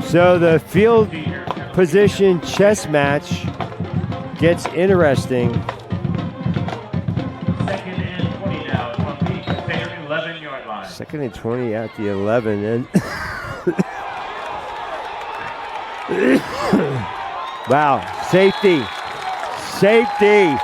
So the field position chess match gets interesting. Second and 20 now from the Crusader 11-yard line. Second and 20 at the 11. And wow, safety. Safety.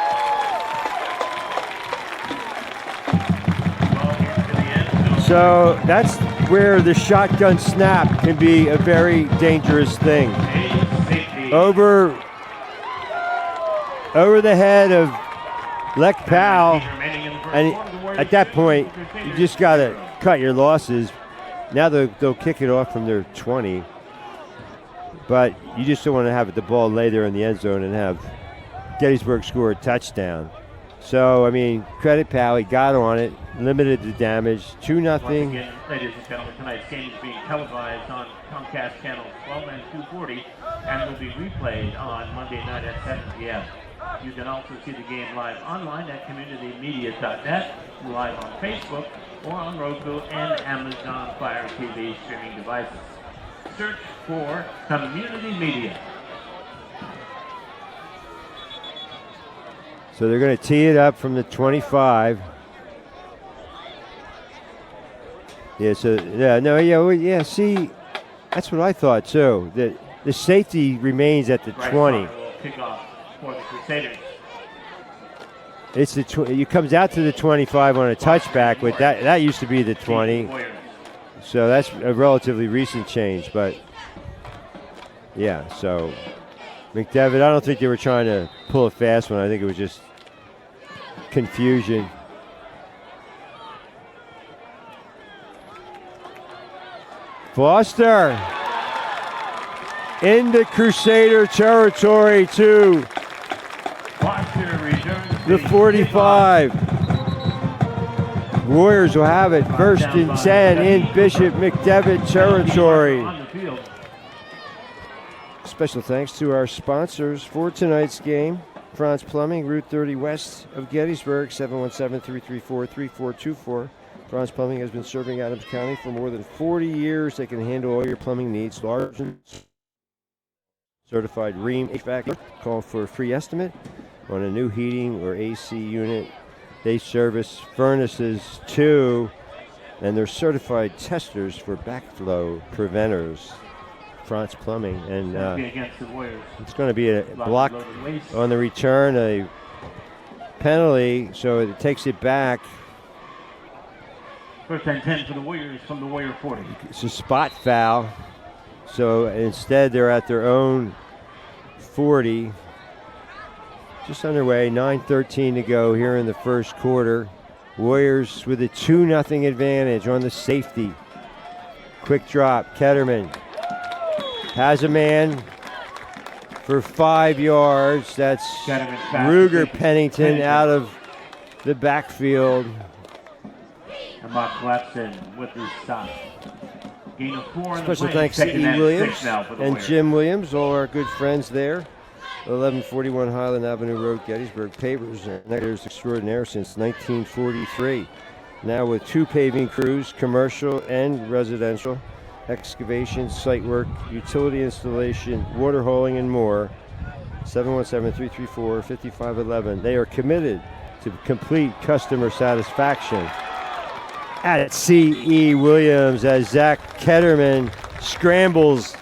So that's where the shotgun snap can be a very dangerous thing. Over the head of Lek Powell, and at that point, you just got to cut your losses. Now they'll kick it off from their 20, but you just don't want to have the ball lay there in the end zone and have Gettysburg score a touchdown. So, I mean, credit Powell, he got on it, limited the damage, 2-0. Once again, ladies and gentlemen, tonight's game is being televised on Comcast channels 12 and 240 and will be replayed on Monday night at 7 p.m. You can also see the game live online at communitymedia.net, live on Facebook, or on Roku and Amazon Fire TV streaming devices. Search for Community Media. So they're going to tee it up from the 25. Yeah, so, see, that's what I thought, too. The safety remains at the 20. Kickoff for the Crusaders. It's it comes out to the 25 on a touchback, but that used to be the 20. So that's a relatively recent change, but yeah, so McDevitt, I don't think they were trying to pull a fast one. I think it was just confusion. Foster into Crusader territory to the 45. Warriors will have it first and 10 in Bishop McDevitt territory. Special thanks to our sponsors for tonight's game. Franz Plumbing, Route 30 west of Gettysburg, 717-334-3424. Franz Plumbing has been serving Adams County for more than 40 years. They can handle all your plumbing needs. Large and certified Rheem HVAC. Call for a free estimate on a new heating or AC unit. They service furnaces too, and they're certified testers for backflow preventers. Franz Plumbing, and it's going to be a block on the return, a penalty, so it takes it back. First and 10 for the Warriors from the Warrior 40. It's a spot foul, so instead they're at their own 40. Just underway, 9:13 to go here in the first quarter. Warriors with a 2-0 advantage on the safety. Quick drop, Ketterman has a man for 5 yards. That's Ruger Pennington out of the backfield. And Mark Clapton with his stop. Gain of 4. Special thanks to E. Williams and Jim Williams, all our good friends there. 1141 Highland Avenue Road, Gettysburg. Pavers and Negatives extraordinaire since 1943. Now with 2 paving crews, commercial and residential. Excavation, site work, utility installation, water hauling, and more. 717-334-5511. They are committed to complete customer satisfaction. At C.E. Williams as Zach Ketterman scrambles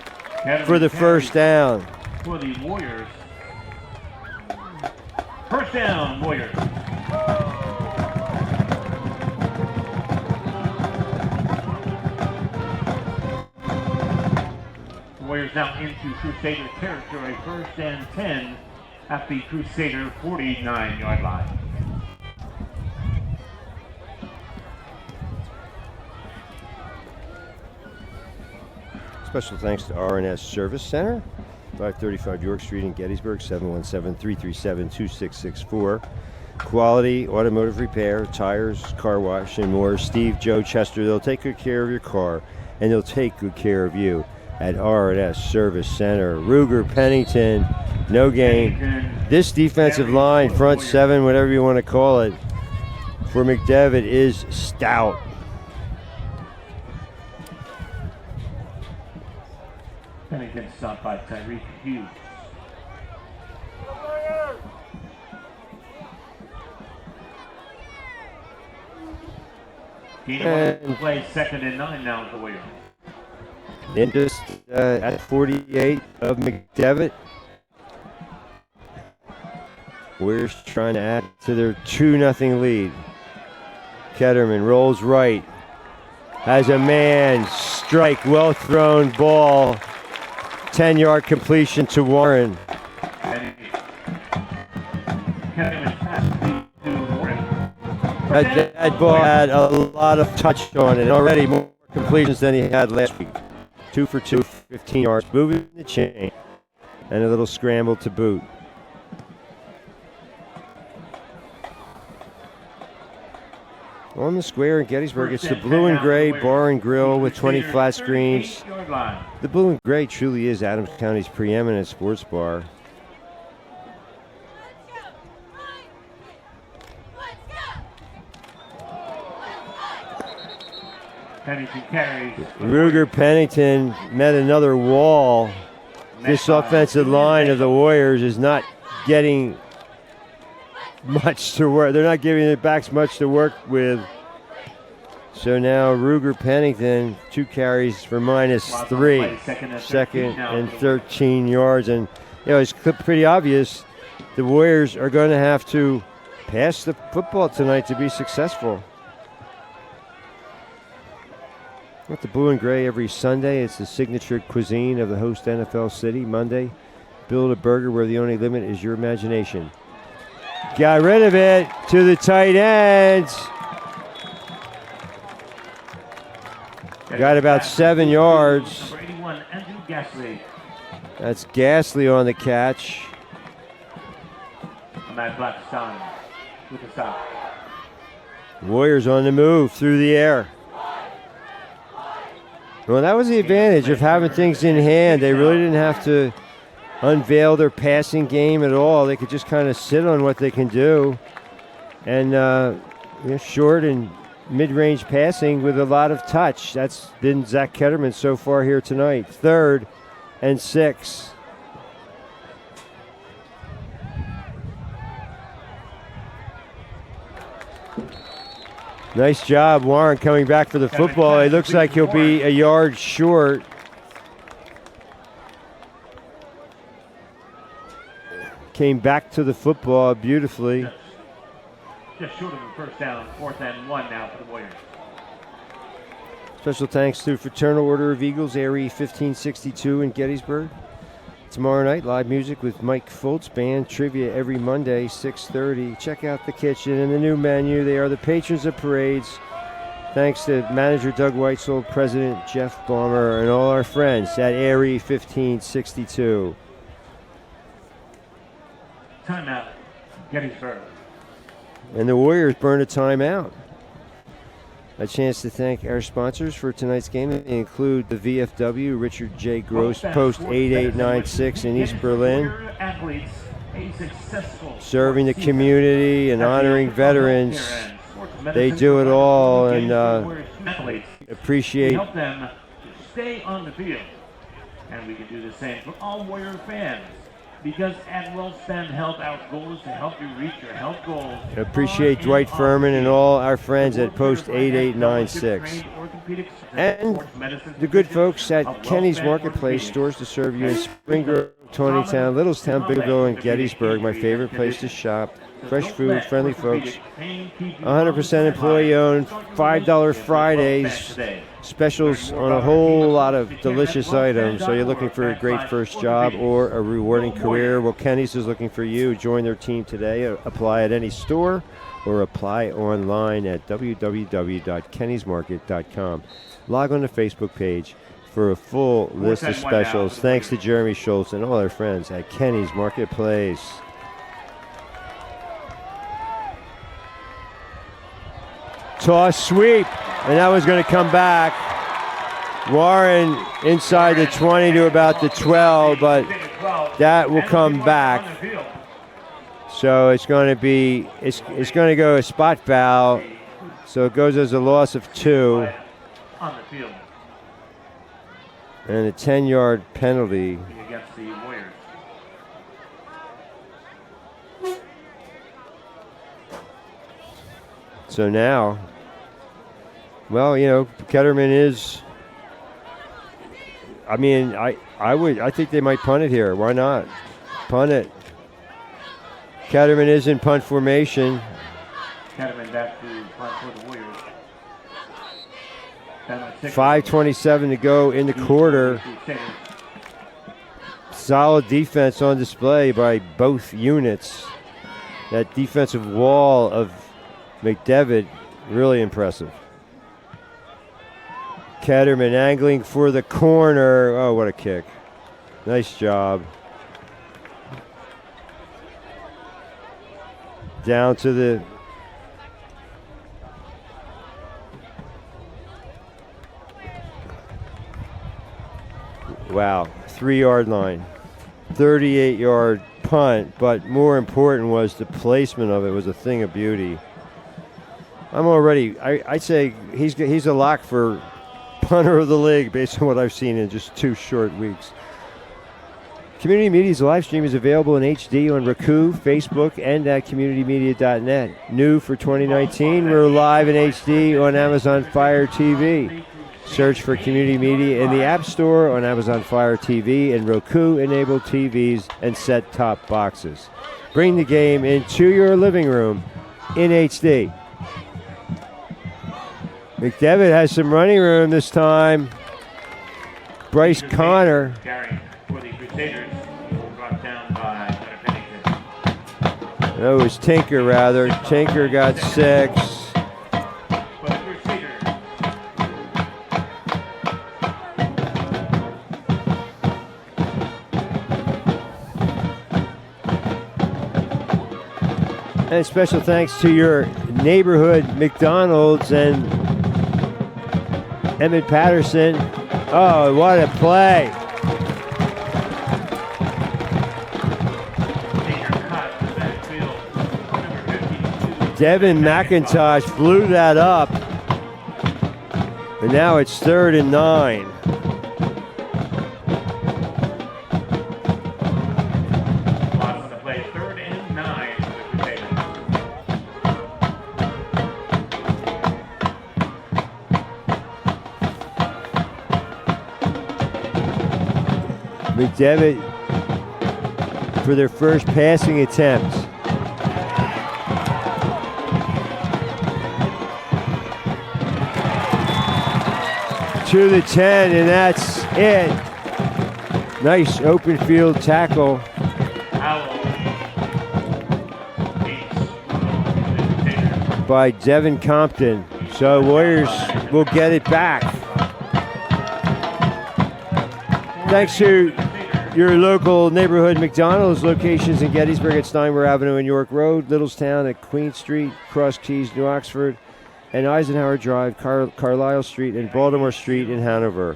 for the first down. For the Warriors. First down, Warriors. Warriors now into Crusader territory, first and 10 at the Crusader 49-yard line. Special thanks to R&S Service Center, 535 York Street in Gettysburg, 717-337-2664. Quality automotive repair, tires, car wash, and more. Steve, Joe, Chester, they'll take good care of your car, and they'll take good care of you at R&S Service Center. Ruger Pennington, no gain. This defensive line, front seven, whatever you want to call it, for McDevitt is stout. Pennington stopped by Tyreke Hughes. Game play 2nd and 9 now at the Warriors. And just at 48 of McDevitt. Warriors trying to add to their 2-0 lead. Ketterman rolls right. Has a man strike, well thrown ball. 10-yard completion to Warren. That ball had a lot of touch on it. Already more completions than he had last week. 2 for 2, 15 yards, moving the chain. And a little scramble to boot. On the square in Gettysburg, it's the blue and gray bar and grill with 20 flat screens. The blue and gray truly is Adams County's preeminent sports bar. Pennington carries. Ruger Pennington met another wall. This offensive line of the Warriors is not getting much to work. They're not giving the backs much to work with. So now Ruger Pennington, 2 carries for -3. Second and 13 yards. And it's pretty obvious the Warriors are going to have to pass the football tonight to be successful. With the blue and gray every Sunday, it's the signature cuisine of the host NFL city. Monday, build a burger where the only limit is your imagination. Got rid of it to the tight ends. Got about 7 yards. That's Gasly on the catch. Warriors on the move through the air. Well, that was the advantage of having things in hand. They really didn't have to unveil their passing game at all. They could just kind of sit on what they can do. And short and mid-range passing with a lot of touch. That's been Zach Ketterman so far here tonight. 3rd and 6. Nice job, Warren, coming back for the football. It looks like he'll be a yard short. Came back to the football beautifully. Just short of the first down, 4th and 1 now for the Warriors. Special thanks to Fraternal Order of Eagles, Area 1562 in Gettysburg. Tomorrow night, live music with Mike Foltz Band, trivia every Monday, 6:30. Check out the kitchen and the new menu. They are the patrons of parades. Thanks to manager Doug Weitzel, President Jeff Balmer, and all our friends at Area 1562. Timeout, Gettysburg. And the Warriors burn a timeout. A chance to thank our sponsors for tonight's game. They include the VFW, Richard J. Gross, Post 8896 in East Berlin. Serving the community and honoring veterans. They do it all, and appreciate. Help them to stay on the field. And we can do the same for all Warrior fans. Because at WellSpend Health, our goal is to help you reach your health goals. Appreciate Dwight Furman and all our friends at Post 8896. And the good folks at Kenny's Marketplace, stores to serve you in Spring Grove, Tonytown, Littlestown, Biggleville, and Gettysburg. My favorite place to shop. Fresh food, friendly folks. 100% employee owned. $5 Fridays. Specials on a whole lot of delicious items. So you're looking for a great first job or a rewarding career? Well, Kenny's is looking for you. Join their team today. Apply at any store or apply online at www.kennysmarket.com. Log on the Facebook page for a full list of specials. Thanks to Jeremy Schultz and all our friends at Kenny's Marketplace. Toss sweep, and that was going to come back. Warren inside the 20 to about the 12, but that will come back. So it's going to be, it's going to go a spot foul. So it goes as a loss of 2. And a 10-yard penalty against the Warriors. So now, well, Ketterman is. I mean, I think they might punt it here. Why not? Punt it. Ketterman is in punt formation. Ketterman back to punt for the Warriors. 5:27 to go in the quarter. Solid defense on display by both units. That defensive wall of McDevitt, really impressive. Ketterman angling for the corner. Oh, what a kick. Nice job. Down to the wow, 3-yard line. 38-yard punt, but more important was the placement of it was a thing of beauty. I'd say he's a lock for punter of the league based on what I've seen in just 2 short weeks. Community Media's live stream is available in HD on Roku, Facebook, and at communitymedia.net. New for 2019, we're live in HD on Amazon Fire TV. Search for Community Media in the App Store on Amazon Fire TV and Roku-enabled TVs and set-top boxes. Bring the game into your living room in HD. McDevitt has some running room this time. Bryce Connor. For the Crusaders, brought down by Pennington. No, it was Tinker, rather. Tinker got 6. For the Crusaders. And special thanks to your neighborhood McDonald's and Emmett Patterson. Oh, what a play. Devin McIntosh blew that up. And now it's 3rd and 9. On the play, 3rd and 9 for the McDevitt for their first passing attempt. To the 10, and that's it. Nice open field tackle. By Devin Compton. So Warriors will get it back. Thanks to your local neighborhood McDonald's locations in Gettysburg at Steinwehr Avenue and York Road, Littlestown at Queen Street, Cross Keys, New Oxford, and Eisenhower Drive, Carlisle Street, and Baltimore Street in Hanover.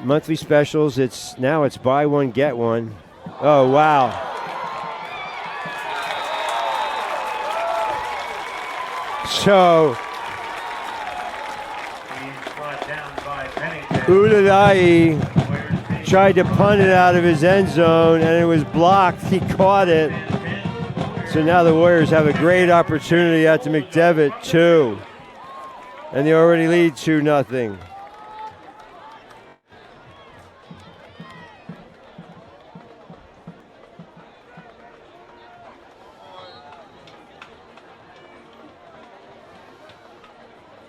Monthly specials, it's buy one, get one. Oh, wow. So, Udadai tried to punt it out of his end zone, and it was blocked. He caught it. So now the Warriors have a great opportunity at the McDevitt, 2. And they already lead 2-0.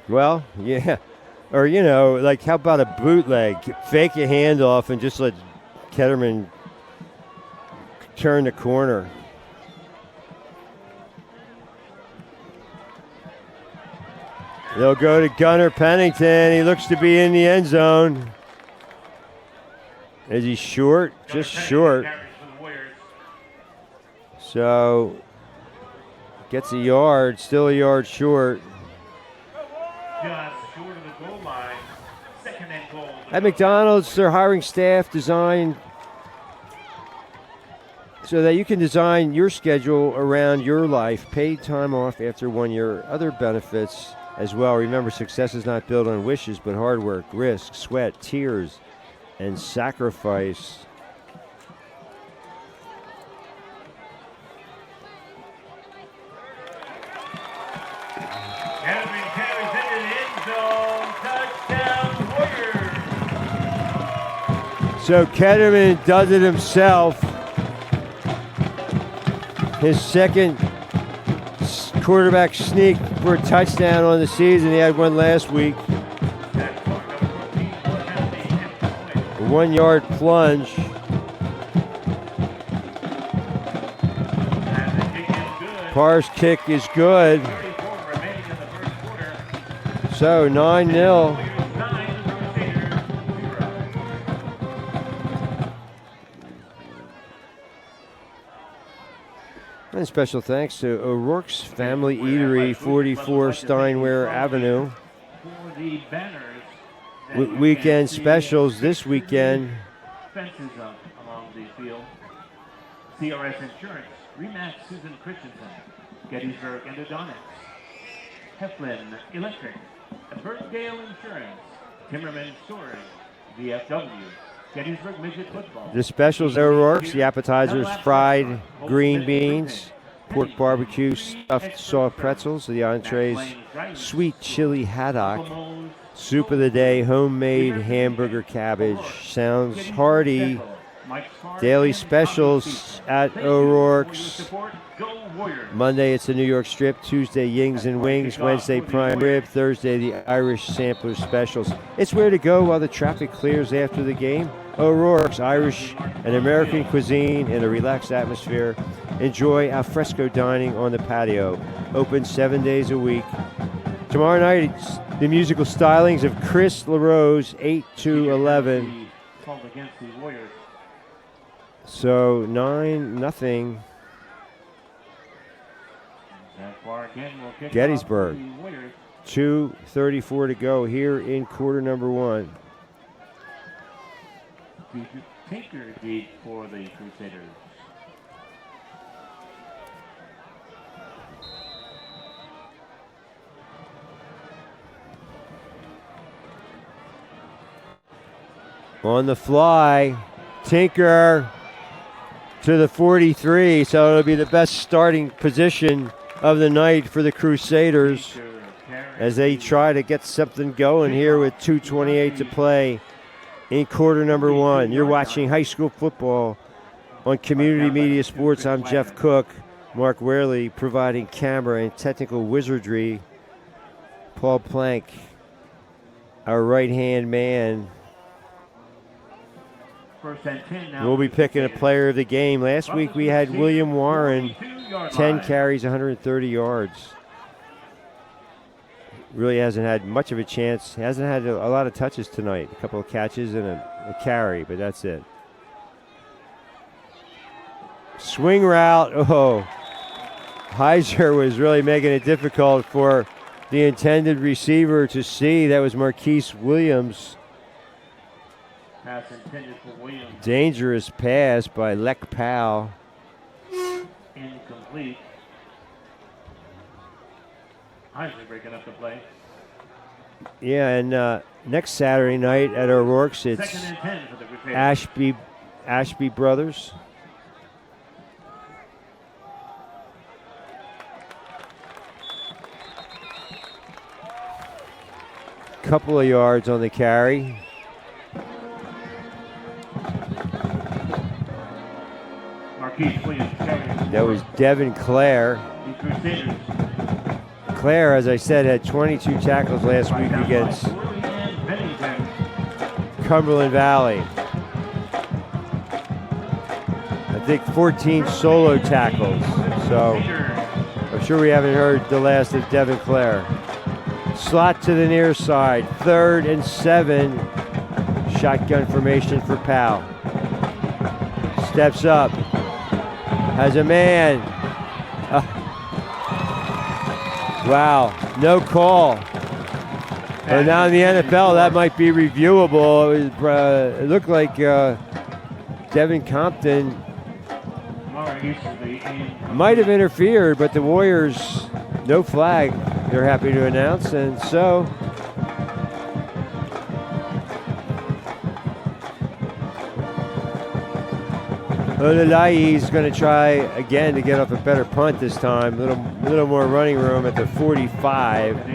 Well, yeah. Or, how about a bootleg? Fake a handoff and just let Ketterman turn the corner. They'll go to Gunnar Pennington. He looks to be in the end zone. Is he short? Just short. So, gets a yard, still a yard short. Just short of the goal line. 2nd and goal. At McDonald's, they're hiring staff designed so that you can design your schedule around your life, paid time off after 1 year, other benefits, as well. Remember, success is not built on wishes, but hard work, risk, sweat, tears, and sacrifice. Kettleman carries it in the end zone. Touchdown, Warriors. So Ketterman does it himself. His second quarterback sneak for a touchdown on the season. He had one last week. A 1-yard plunge. Parr's kick is good. So 9-0. And special thanks to O'Rourke's Family Eatery, 44 Steinware Avenue. Weekend specials this weekend. Fences up along the field. CRS Insurance, Remax Susan Christensen, Gettysburg Endodontics, Heflin Electric, Birkdale Insurance, Timmerman Storage, VFW, Gettysburg Midget Football. The specials at O'Rourke's, the appetizers, fried green beans, pork barbecue, stuffed soft pretzels, the entrees, sweet chili haddock, soup of the day, homemade hamburger cabbage. Sounds hearty. Daily specials at O'Rourke's. Monday it's the New York Strip, Tuesday Yings and Wings, Wednesday prime rib, Thursday the Irish sampler specials. It's where to go while the traffic clears after the game. O'Rourke's, Irish and American cuisine in a relaxed atmosphere. Enjoy alfresco dining on the patio. Open 7 days a week. Tomorrow night it's the musical stylings of Chris LaRose, 8 to 11. So 9-0. Gettysburg. 2:34 to go here in quarter number one. Tinker deep for the Crusaders. On the fly, Tinker to the 43, so it'll be the best starting position of the night for the Crusaders as they try to get something going here with 2:28 to play in quarter number one. You're watching high school football on Community Media Sports. I'm Jeff Cook. Mark Wehrle providing camera and technical wizardry. Paul Plank, our right-hand man. We'll be picking a player of the game. Last week we had William Warren, 10 carries, 130 yards. Really hasn't had much of a chance. Hasn't had a lot of touches tonight. A couple of catches and a carry, but that's it. Swing route. Oh, Heiser was really making it difficult for the intended receiver to see. That was Marquise Williams. Pass intended for Williams. Dangerous pass by Lek Powell. Incomplete. Heiser breaking up the play. Yeah, and next Saturday night at O'Rourke's, it's 2nd and 10 for the Crusaders. Ashby Brothers. Couple of yards on the carry. Marquise Williams carrying. That was Devin Clare. The Crusaders. Clare, as I said, had 22 tackles last week against Cumberland Valley. I think 14 solo tackles. So I'm sure we haven't heard the last of Devin Clare. Slot to the near side. 3rd and 7. Shotgun formation for Powell. Steps up. Has a man. Wow, no call. But now in the NFL, that might be reviewable. It looked like Devin Compton might have interfered, but the Warriors, no flag. they're happy to announce. And so Ololai is going to try again to get off a better punt this time. A little more running room at the 45.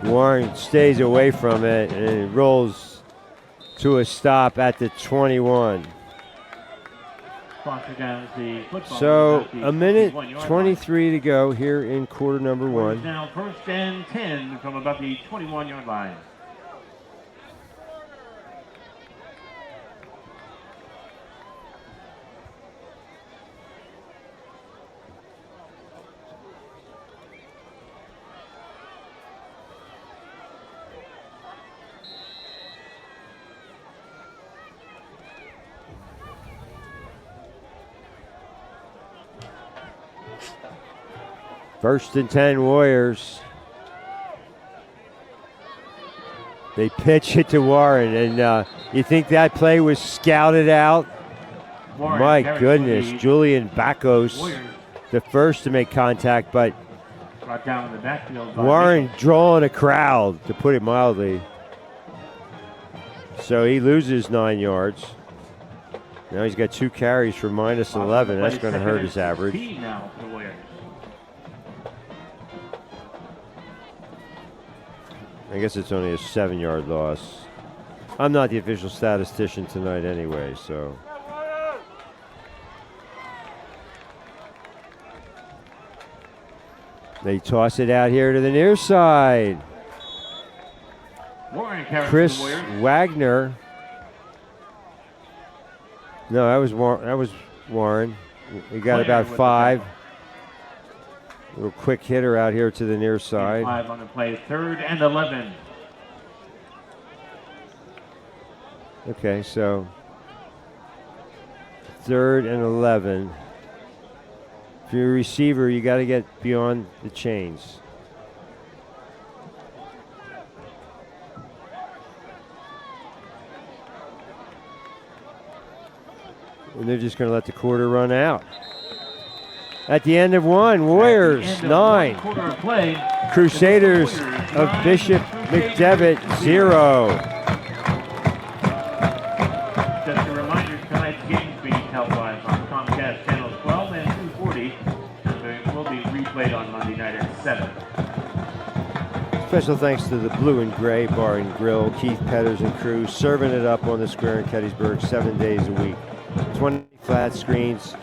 Warren stays away from it and it rolls to a stop at the 21. So a minute 23 to go here in quarter number one. Now first and 10 from about the 21-yard line. First and 10 Warriors. They pitch it to Warren, and you think that play was scouted out? Warren, my goodness, Julian Bacos, Warriors, the first to make contact, but brought down in the backfield. Warren drawing a crowd, to put it mildly. So he loses 9 yards. Now he's got 2 carries for minus 11. That's going to hurt his average. Now for the Warriors. I guess it's only a 7-yard loss. I'm not the official statistician tonight anyway, so. They toss it out here to the near side. Chris Wagner. No, that was Warren. He got about 5. Little quick hitter out here to the near side. 5 on the play, 3rd and 11. Okay, so 3rd and 11. If you're a receiver, you got to get beyond the chains. And they're just going to let the quarter run out. At the end of one, Warriors 9, Crusaders of Bishop McDevitt 0. Just a reminder, tonight's game is being televised on Comcast channels 12 and 240, and it will be replayed on Monday night at 7. Special thanks to the Blue and Gray Bar and Grill, Keith Petters and crew, serving it up on the square in Gettysburg 7 days a week. 20 flat screens.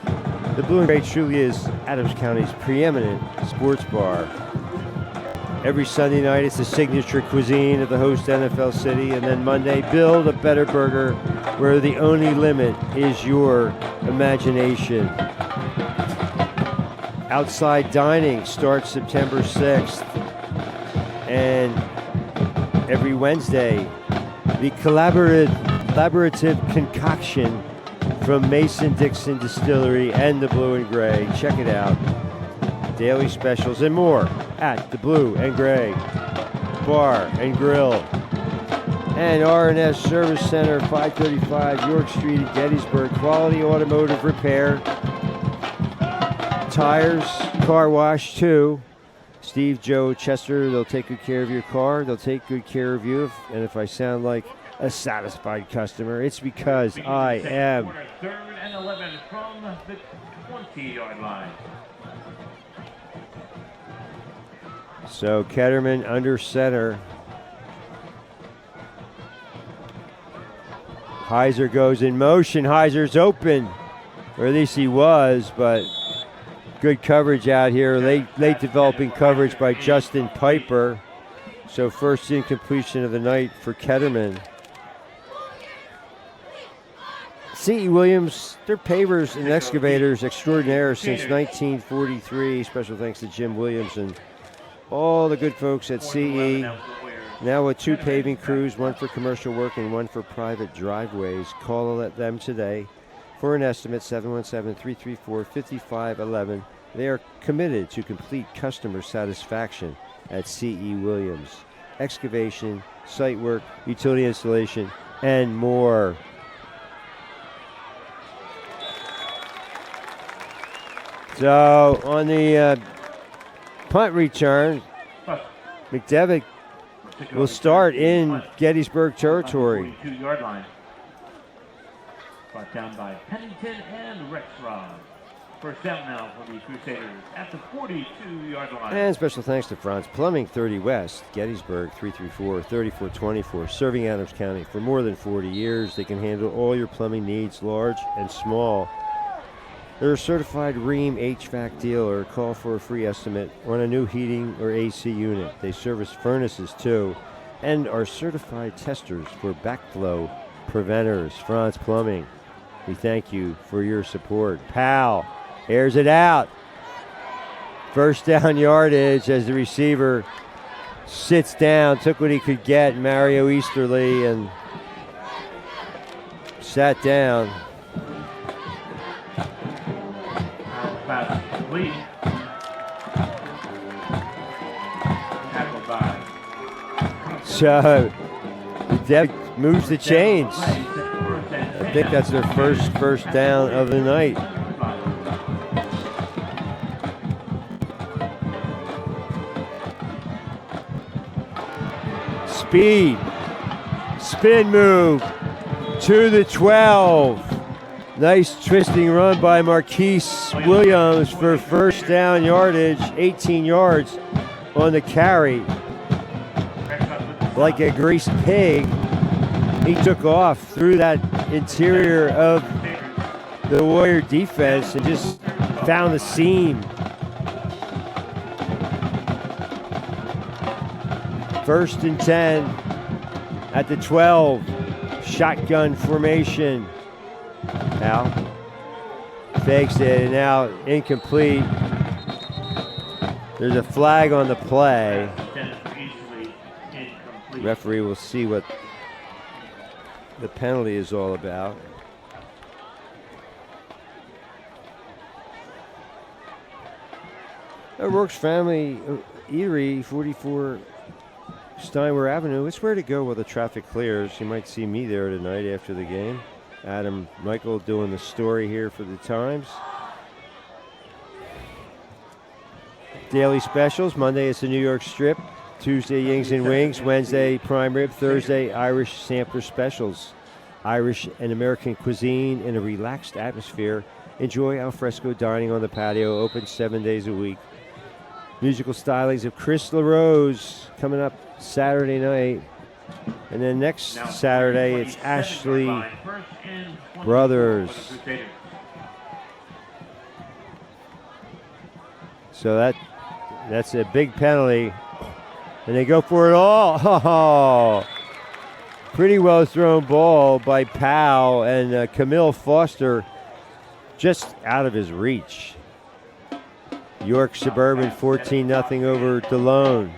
The Blue and Gray truly is Adams County's preeminent sports bar. Every Sunday night, it's the signature cuisine of the host NFL city. And then Monday, build a better burger where the only limit is your imagination. Outside dining starts September 6th. And every Wednesday, the collaborative concoction from Mason-Dixon Distillery and the Blue and Gray. Check it out. Daily specials and more at the Blue and Gray Bar and Grill. And R&S Service Center, 535 York Street in Gettysburg. Quality automotive repair. Tires, car wash too. Steve, Joe, Chester, they'll take good care of your car. They'll take good care of you. And if I sound like a satisfied customer, it's because I am. 3rd and 11 from the 20-yard line. So Ketterman under center. Heiser goes in motion. Heiser's open, or at least he was, but good coverage out here. Late developing coverage by Justin Piper. So first incompletion of the night for Ketterman. C.E. Williams, they're pavers and excavators extraordinaire since 1943. Special thanks to Jim Williams and all the good folks at C.E. Now with 2 paving crews, 1 for commercial work and 1 for private driveways. Call them today for an estimate, 717-334-5511. They are committed to complete customer satisfaction at C.E. Williams. Excavation, site work, utility installation, and more. So on the punt return, McDevitt will start in Gettysburg territory. 42-yard line. Brought down by Pennington and Rexrod. First down now for the Crusaders at the 42-yard line. And special thanks to Franz Plumbing, 30 West, Gettysburg, 334-3424, serving Adams County for more than 40 years. They can handle all your plumbing needs, large and small. They're a certified Ream HVAC dealer. Call for a free estimate on a new heating or AC unit. They service furnaces too and are certified testers for backflow preventers. Franz Plumbing, we thank you for your support. Powell airs it out. First down yardage as the receiver sits down, took what he could get, Mario Easterly, and sat down. Pass complete. Tackled by. So, Dev moves the chains. I think that's their first down of the night. Speed. Spin move to the 12. Nice twisting run by Marquise Williams for first down yardage, 18 yards on the carry. Like a greased pig, he took off through that interior of the Warrior defense and just found the seam. First and 10 at the 12, shotgun formation. Now fakes it, and now incomplete. There's a flag on the play. Referee will see what the penalty is all about. O'Rourke's Family Eatery, 44 Steinway Avenue. It's where to go while the traffic clears. You might see me there tonight after the game. Adam Michael doing the story here for the Times. Daily specials. Monday it's the New York Strip. Tuesday Yings and Wings. Wednesday prime rib. Thursday Irish sampler specials. Irish and American cuisine in a relaxed atmosphere. Enjoy al fresco dining on the patio. Open 7 days a week. Musical stylings of Chris LaRose coming up Saturday night. And then next Saturday, it's Ashley Brothers. So that's a big penalty. And they go for it all. Oh, pretty well thrown ball by Powell, and Camille Foster just out of his reach. York Suburban 14-0 over DeLone.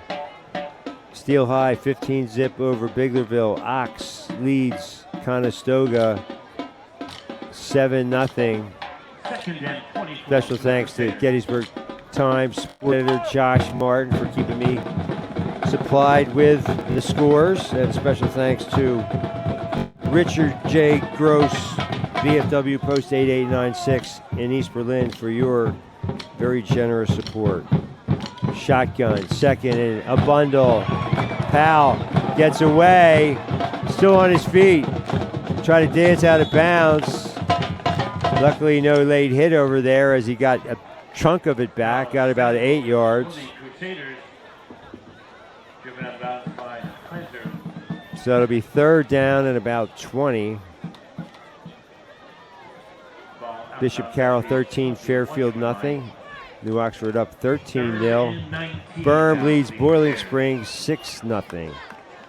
Steel High 15-zip over Biglerville. Ox leads Conestoga 7-0. Special thanks to Gettysburg Times sport editor Josh Martin for keeping me supplied with the scores. And special thanks to Richard J. Gross, VFW Post 8896 in East Berlin for your very generous support. Shotgun, second and a bundle. Powell gets away, still on his feet. Try to dance out of bounds. Luckily, no late hit over there as he got a chunk of it back, got about 8 yards. So it'll be third down and about 20. Bishop Carroll 13, Fairfield nothing. New Oxford up 13-0. Berm leads Boiling Springs 6-0.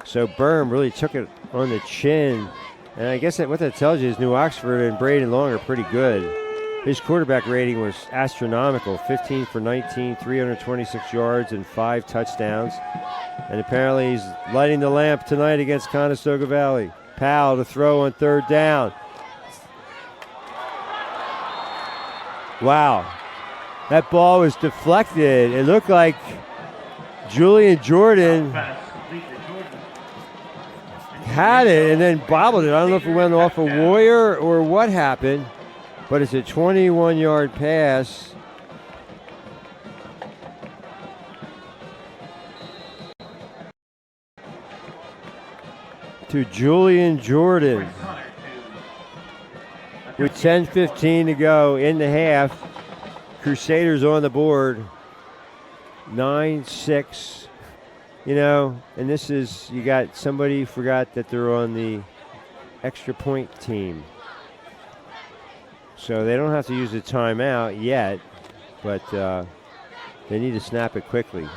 So Berm really took it on the chin. And I guess what that tells you is New Oxford and Braden Long are pretty good. His quarterback rating was astronomical, 15 for 19, 326 yards and 5 touchdowns. And apparently he's lighting the lamp tonight against Conestoga Valley. Powell to throw on third down. Wow. That ball was deflected. It looked like Julian Jordan had it and then bobbled it. I don't know if it went off a Warrior or what happened, but it's a 21-yard pass. To Julian Jordan. With 10:15 to go in the half, Crusaders on the board, 9-6. You know, and this is, you got somebody forgot that they're on the extra point team. So they don't have to use the timeout yet, but they need to snap it quickly.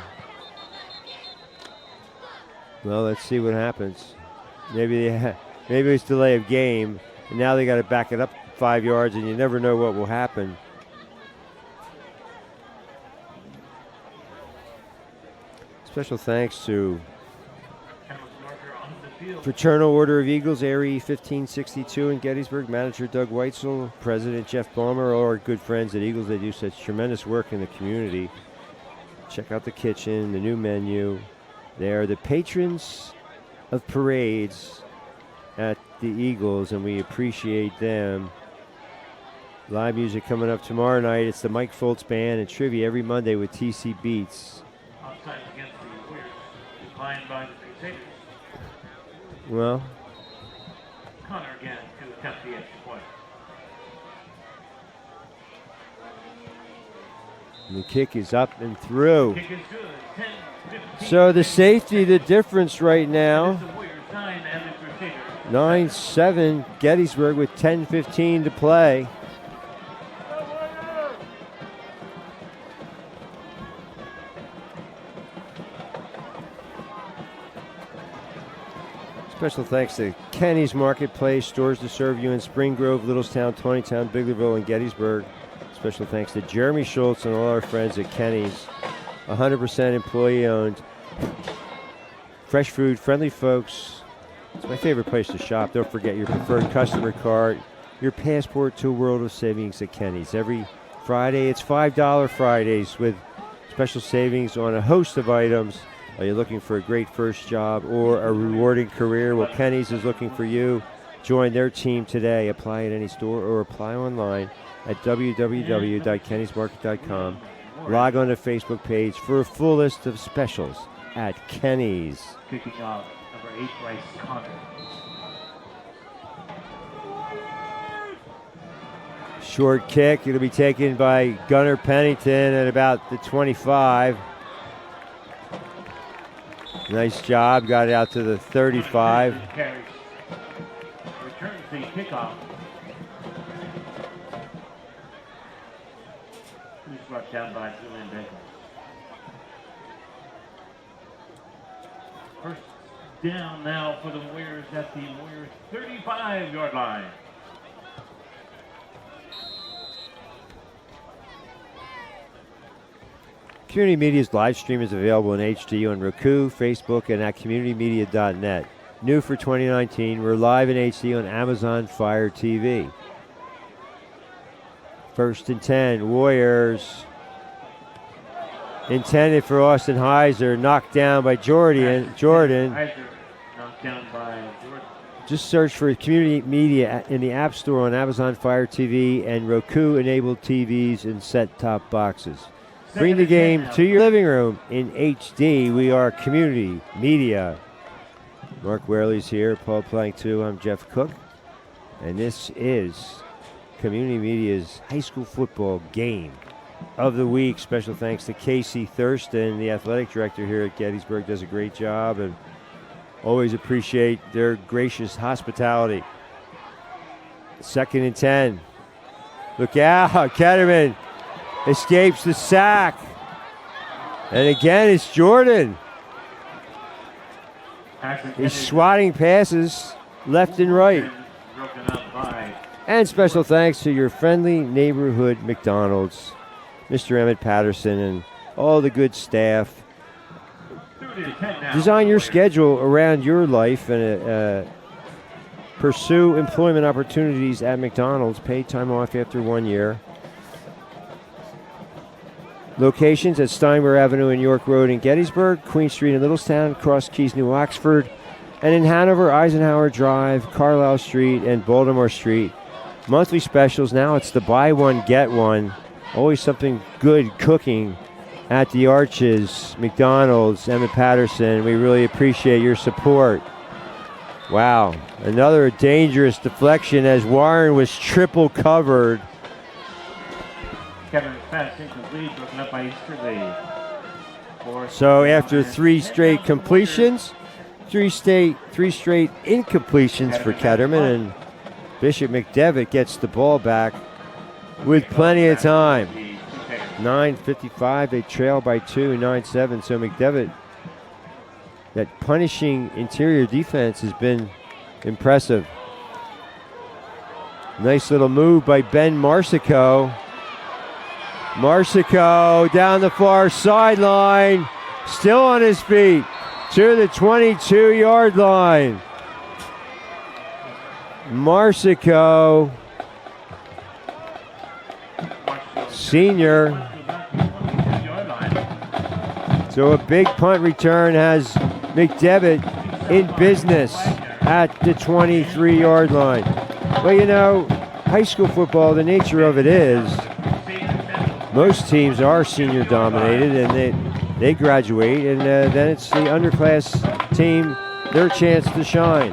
Well, let's see what happens. Maybe it's delay of game, and now they got to back it up 5 yards, and you never know what will happen. Special thanks to Fraternal Order of Eagles, Area 1562 in Gettysburg, Manager Doug Weitzel, President Jeff Balmer, all our good friends at Eagles. They do such tremendous work in the community. Check out the kitchen, the new menu. They are the patrons of parades at the Eagles, and we appreciate them. Live music coming up tomorrow night. It's the Mike Foltz Band and trivia every Monday with TC Beats. Offside against the Warriors, declined by the Crusaders. Well, Connor again to attempt the extra point. And the kick is up and through. Kick is good. 10-15. So the safety, the difference right now. The Warriors 9 and the Crusaders 9-7 Gettysburg with 10:15 to play. Special thanks to Kenny's Marketplace, stores to serve you in Spring Grove, Littlestown, Tonytown, Biglerville, and Gettysburg. Special thanks to Jeremy Schultz and all our friends at Kenny's. 100% employee owned. Fresh food, friendly folks. It's my favorite place to shop. Don't forget your preferred customer card, your passport to a world of savings at Kenny's. Every Friday, it's $5 Fridays with special savings on a host of items. Are you looking for a great first job or a rewarding career? Well, Kenny's is looking for you. Join their team today. Apply at any store or apply online at www.kennysmarket.com. Log on to Facebook page for a full list of specials at Kenny's. kicking off number 8, Bryce Connor. Short kick. It'll be taken by Gunnar Pennington at about the 25. Nice job. Got it out to the 35. Returns the kickoff. Who's brought down by Julian Baker. First down now for the Warriors at the Warriors 35-yard line. Community Media's live stream is available in HD on Roku, Facebook, and at communitymedia.net. New for 2019, we're live in HD on Amazon Fire TV. First and 10, Warriors. Intended for Austin Heiser, knocked down by Jordan. Heiser knocked down by Jordan. Just search for Community Media in the App Store on Amazon Fire TV and Roku-enabled TVs and set-top boxes. Bring the game to your living room in HD. We are Community Media. Mark Werley's here, Paul Plank too. I'm Jeff Cook. And this is Community Media's high school football game of the week. Special thanks to Casey Thurston, the athletic director here at Gettysburg. Does a great job and always appreciate their gracious hospitality. 2nd and 10. Look out, Ketterman escapes the sack. And again, it's Jordan. He's swatting passes left and right. And special thanks to your friendly neighborhood McDonald's, Mr. Emmett Patterson, and all the good staff. Design your schedule around your life and pursue employment opportunities at McDonald's. Paid time off after 1 year. Locations at Steinwehr Avenue and York Road in Gettysburg, Queen Street in Littlestown, Cross Keys, New Oxford, And in Hanover, Eisenhower Drive, Carlisle Street, and Baltimore Street, monthly specials. Now it's the buy one, get one. Always something good cooking at the Arches, McDonald's, Emmett Patterson. We really appreciate your support. Wow, another dangerous deflection as Warren was triple covered. Kevin's pass incomplete, broken up by Easterly. So after three straight completions, three straight incompletions for Ketterman, and Bishop McDevitt gets the ball back with plenty of time. 9:55, they trail by 2, 9-7. So McDevitt, that punishing interior defense has been impressive. Nice little move by Ben Marsico. Marsico down the far sideline, still on his feet to the 22-yard line. Marsico, senior. So a big punt return has McDevitt in business at the 23-yard line. Well, you know, high school football, the nature of it is most teams are senior dominated, and they graduate, and then it's the underclass team, their chance to shine.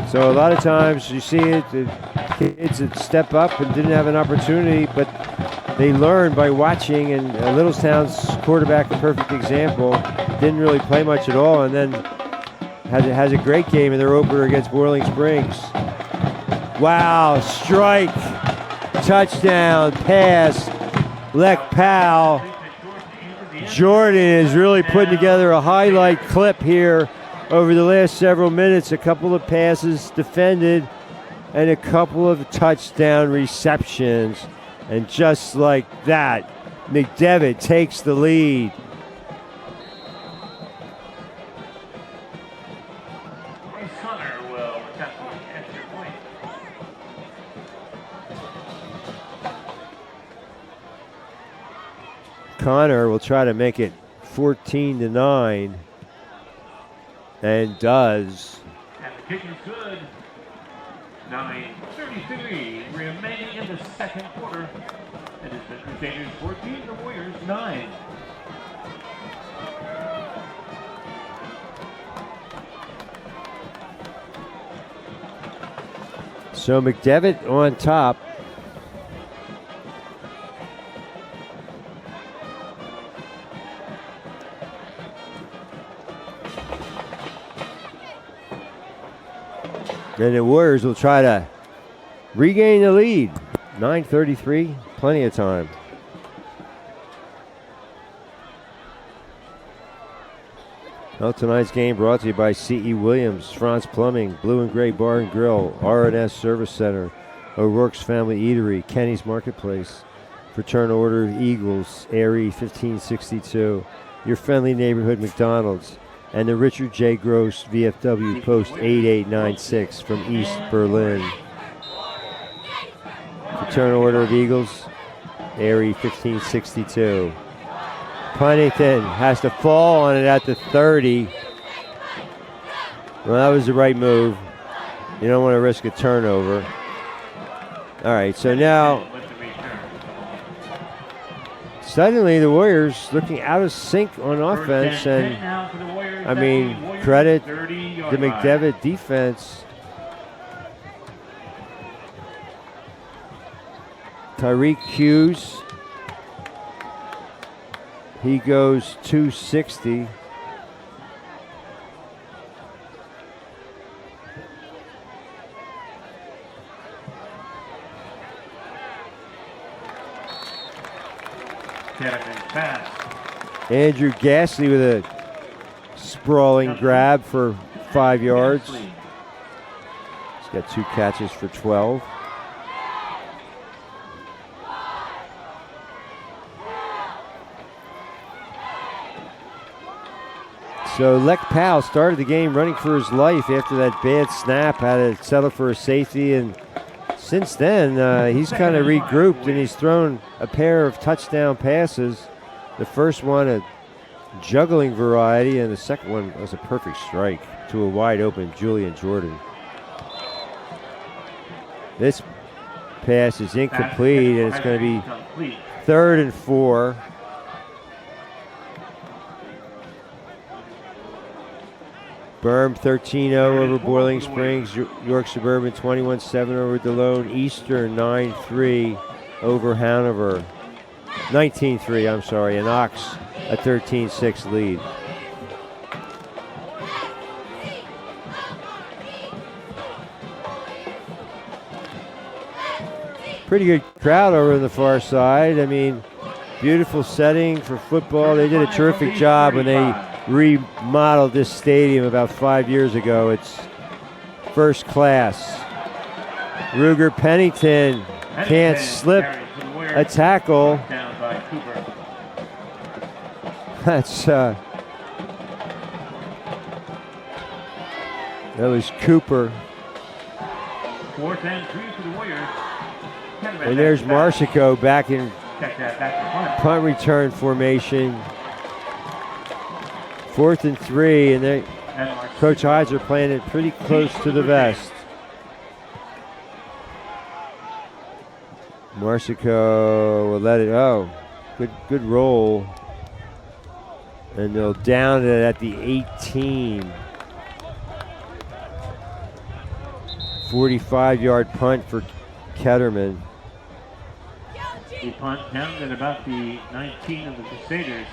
So a lot of times you see it, the kids that step up and didn't have an opportunity, but they learn by watching, and Littlestown's quarterback, a perfect example, didn't really play much at all, and then has a great game in their opener against Boiling Springs. Wow, strike, touchdown, pass, Lek Powell. Jordan is really putting together a highlight clip here over the last several minutes. A couple of passes defended and a couple of touchdown receptions. And just like that, McDevitt takes the lead. Connor will attempt the extra point. Connor will try to make it 14-9, and does. And the kick is good. 9:33 remaining in the second quarter. It is the Crusaders 14, the Warriors 9. So McDevitt on top. And the Warriors will try to regain the lead. 9:33, plenty of time. Well, tonight's game brought to you by C.E. Williams, Franz Plumbing, Blue and Gray Bar and Grill, R&S Service Center, O'Rourke's Family Eatery, Kenny's Marketplace, Fraternal Order of Eagles, Airy 1562, your friendly neighborhood McDonald's, and the Richard J. Gross VFW Post 8896 from East Berlin. Fraternal Order of Eagles, Airy 1562. Punnington has to fall on it at the 30. Well, that was the right move. You don't want to risk a turnover. All right, so now suddenly the Warriors looking out of sync on offense, and I mean, credit the McDevitt defense. Tyreek Hughes, he goes 260. Andrew Gasly with a sprawling grab for 5 yards. He's got 2 catches for 12. So Lek Powell started the game running for his life after that bad snap, had to settle for a safety, and since then he's kind of regrouped and he's thrown a pair of touchdown passes. The first one, a juggling variety, and the second one was a perfect strike to a wide open Julian Jordan. This pass is incomplete, and it's going to be 3rd and 4. Berm 13-0 over Boiling Springs. York Suburban 21-7 over DeLone. Eastern 9-3 over Hanover. 19-3, I'm sorry. And Ox a 13-6 lead. Pretty good crowd over on the far side. I mean, beautiful setting for football. They did a terrific job when they remodeled this stadium about 5 years ago. It's first class. Ruger Pennington can't slip a tackle. That's that was Cooper. 4th and 3 for the Warriors. And there's Marsico back in punt return formation. 4th and 3, and Coach Heiser playing it pretty close to the vest. Marsico will let it. Oh, good roll, and they'll down it at the 18. 45-yard punt for Ketterman. The punt down at about the 19 of the Crusaders.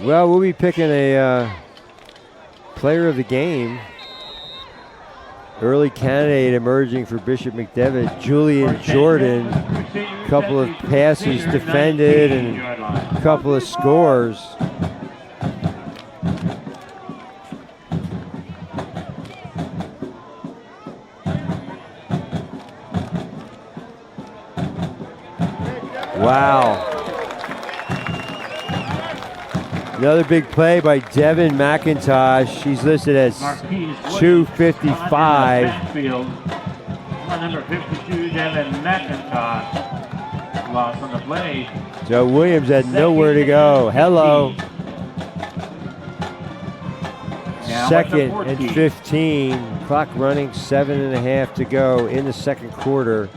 Well, we'll be picking a player of the game. Early candidate emerging for Bishop McDevitt, Julian Jordan. A couple of passes defended and a couple of scores. Wow. Another big play by Devin McIntosh. She's listed as 255. Number 52, Devin McIntosh. Loss on the play. Joe Williams had nowhere to go. Hello. Now 2nd and 15. Clock running, 7.5 to go in the second quarter.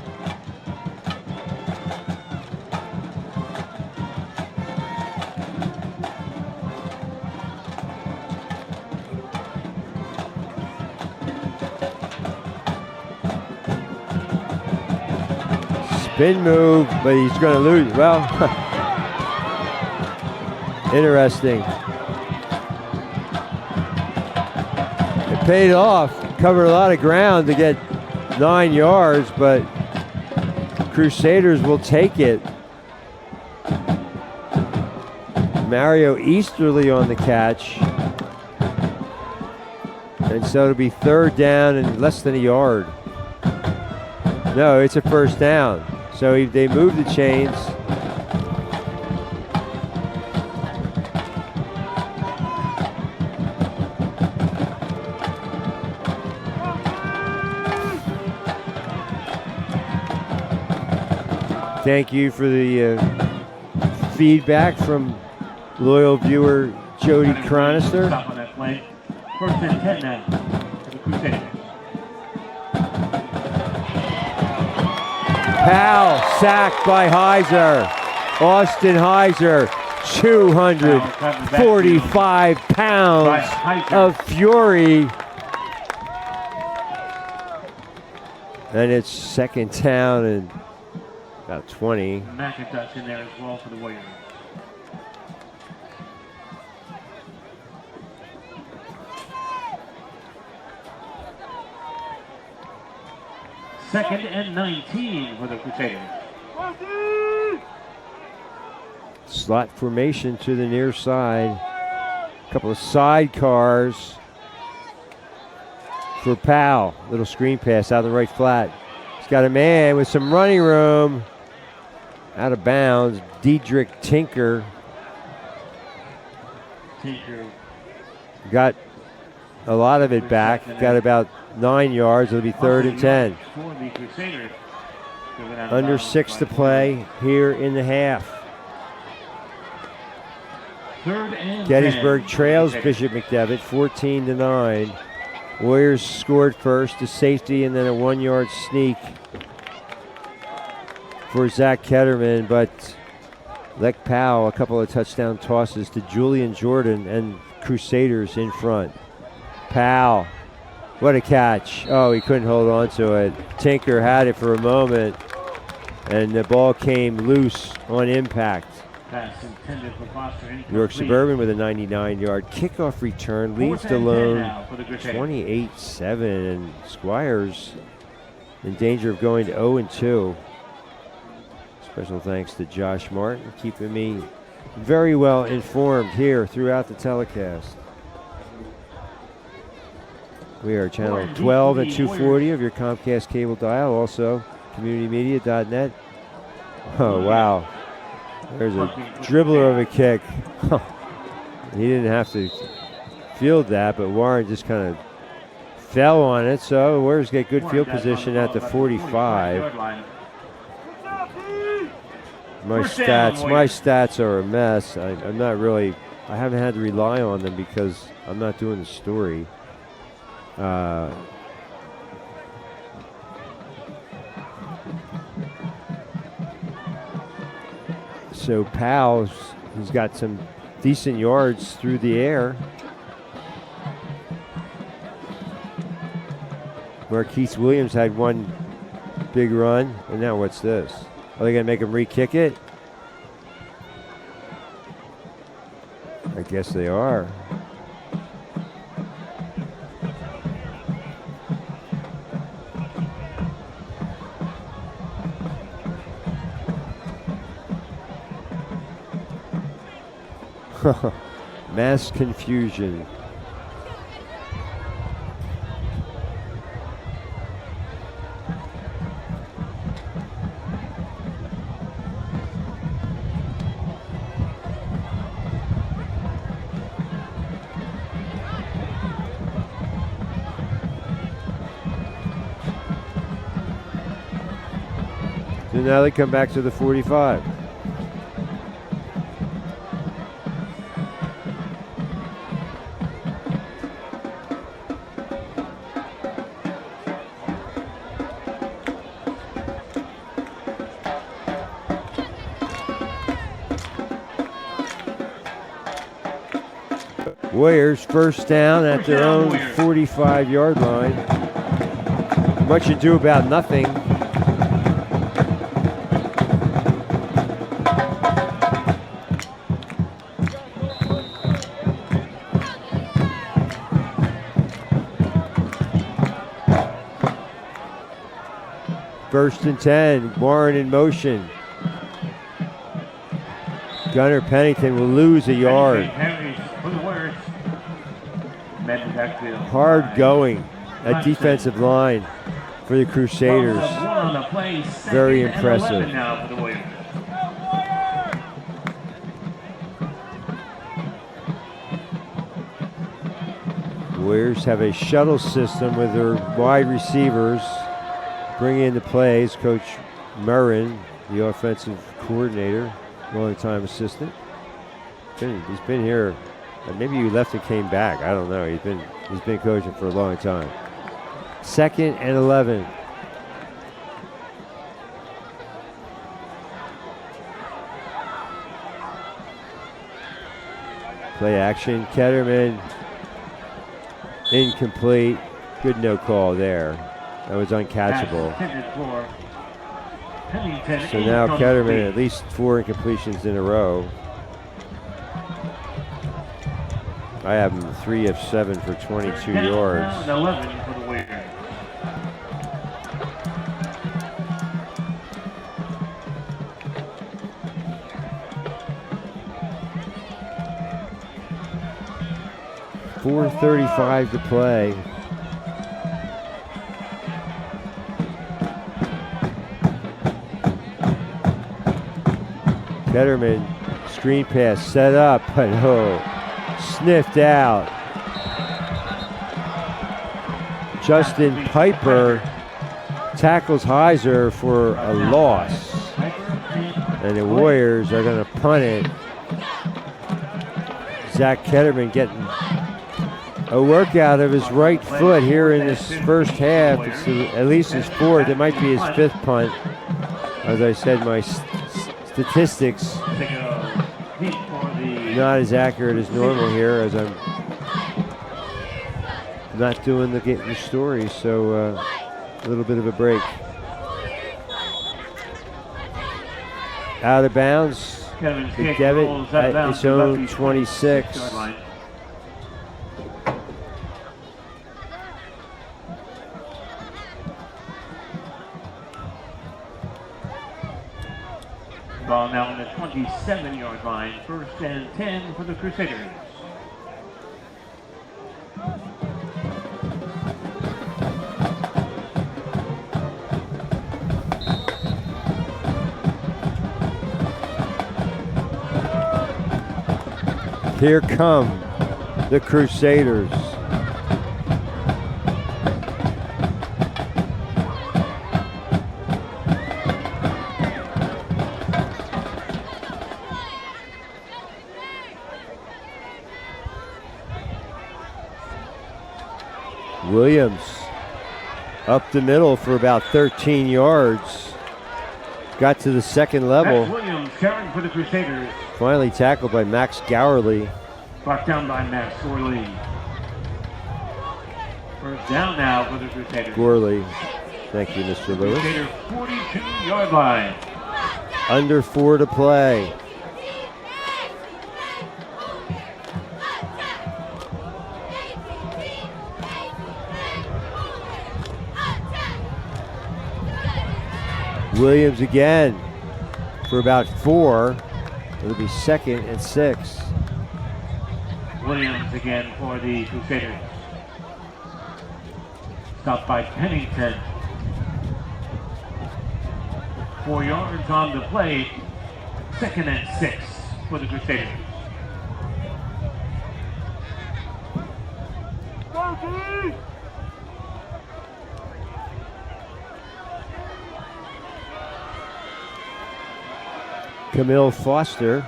Spin move, but he's going to lose. Well, interesting. It paid off. Covered a lot of ground to get 9 yards, but Crusaders will take it. Mario Easterly on the catch. And so it'll be 3rd down and less than a yard. No, it's a 1st down. So they move the chains. Thank you for the feedback from loyal viewer Jody Cronister. 1st and 10 now for the Crusaders. Powell sacked by Heiser. Austin Heiser, 245 pounds of fury. And it's 2nd down and about 20. McIntosh in there as well for the Warriors. Second and 19 for the Crusaders. Slot formation to the near side. A couple of sidecars for Powell. Little screen pass out of the right flat. He's got a man with some running room. Out of bounds. Diedrich Tinker. Tinker got a lot of it back. Got about 9 yards. It'll be 3rd and 10. For the Crusaders. Under 6 to play here in the half. 3rd and Gettysburg 10. trails Bishop McDevitt 14-9. Warriors scored first, a safety and then a 1-yard sneak for Zach Ketterman, but Lek Powell, a couple of touchdown tosses to Julian Jordan and Crusaders in front. Powell, what a catch. Oh, he couldn't hold on to it. Tinker had it for a moment, and the ball came loose on impact. Pass intended for Foster, incomplete. York Suburban with a 99-yard kickoff return leads Delone 28-7, and Squires in danger of going to 0-2. Special thanks to Josh Martin, keeping me very well informed here throughout the telecast. We are channel 12 and 240 of your Comcast cable dial, also communitymedia.net. Oh, wow. There's a dribbler of a kick. He didn't have to field that, but Warren just kind of fell on it. So Warriors get good field position at the 45. My stats are a mess. I'm not really, I haven't had to rely on them because I'm not doing the story. So Powell, he's got some decent yards through the air. Marquise Williams had one big run, and now what's this? Are they going to make him re-kick it? I guess they are. Mass confusion. So now they come back to the 45. Warriors first down at their own 45-yard line. Much ado about nothing. First and 10, Warren in motion. Gunnar Pennington will lose a yard. Hard going at defensive line for the Crusaders. Very impressive. Warriors have a shuttle system with their wide receivers bringing in the plays. Coach Murrin, the offensive coordinator, longtime assistant. He's been here. Maybe he left and came back. I don't know. He's been coaching for a long time. 2nd and 11. Play action. Ketterman incomplete. Good no call there. That was uncatchable. So now Ketterman at least 4 incompletions in a row. I have him 3 of 7 for 22 yards. 11 for the Warriors. .435 to play. Ketterman, screen pass set up, but sniffed out. Justin Piper tackles Heiser for a loss. And the Warriors are going to punt it. Zach Ketterman getting a workout of his right foot here in this first half. It's at least his fourth. It might be his fifth punt. As I said, my statistics not as accurate as normal here, as I'm not doing the story, so a little bit of a break. Out of bounds. McDevitt at his own 26. Ball now on the 27-yard line. 1st and 10 for the Crusaders. Here come the Crusaders. Williams up the middle for about 13 yards. Got to the second level. That's Williams carrying for the Crusaders. Finally tackled by Max Gowerly. Brought down by Max Gowerly. 1st down now for the Crusaders. Gowerly. Thank you, Mr. Lewis. Crusaders 42-yard line. Under 4 to play. Williams again for about 4. It'll be 2nd and 6. Williams again for the Crusaders. Stopped by Pennington. 4 yards on the play. 2nd and 6 for the Crusaders. Camille Foster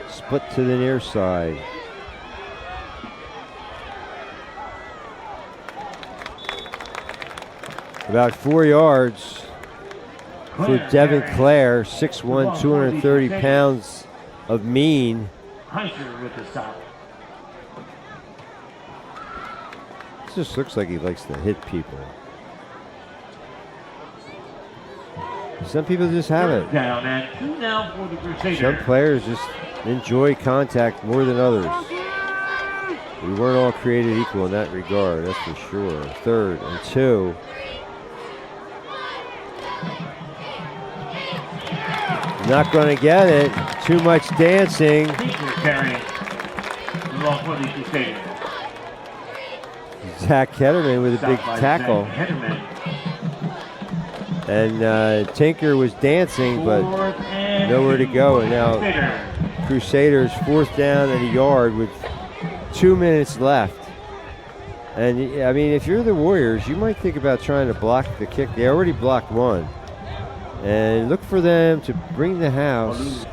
split to the near side. About 4 yards for Devin Clare, 6'1", 230 pounds of mean. Heiser with the stop. This just looks like he likes to hit people. Some people just have it. Down and 2 now for the Crusaders. Some players just enjoy contact more than others. We weren't all created equal in that regard, that's for sure. 3rd and 2. Not going to get it. Too much dancing. Carrying the ball for the Crusaders. Zach Ketterman with a big tackle. And Tinker was dancing, but nowhere to go. And now Crusaders 4th down and a yard with 2 minutes left. And I mean, if you're the Warriors, you might think about trying to block the kick. They already blocked one. And look for them to bring the house.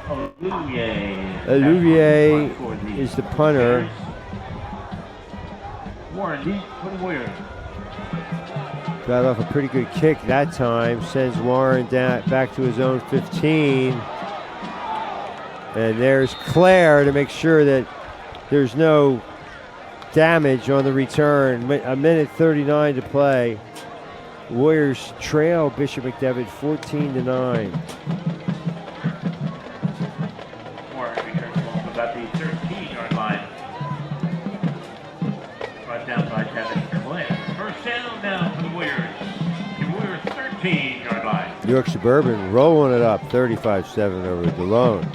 Olivier is the punter. Warren deep for the Warriors. Got off a pretty good kick that time. Sends Warren down back to his own 15. And there's Clare to make sure that there's no damage on the return. 1:39 to play. Warriors trail Bishop McDevitt 14-9. Warren returns the ball about the 13-yard line. Brought down by Devin Clare. 1st down now for the Warriors. The Warriors 13-yard line. York Suburban rolling it up 35-7 over DeLone.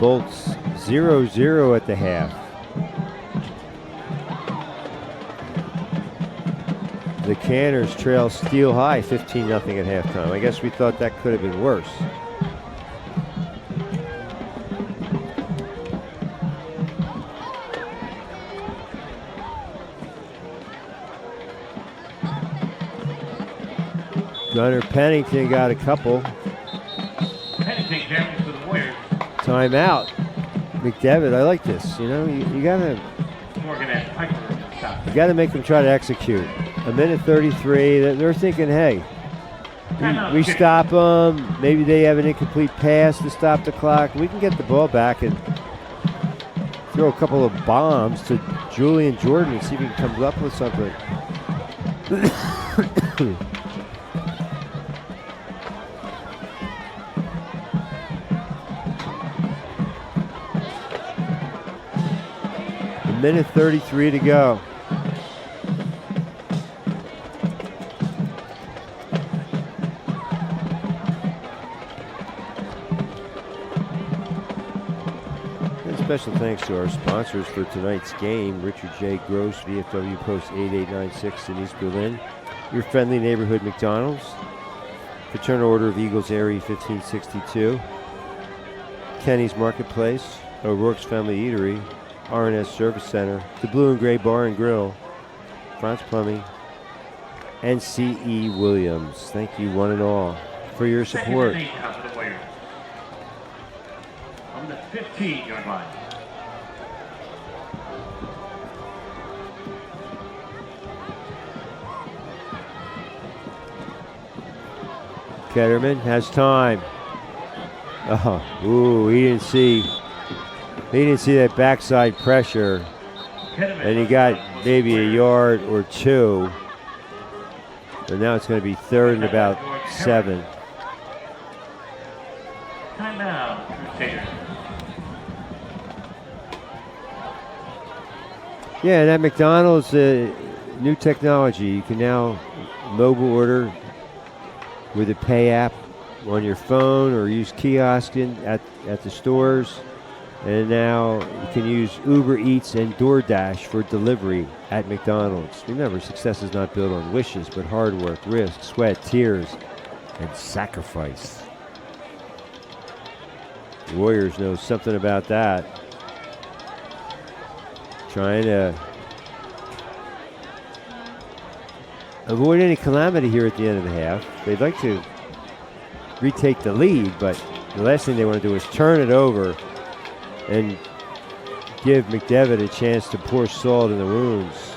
Bolts 0-0 at the half. The Canners trail Steel High 15-0 at halftime. I guess we thought that could have been worse. Gunnar Pennington got a couple. Pennington carries for the Warriors. Timeout. McDevitt, I like this. You know, you gotta. Morgan and Piper in the stop. You gotta make them try to execute. A minute 33. They're thinking, hey, we stop them. Maybe they have an incomplete pass to stop the clock. We can get the ball back and throw a couple of bombs to Julian Jordan and see if he can come up with something. A minute 33 to go. Special thanks to our sponsors for tonight's game, Richard J. Gross, VFW Post 8896 in East Berlin, your friendly neighborhood McDonald's, Fraternal Order of Eagles Area 1562, Kenny's Marketplace, O'Rourke's Family Eatery, R&S Service Center, the Blue and Gray Bar and Grill, Franz Plumbing, and C.E. Williams. Thank you one and all for your support. On the 15-yard line. Ketterman has time. Oh, ooh, he didn't see that backside pressure, and he got maybe a yard or two. But now it's going to be third and about 7. Timeout, Crusaders. Yeah, and at McDonald's, new technology. You can now mobile order with a pay app on your phone or use kiosking at the stores. And now you can use Uber Eats and DoorDash for delivery at McDonald's. Remember, success is not built on wishes, but hard work, risk, sweat, tears, and sacrifice. The Warriors know something about that. Trying to avoid any calamity here at the end of the half. They'd like to retake the lead, but the last thing they want to do is turn it over and give McDevitt a chance to pour salt in the wounds.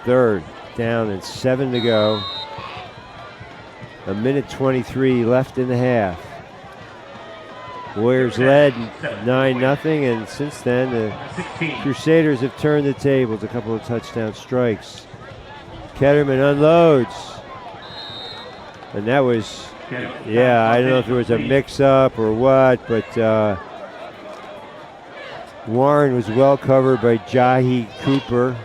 Third down and 7 to go. A minute 23 left in the half. Warriors led 9-0, and since then the Crusaders have turned the tables. A couple of touchdown strikes. Ketterman unloads. And that was, yeah, I don't know if it was a mix-up or what, but Warren was well covered by Jahi Cooper.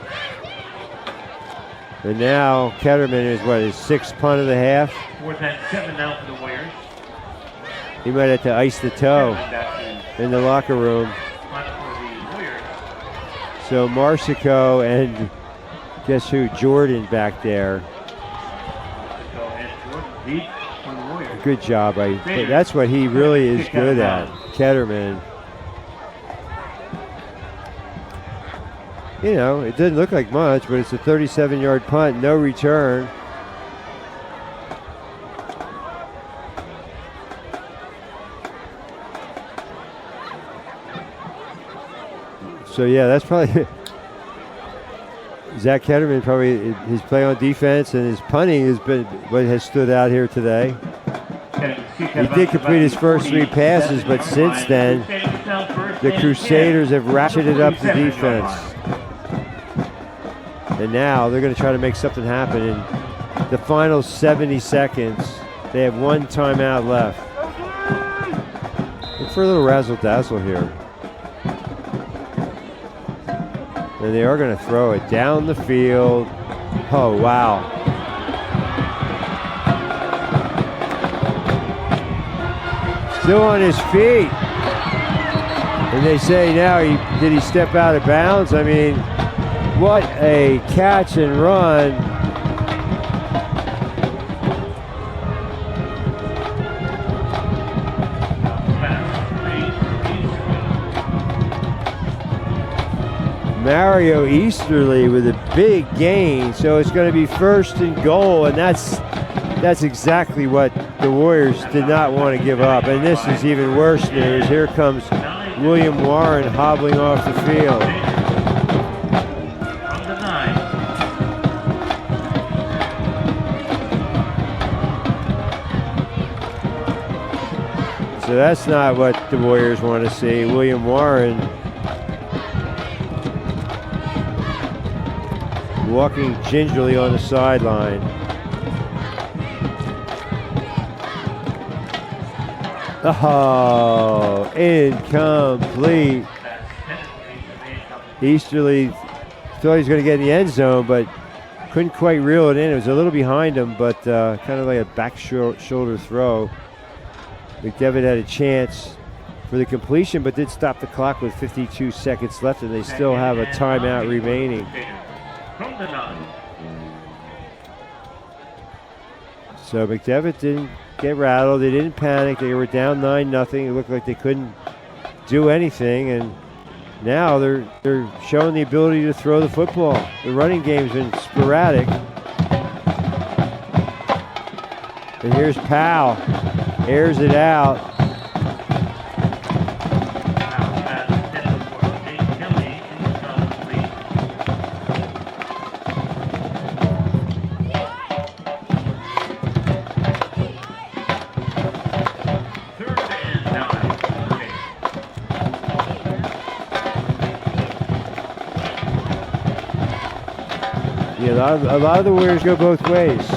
And now Ketterman is, his 6th punt of the half? 4th and 7 now for the Warriors. He might have to ice the toe in the locker room. So Marsico and guess who? Jordan back there. Good job. That's what he really is good at, Ketterman. You know, it didn't look like much, but it's a 37-yard punt, no return. So yeah, that's probably Zach Ketterman. Probably his play on defense and his punting has been what has stood out here today. He did complete his first 3 passes, but since then, the Crusaders have ratcheted up the defense. And now they're going to try to make something happen in the final 70 seconds. They have 1 timeout left. Look for a little razzle-dazzle here. And they are going to throw it down the field. Oh, wow. Still on his feet. And they say now, did he step out of bounds? I mean, what a catch and run. Mario Easterly with a big gain, so it's going to be 1st and goal, and that's exactly what the Warriors did not want to give up. And this is even worse news. Here comes William Warren hobbling off the field. So that's not what the Warriors want to see. William Warren walking gingerly on the sideline. Oh, incomplete. Easterly thought he was going to get in the end zone, but couldn't quite reel it in. It was a little behind him, but kind of like a back shoulder throw. McDevitt had a chance for the completion, but did stop the clock with 52 seconds left, and they still have a timeout remaining. So McDevitt didn't get rattled. They didn't panic. They were down 9-0. It looked like they couldn't do anything, and now they're showing the ability to throw the football. The running game's been sporadic. And here's Powell. Airs it out. Yeah, a lot of the Warriors go both ways.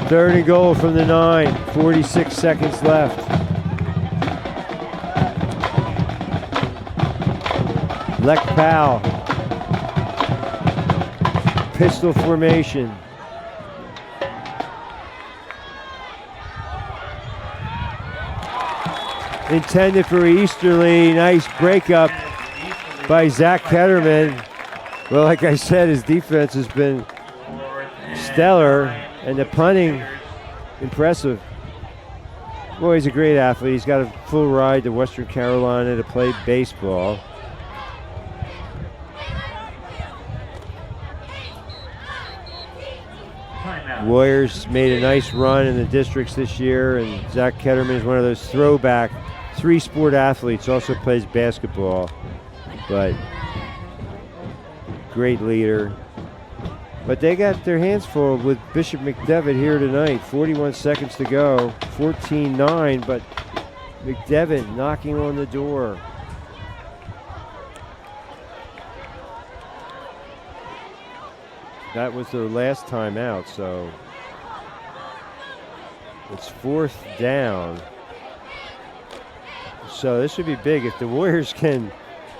Third and goal from the 9, 46 seconds left. Lek Powell. Pistol formation. Intended for Easterly. Nice breakup by Zach Ketterman. Well, like I said, his defense has been stellar. And the punting, impressive. Boy, he's a great athlete. He's got a full ride to Western Carolina to play baseball. Warriors made a nice run in the districts this year, and Zach Ketterman is one of those throwback three-sport athletes, also plays basketball, but great leader. But they got their hands full with Bishop McDevitt here tonight. 41 seconds to go, 14-9, but McDevitt knocking on the door. That was their last time out, so it's 4th down. So this would be big if the Warriors can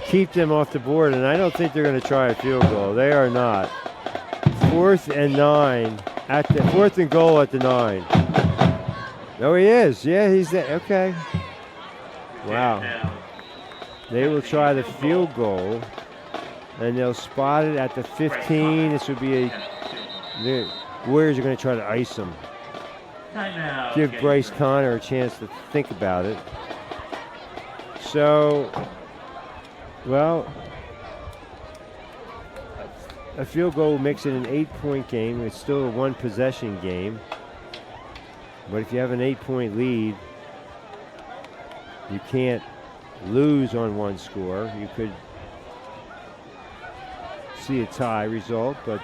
keep them off the board, and I don't think they're going to try a field goal. They are not. 4th and 9 at the 4th and goal at the 9. No, he is. Yeah, he's there. Okay. Wow. They will try the field goal, and they'll spot it at the 15. This would be the Warriors are going to try to ice them. Give Bryce Connor a chance to think about it. So, well, a field goal makes it an 8-point game. It's still a one-possession game. But if you have an 8-point lead, you can't lose on one score. You could see a tie result, but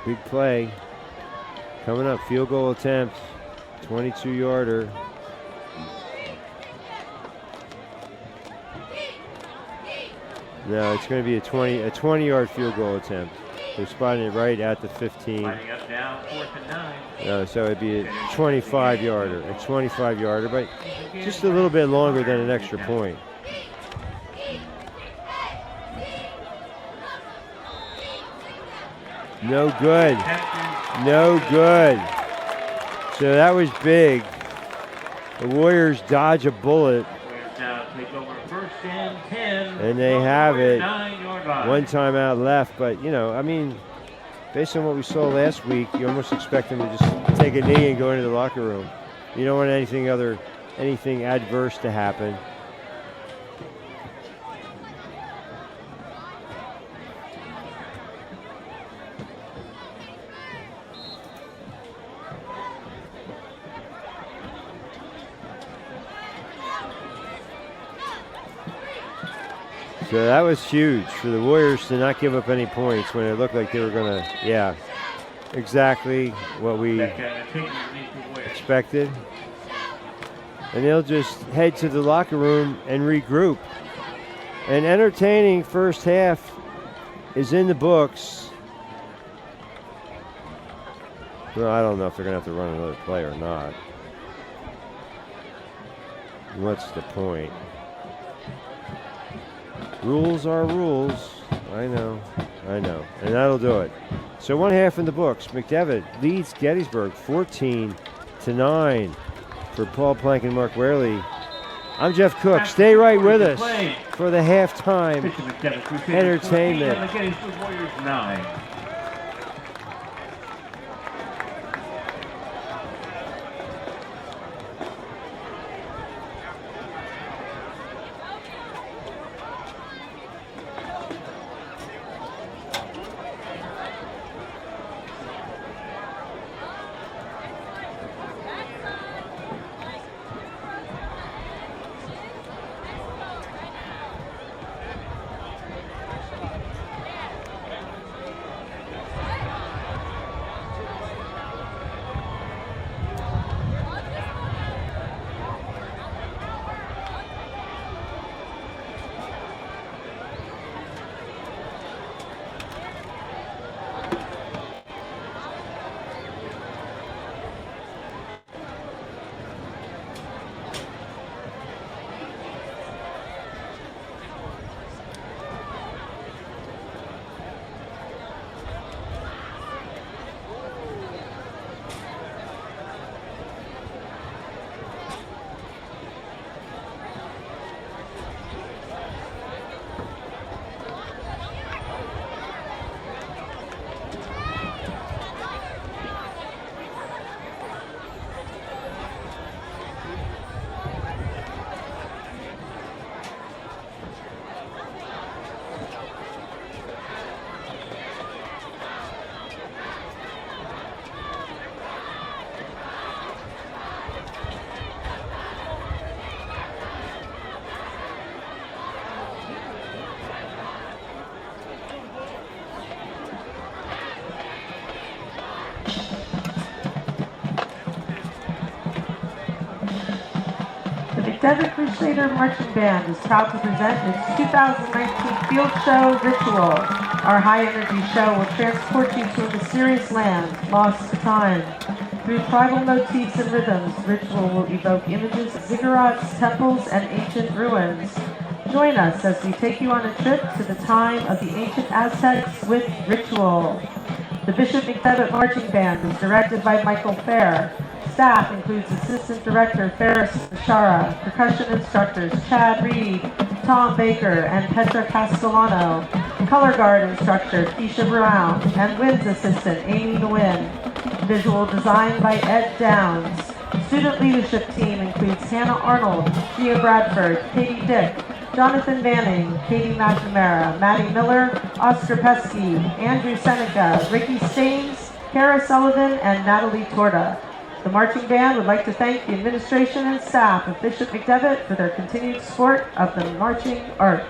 big play coming up. Field goal attempt, 22-yarder. No, it's going to be a 20-yard field goal attempt. They're spotting it right at the 15. Lining up now, 4th and 9. So it'd be a 25-yarder, but just a little bit longer than an extra point. No good. No good. So that was big. The Warriors dodge a bullet. Now take over 1st and 10. And they have it. 9-yard line. One timeout left, but you know, I mean, based on what we saw last week, you almost expect them to just take a knee and go into the locker room. You don't want anything adverse to happen. So that was huge for the Warriors to not give up any points when it looked like they were going to, yeah, exactly what we expected. And they'll just head to the locker room and regroup. An entertaining first half is in the books. Well, I don't know if they're going to have to run another play or not. What's the point? Rules are rules. I know. And that'll do it. So 1 half in the books. McDevitt leads Gettysburg 14-9 for Paul Plank and Mark Wehrle. I'm Jeff Cook. Stay right with us for the halftime entertainment. The Gettysburg Warriors 9. McDevitt Crusader Marching Band is proud to present its 2019 field show, Ritual. Our high-energy show will transport you to a mysterious land, lost to time. Through tribal motifs and rhythms, Ritual will evoke images of ziggurats, temples, and ancient ruins. Join us as we take you on a trip to the time of the ancient Aztecs with Ritual. The Bishop McDevitt Marching Band is directed by Michael Fair. Staff includes Assistant Director Ferris Shara, percussion instructors Chad Reed, Tom Baker, and Petra Castellano, color guard instructor Keisha Brown, and winds assistant Amy Nguyen. Visual design by Ed Downs. Student leadership team includes Hannah Arnold, Gia Bradford, Katie Dick, Jonathan Manning, Katie McNamara, Maddie Miller, Oscar Pesky, Andrew Seneca, Ricky Staines, Kara Sullivan, and Natalie Torda. The marching band would like to thank the administration and staff of Bishop McDevitt for their continued support of the marching arts.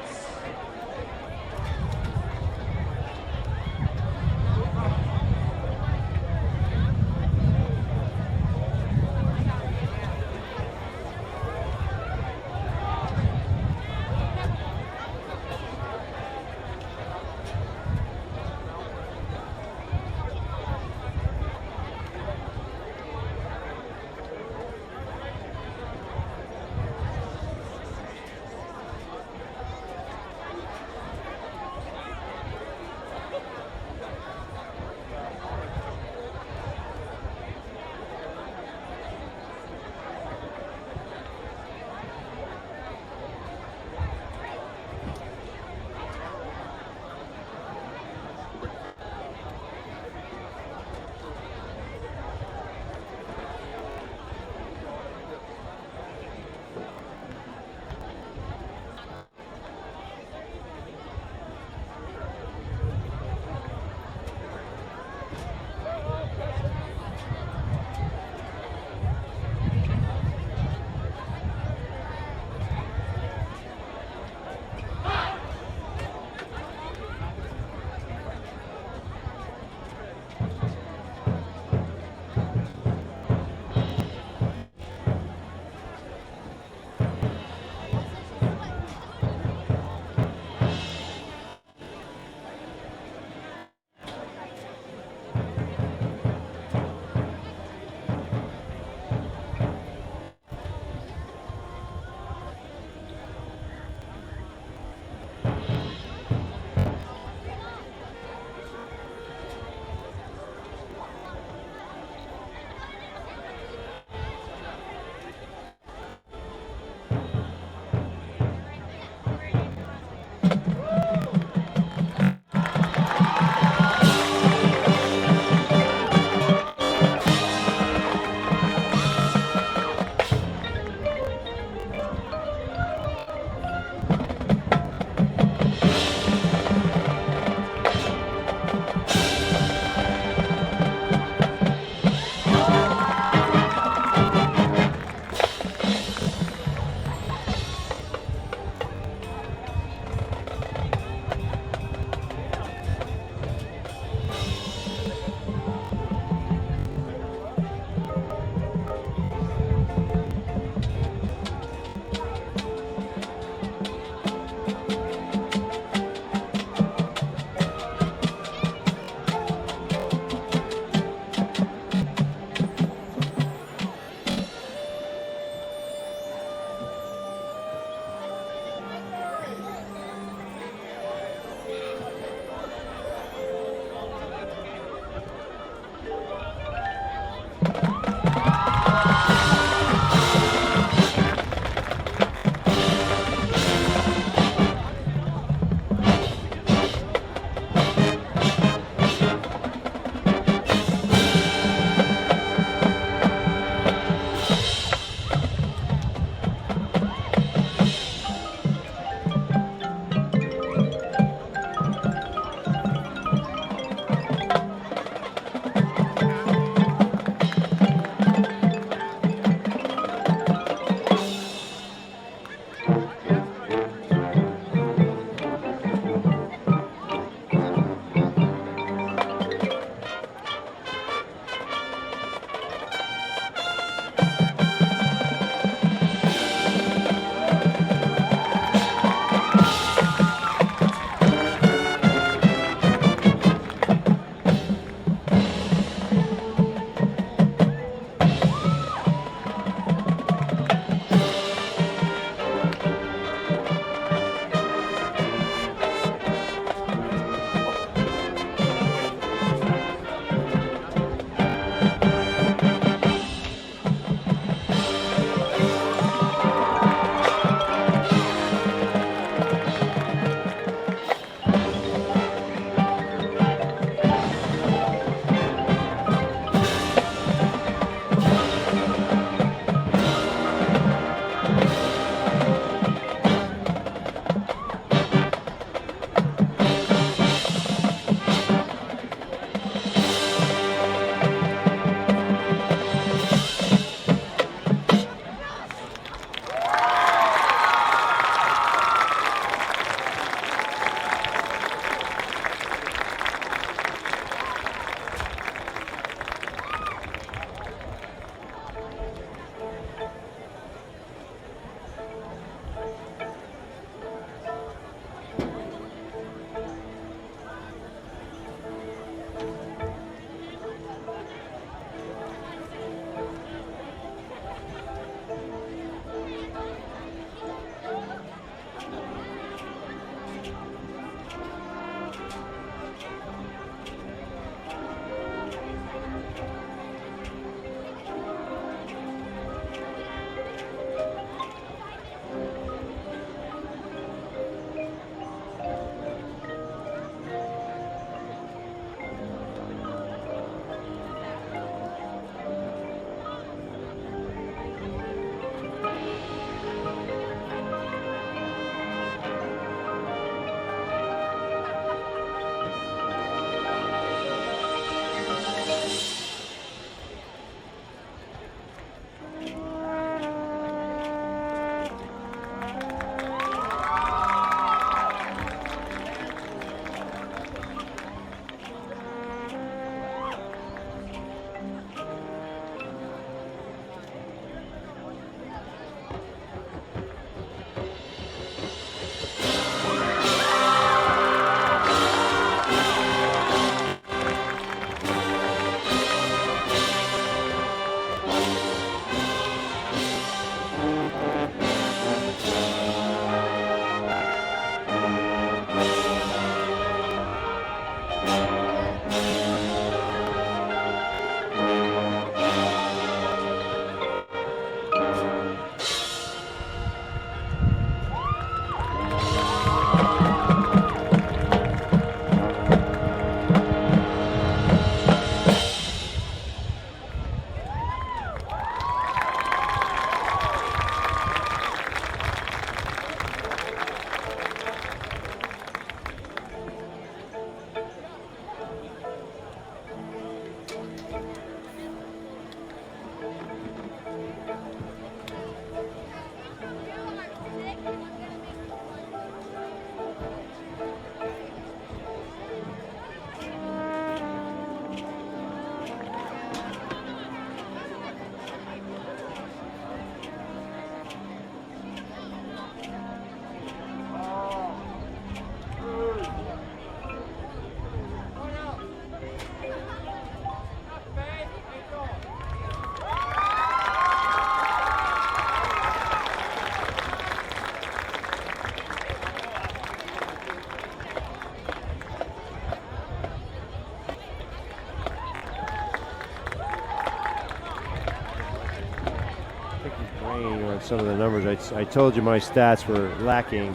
brain on some of the numbers. I told you my stats were lacking.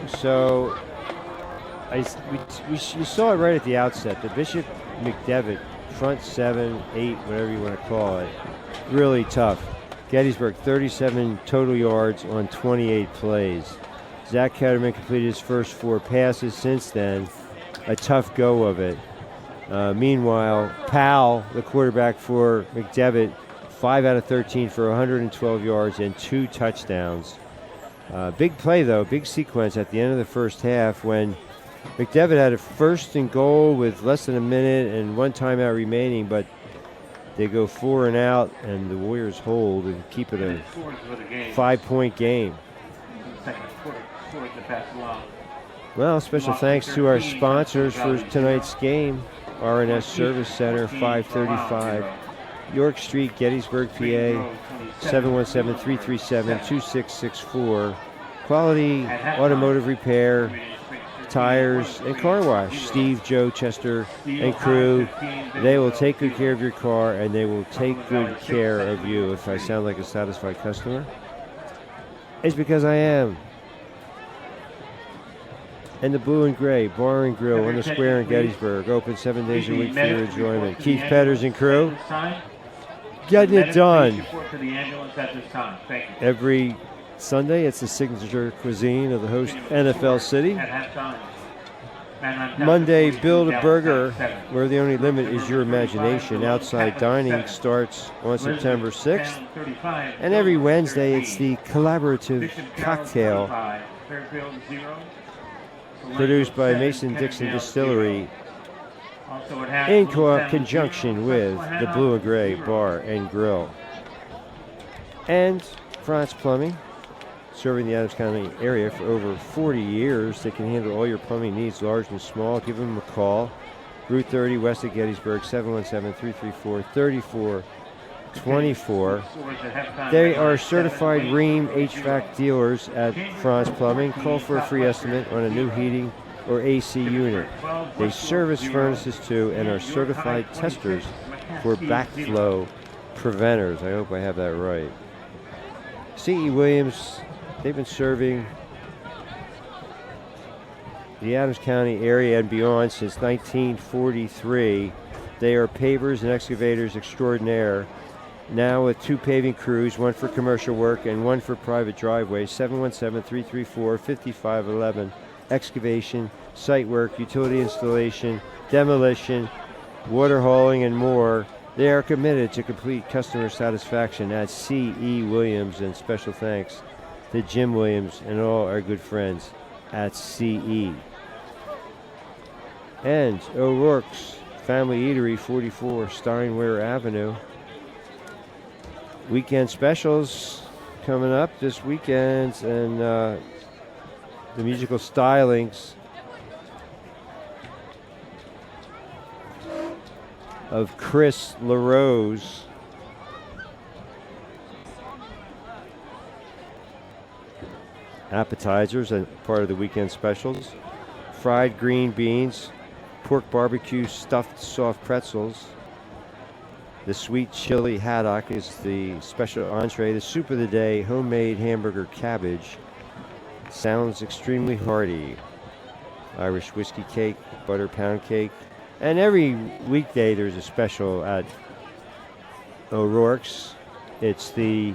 So you saw it right at the outset. The Bishop McDevitt, front 7, 8, whatever you want to call it, really tough. Gettysburg, 37 total yards on 28 plays. Zach Ketterman completed his first 4 passes since then. A tough go of it. Meanwhile, Powell, the quarterback for McDevitt, 5 out of 13 for 112 yards and 2 touchdowns. Big play, though, big sequence at the end of the first half when McDevitt had a 1st and goal with less than a minute and 1 timeout remaining, but they go 4 and out, and the Warriors hold and keep it a 5-point game. Well, special thanks to our sponsors for tonight's game. R&S Service Center, 535 York Street, Gettysburg, PA, 717-337-2664. Quality automotive repair, tires, and car wash. Steve, Joe, Chester, and crew. They will take good care of your car, and they will take good care of you. If I sound like a satisfied customer, it's because I am. And the Blue and Gray Bar and Grill on the square in Gettysburg, open 7 days a week for your enjoyment. Keith Petters and crew, getting it done. Every Sunday, it's the signature cuisine of the host NFL city. Monday, build a burger where the only limit is your imagination. Outside dining starts on September 6th. And every Wednesday, it's the collaborative cocktail produced by Mason-Dixon Distillery in conjunction with the Blue and Gray Bar and Grill. And France Plumbing, serving the Adams County area for over 40 years. They can handle all your plumbing needs, large and small. Give them a call. Route 30 west of Gettysburg, 717-334-3424. They are certified Rheem HVAC dealers at France Plumbing. Call for a free estimate on a new heating or AC unit. They service furnaces too and are certified testers for backflow preventers. I hope I have that right. C.E. Williams, they've been serving the Adams County area and beyond since 1943. They are pavers and excavators extraordinaire. Now with 2 paving crews, 1 for commercial work and 1 for private driveways. 717-334-5511. Excavation, site work, utility installation, demolition, water hauling, and more. They are committed to complete customer satisfaction at C.E. Williams, and special thanks to Jim Williams and all our good friends at CE. And O'Rourke's Family Eatery, 44 Steinway Avenue. Weekend specials coming up this weekend, and the musical stylings of Chris LaRose. Appetizers and part of the weekend specials. Fried green beans, pork barbecue stuffed soft pretzels. The sweet chili haddock is the special entree. The soup of the day, homemade hamburger cabbage. Sounds extremely hearty. Irish whiskey cake, butter pound cake. And every weekday there's a special at O'Rourke's. It's the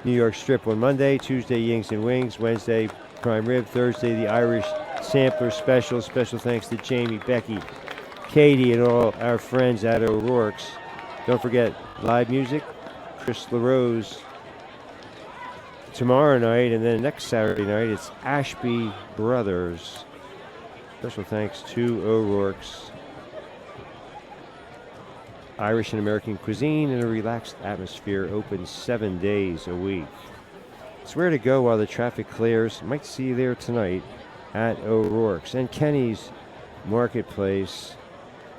New York Strip on Monday, Tuesday Yings and Wings, Wednesday prime rib, Thursday the Irish sampler special. Special thanks to Jamie, Becky, Katie, and all our friends at O'Rourke's. Don't forget live music, Chris LaRose tomorrow night, and then next Saturday night it's Ashby Brothers. Special thanks to O'Rourke's. Irish and American cuisine in a relaxed atmosphere, open 7 days a week. It's where to go while the traffic clears. Might see you there tonight at O'Rourke's. And Kenny's Marketplace.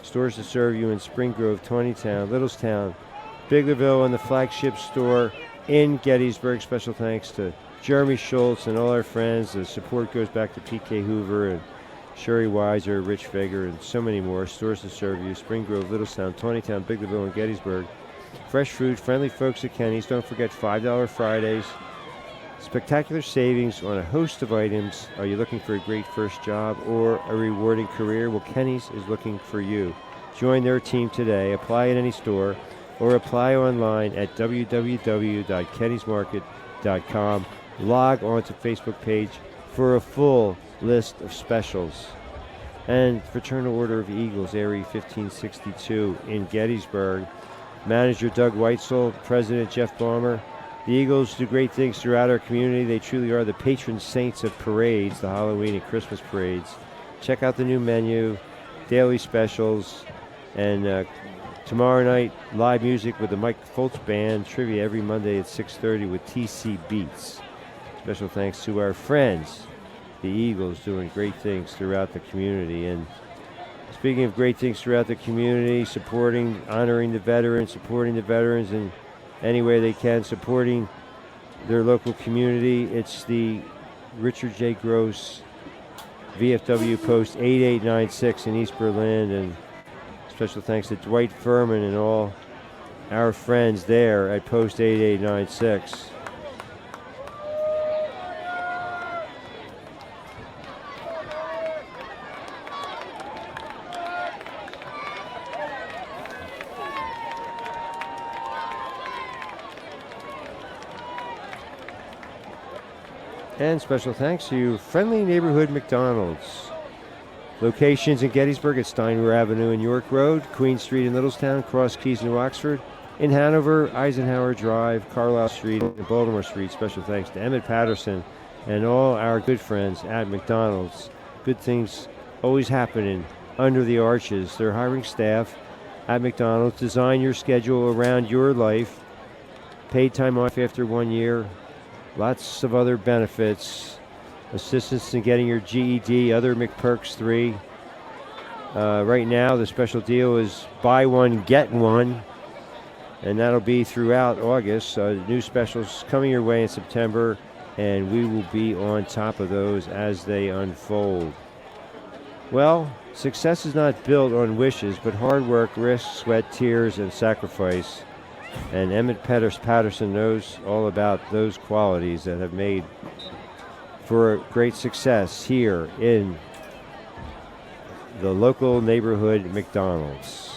Stores to serve you in Spring Grove, Tawnytown, Littlestown, Biglerville, and the flagship store in Gettysburg. Special thanks to Jeremy Schultz and all our friends. The support goes back to P.K. Hoover and Sherry Weiser, Rich Fager, and so many more. Stores to serve you, Spring Grove, Littlestown, Tawnytown, Biglerville, and Gettysburg. Fresh food, friendly folks at Kenny's. Don't forget $5 Fridays. Spectacular savings on a host of items. Are you looking for a great first job or a rewarding career? Well, Kenny's is looking for you. Join their team today. Apply at any store or apply online at www.kennysmarket.com. Log on to Facebook page for a full list of specials. And Fraternal Order of Eagles, Area 1562 in Gettysburg. Manager Doug Weitzel, President Jeff Balmer. The Eagles do great things throughout our community. They truly are the patron saints of parades, the Halloween and Christmas parades. Check out the new menu, daily specials, and tomorrow night, live music with the Mike Foltz Band, trivia every Monday at 6:30 with TC Beats. Special thanks to our friends, the Eagles, doing great things throughout the community. And speaking of great things throughout the community, supporting, honoring the veterans, supporting the veterans in any way they can, supporting their local community. It's the Richard J. Gross VFW Post 8896 in East Berlin, and special thanks to Dwight Furman and all our friends there at Post 8896. And special thanks to Friendly Neighborhood McDonald's. Locations in Gettysburg at Steinwehr Avenue and York Road, Queen Street in Littlestown, Cross Keys in Roxford. In Hanover, Eisenhower Drive, Carlisle Street, and Baltimore Street. Special thanks to Emmett Patterson and all our good friends at McDonald's. Good things always happening under the arches. They're hiring staff at McDonald's. Design your schedule around your life. Paid time off after 1 year. Lots of other benefits. Assistance in getting your GED, other McPerks 3. Right now, the special deal is buy one, get one. And that'll be throughout August. New specials coming your way in September, and we will be on top of those as they unfold. Well, success is not built on wishes, but hard work, risk, sweat, tears, and sacrifice. And Emmett Patterson knows all about those qualities that have made for great success here in the local neighborhood McDonald's.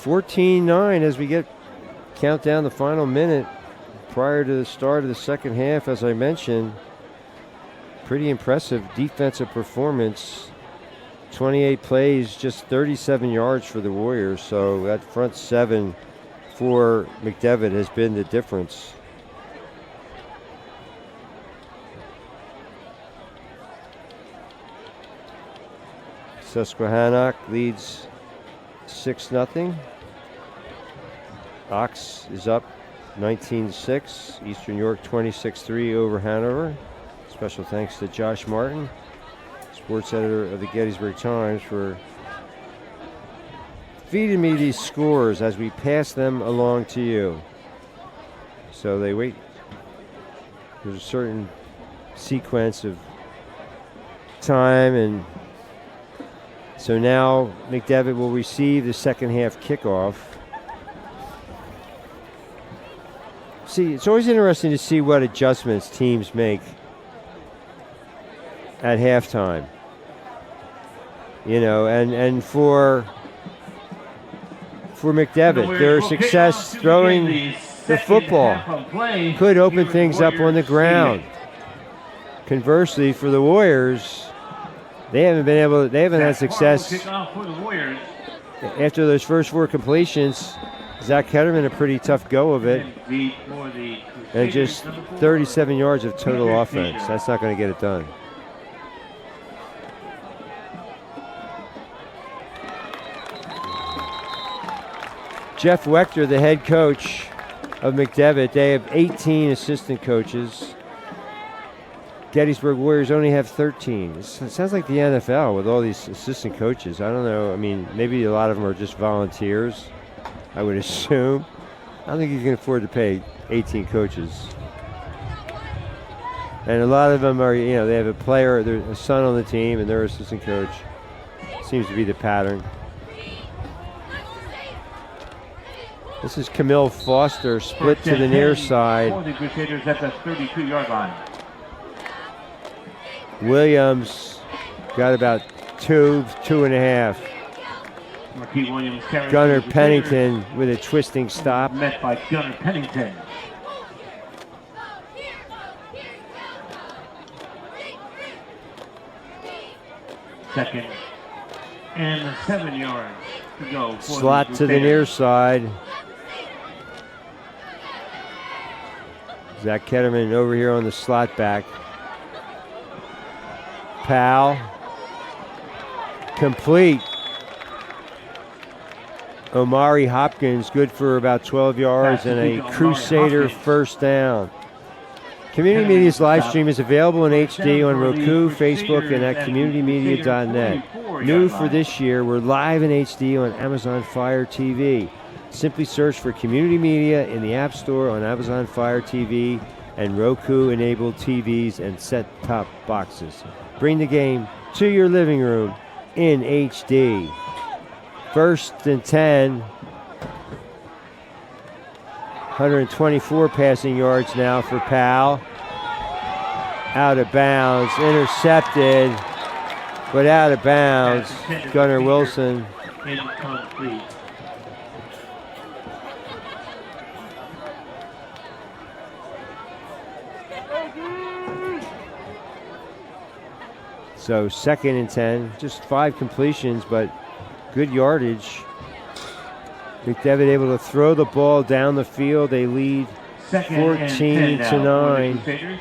(14-9) as we count down the final minute prior to the start of the second half. As I mentioned, pretty impressive defensive performance. 28 plays, just 37 yards for the Warriors. So that front seven for McDevitt has been the difference. Susquehannock leads 6-0. Ox is up 19-6. Eastern York 26-3 over Hanover. Special thanks to Josh Martin, sports editor of the Gettysburg Times, for feeding me these scores as we pass them along to you. So they wait. There's a certain sequence of time, and so now McDevitt will receive the second half kickoff. See, it's always interesting to see what adjustments teams make at halftime. You know, and for McDevitt, their success throwing the football could open things up on the ground. Conversely, for the Warriors, they haven't had success after those first four completions. Zach Ketterman, a pretty tough go of it, and just 37 yards of total offense. That's not going to get it done. Jeff Wechter, the head coach of McDevitt. They have 18 assistant coaches. Gettysburg Warriors only have 13. It sounds like the NFL with all these assistant coaches. I don't know. I mean, maybe a lot of them are just volunteers, I would assume. I don't think you can afford to pay 18 coaches. And a lot of them are, they have a player, a son on the team, and their assistant coach. Seems to be the pattern. This is Camille Foster, split to the near side. For the Crusaders at the 32-yard line. Williams got about 2.5. Marquis Williams carries Gunnar the Pennington with a twisting stop. Met by Gunnar Pennington. Second and 7 yards to go. For Slot the to the near side. Zach Ketterman over here on the slot back. Powell. Complete. Omari Hopkins, good for about 12 yards and a Crusader first down. Community Media's live stream is available in HD on Roku, Facebook, and at communitymedia.net. New for this year, we're live in HD on Amazon Fire TV. Simply search for Community Media in the App Store on Amazon Fire TV and Roku-enabled TVs and set-top boxes. Bring the game to your living room in HD. First and 10. 124 passing yards now for Powell. Out of bounds, intercepted, but out of bounds. Gunnar Wilson. Incomplete. So 2nd and 10, just 5 completions, but good yardage. McDevitt able to throw the ball down the field. They lead 14-9.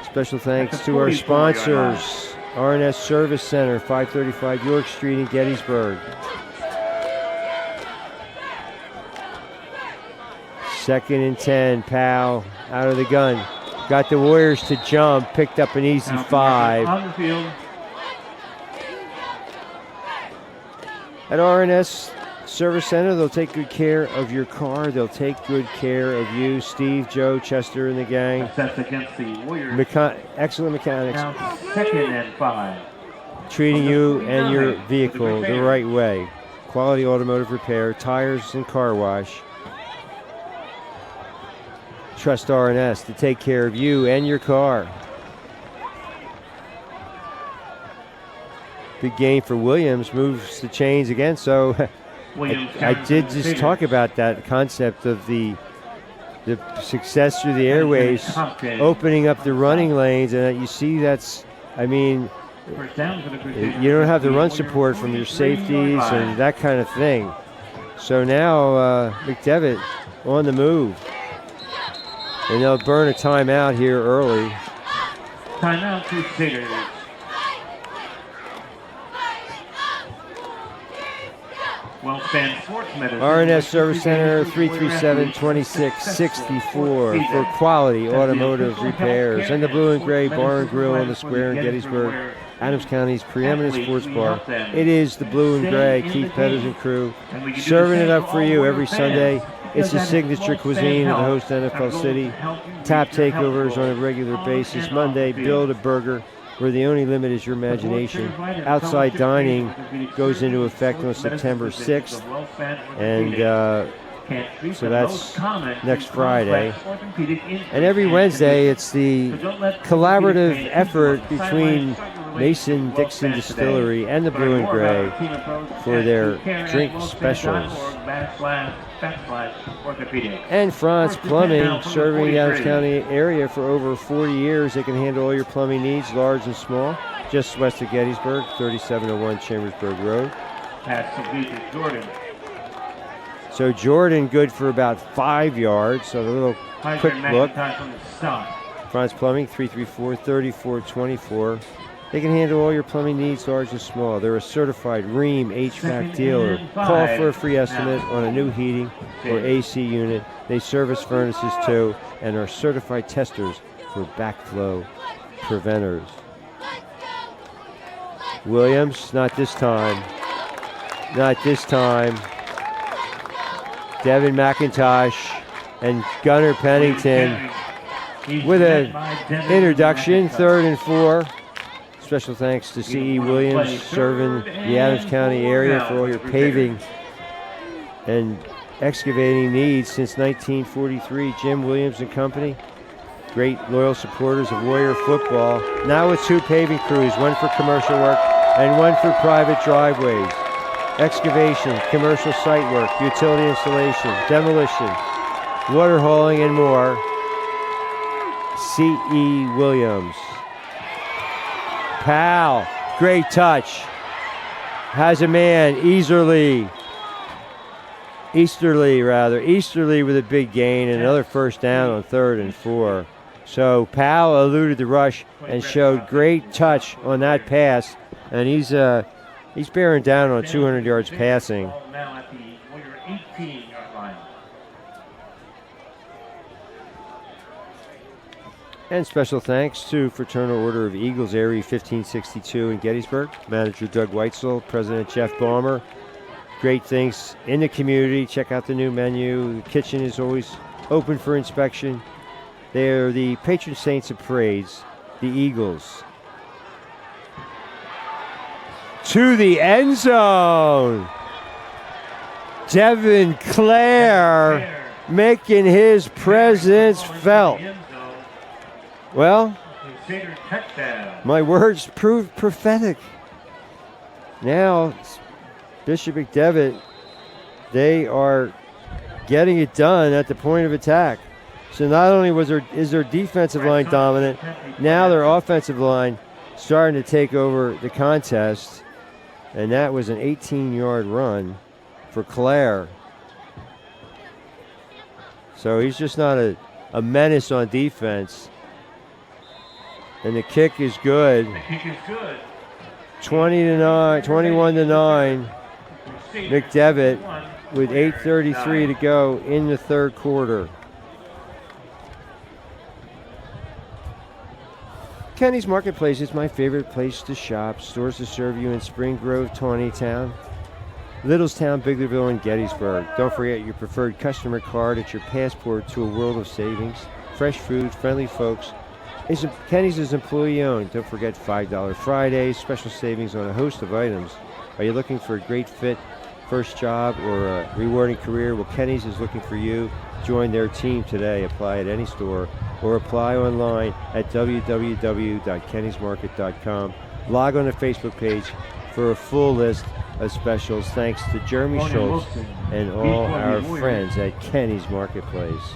Special thanks to our sponsors, R&S Service Center, 535 York Street in Gettysburg. 2nd and 10, Powell out of the gun. Got the Warriors to jump, picked up an easy 5. On the field. At R&S Service Center, they'll take good care of your car. They'll take good care of you, Steve, Joe, Chester, and the gang. That's against the Warriors. Excellent mechanics. Now 2nd and 5. Treating you and your vehicle the right way. Quality automotive repair, tires and car wash. Trust R&S to take care of you and your car. Big game for Williams, moves the chains again. So I did just talk about that concept of the success through the airways, opening up the running lanes, and you see that's, I mean, you don't have the run support from your safeties and that kind of thing. So now McDevitt on the move. And they'll burn a timeout here early. Timeout Crusaders. R&S Service Center, 337-2664 for quality automotive repairs. And the Blue and Gray Bar and Grill on the square in Gettysburg, Adams County's preeminent sports bar. It is the Blue and Gray, Keith Petters and crew, serving it up for you every Sunday. It's the signature cuisine of the host NFL city. Tap takeovers on a regular basis. Monday, build a burger, where the only limit is your imagination. Outside dining goes into effect on September 6th. And so that's next Friday. And every Wednesday, it's the collaborative effort between Mason-Dixon Distillery and the Blue and Gray for their drink specials. And Franz Plumbing, serving the Adams County area for over 40 years. They can handle all your plumbing needs, large and small. Just west of Gettysburg, 3701 Chambersburg Road. Pass to Jordan. So Jordan good for about 5 yards. So a little quick look. Franz Plumbing, 334-3424. They can handle all your plumbing needs, large and small. They're a certified Rheem HVAC dealer. Call for a free estimate on a new heating or AC unit. They service furnaces too and are certified testers for backflow preventers. Williams, not this time. Not this time. Devin McIntosh And Gunnar Pennington with an introduction, 3rd and 4. Special thanks to C.E. Williams, serving the Adams County area for all your paving and excavating needs since 1943. Jim Williams and Company, great loyal supporters of Warrior football. Now with 2 paving crews, one for commercial work and one for private driveways. Excavation, commercial site work, utility installation, demolition, water hauling, and more. C.E. Williams. Powell, great touch. Has a man, Easterly with a big gain and another first down on 3rd and 4. So Powell eluded the rush and showed great touch on that pass, and he's bearing down on 200 yards passing. Now at the Warrior 18-yard line. And special thanks to Fraternal Order of Eagles, Area 1562 in Gettysburg. Manager Doug Weitzel, President Jeff Baumer. Great things in the community. Check out the new menu. The kitchen is always open for inspection. They are the patron saints of parades, the Eagles. To the end zone. Devin Clare making his presence felt. Well, my words proved prophetic. Now, Bishop McDevitt, they are getting it done at the point of attack. So not only is their defensive line dominant, now their offensive line starting to take over the contest. And that was an 18-yard run for Clare. So he's just not a menace on defense. And the kick is good. 21 to 9. McDevitt with 8:33 to go in the 3rd quarter. Kenny's Marketplace is my favorite place to shop. Stores to serve you in Spring Grove, Tawnytown, Littlestown, Biglerville, and Gettysburg. Don't forget your preferred customer card. It's your passport to a world of savings. Fresh food, friendly folks. Kenny's is employee-owned. Don't forget $5 Fridays, special savings on a host of items. Are you looking for a great fit, first job, or a rewarding career? Well, Kenny's is looking for you. Join their team today. Apply at any store or apply online at www.kennysmarket.com. Log on the Facebook page for a full list of specials. Thanks to Jeremy Schultz and all our friends at Kenny's Marketplace.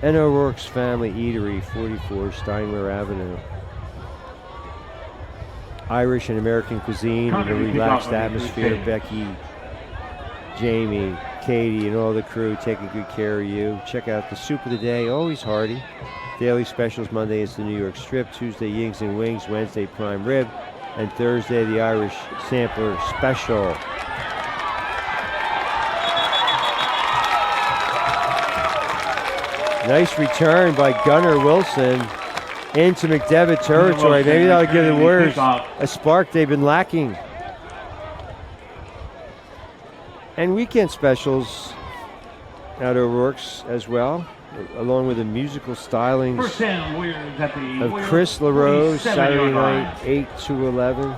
And O'Rourke's Family Eatery, 44 Steinway Avenue. Irish and American cuisine in a relaxed atmosphere. Becky, Jamie, Katie, and all the crew taking good care of you. Check out the soup of the day, always hearty. Daily specials, Monday is the New York Strip, Tuesday Yings and Wings, Wednesday Prime Rib, and Thursday the Irish Sampler Special. Nice return by Gunnar Wilson into McDevitt territory. Maybe that'll give the Warriors a spark they've been lacking. And weekend specials at O'Rourke's as well, along with the musical stylings of Chris LaRose, Saturday night, 8 to 11.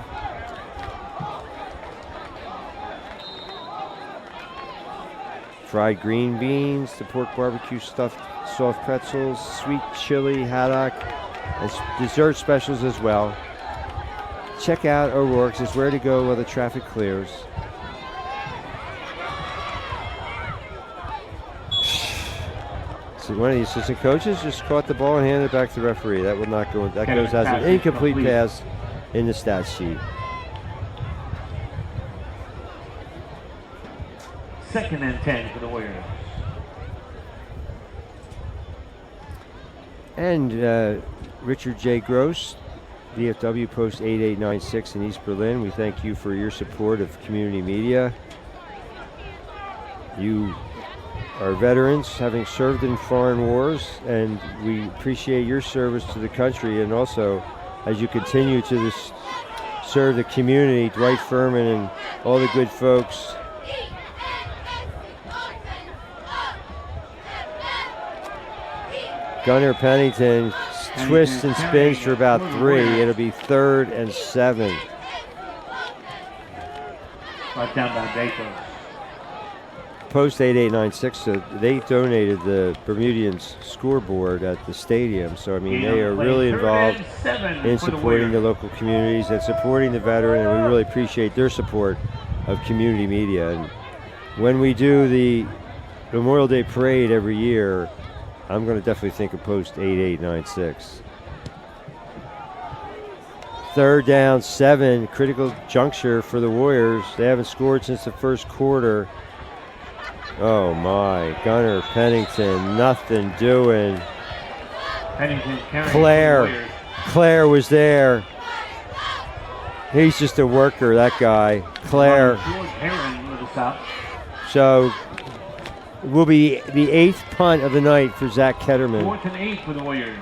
Fried green beans, the pork barbecue stuffed soft pretzels, sweet chili, haddock, and dessert specials as well. Check out O'Rourke's. It's where to go while the traffic clears. So one of the assistant coaches just caught the ball and handed it back to the referee. That would not go. That goes as an incomplete pass in the stat sheet. 2nd and 10 for the Warriors. And Richard J. Gross, VFW Post 8896 in East Berlin. We thank you for your support of community media. You are veterans, having served in foreign wars, and we appreciate your service to the country, and also as you continue to serve the community, Dwight Furman and all the good folks. Gunnar Pennington twists and spins for about 3. It'll be 3rd and 7. Brought down by Baker. Post 8896, so they donated the Bermudians scoreboard at the stadium. So, I mean, they are really involved in supporting the local communities and supporting the veteran, and we really appreciate their support of community media. And when we do the Memorial Day Parade every year, I'm going to definitely think of Post 8896. 3rd down, 7, critical juncture for the Warriors. They haven't scored since the first quarter. Oh my, Gunnar Pennington, nothing doing. Pennington carrying Claire was there. He's just a worker, that guy. Claire. So will be the 8th punt of the night for Zach Ketterman. 4th and 8 for the Warriors.